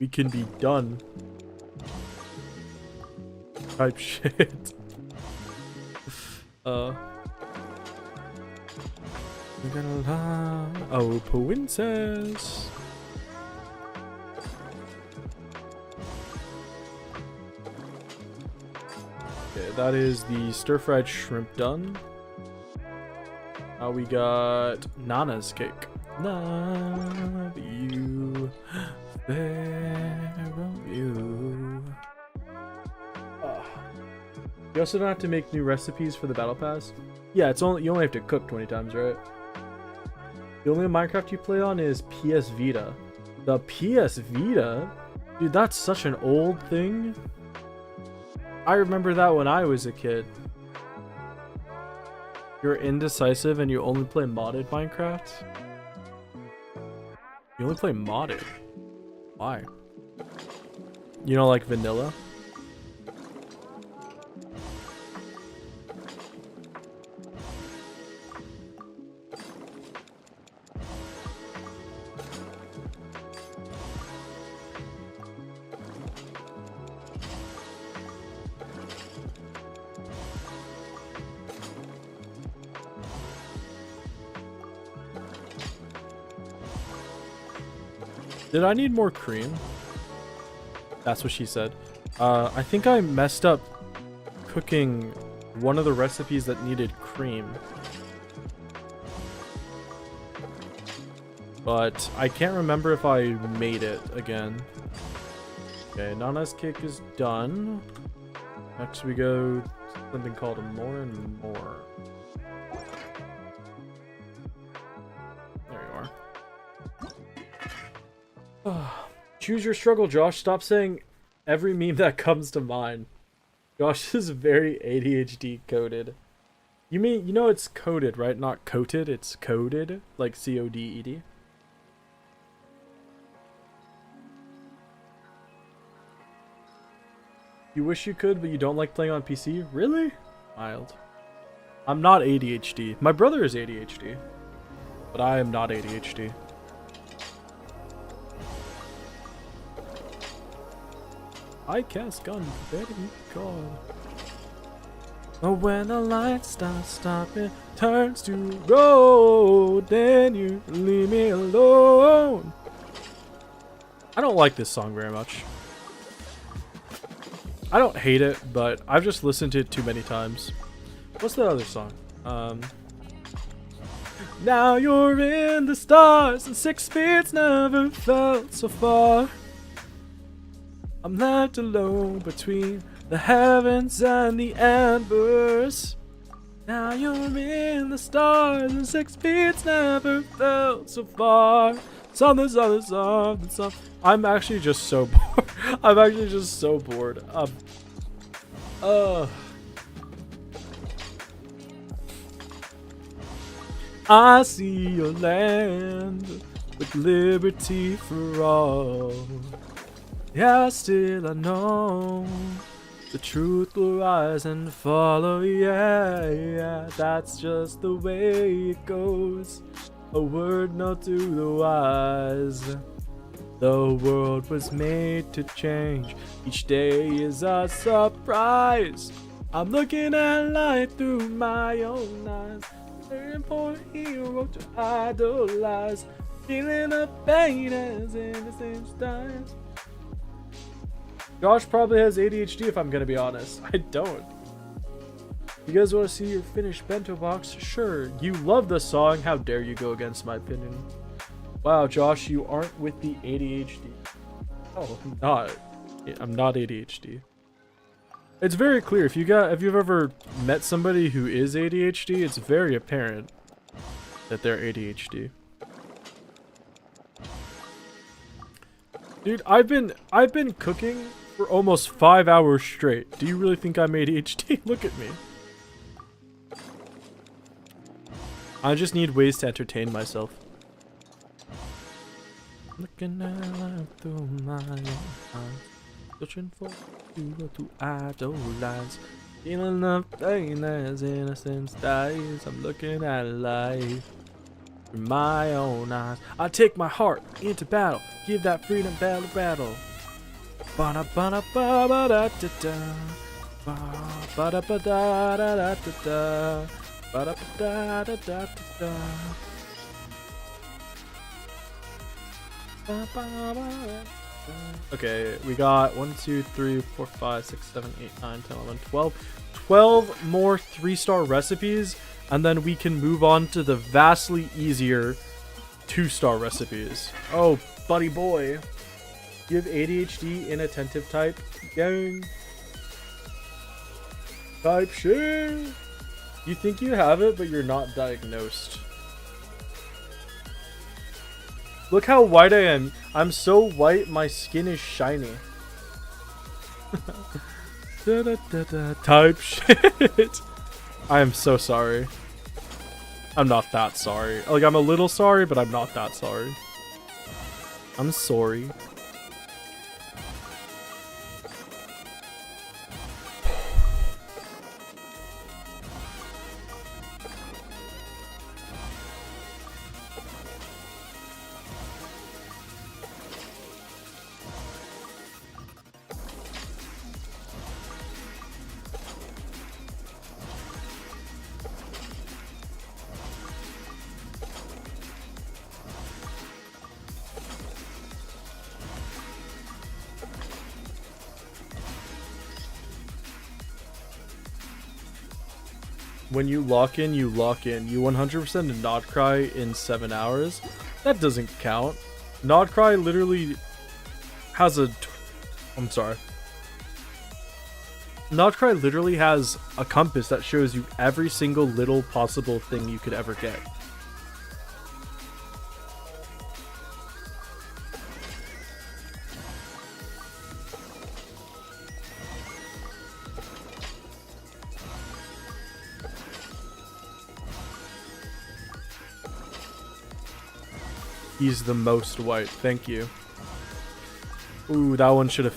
We can be done. Type shit. We're gonna lie. Oh, princess. Okay, that is the stir-fried shrimp done. Now we got Nana's cake. Love you, Pharaoh, you. You also don't have to make new recipes for the battle pass. Yeah, it's only you only have to cook 20 times, right? The only Minecraft you play on is PS Vita. The PS Vita? Dude, that's such an old thing. I remember that when I was a kid. You're indecisive and you only play modded Minecraft? You only play modded? Why? You know, like vanilla? Did I need more cream? That's what she said. I think I messed up cooking one of the recipes that needed cream. But I can't remember if I made it again. Okay, Nana's cake is done. Next we go to something called a more and more. There you are. Choose your struggle, Josh. Stop saying every meme that comes to mind. Josh is very ADHD coded. You mean, you know it's coded, right? Not coated, it's coded. Like C-O-D-E-D. You wish you could, but you don't like playing on PC? Really? Mild. I'm not ADHD. My brother is ADHD. But I am not ADHD. I cast gun, better be God. Oh, when the lights start stopping, turns to road, then you leave me alone. I don't like this song very much. I don't hate it, but I've just listened to it too many times. What's the other song? Now you're in the stars and 6 feet never felt so far. I'm left alone between the heavens and the embers. Now you're in the stars and 6 feet never felt so far. Something. I'm actually just so bored. I'm actually just so bored. I see your land with liberty for all. Yeah, still I know the truth will rise and follow. Yeah, that's just the way it goes. A word not to the wise. The world was made to change. Each day is a surprise. I'm looking at life through my own eyes. Searching for a hero to idolize. Feeling the pain as innocence dies. Josh probably has ADHD if I'm gonna be honest. I don't. You guys want to see your finished bento box? Sure. You love the song. How dare you go against my opinion? Wow, Josh, you aren't with the ADHD. Oh, I'm not. I'm not ADHD. It's very clear. If you've ever met somebody who is ADHD, it's very apparent that they're ADHD. Dude, I've been cooking for almost 5 hours straight. Do you really think I'm ADHD? Look at me. I just need ways to entertain myself. Looking at life through my eyes, searching for you to idolize. Feeling the pain as innocence dies. I'm looking at life through my own eyes. I take my heart into battle, give that freedom battle battle. Ba ba da ba ba da da da. Ba da ba da da da da. Ba da ba da da da da. Okay, we got 1, 2, 3, 4, 5, 6, 7, 8, 9, 10, 11, 12 more 3-star recipes, and then we can move on to the vastly easier 2-star recipes. Oh, buddy boy. You have ADHD, inattentive type? Gang. Type shit. You think you have it, but you're not diagnosed. Look how white I am. I'm so white, my skin is shiny. Type shit. I am so sorry. I'm not that sorry. Like, I'm a little sorry, but I'm not that sorry. I'm sorry. When you lock in, you lock in. You 100% not cry in 7 hours. That doesn't count. Not cry literally has I'm sorry. Not cry literally has a compass that shows you every single little possible thing you could ever get. He's the most white. Thank you. Ooh, that one should have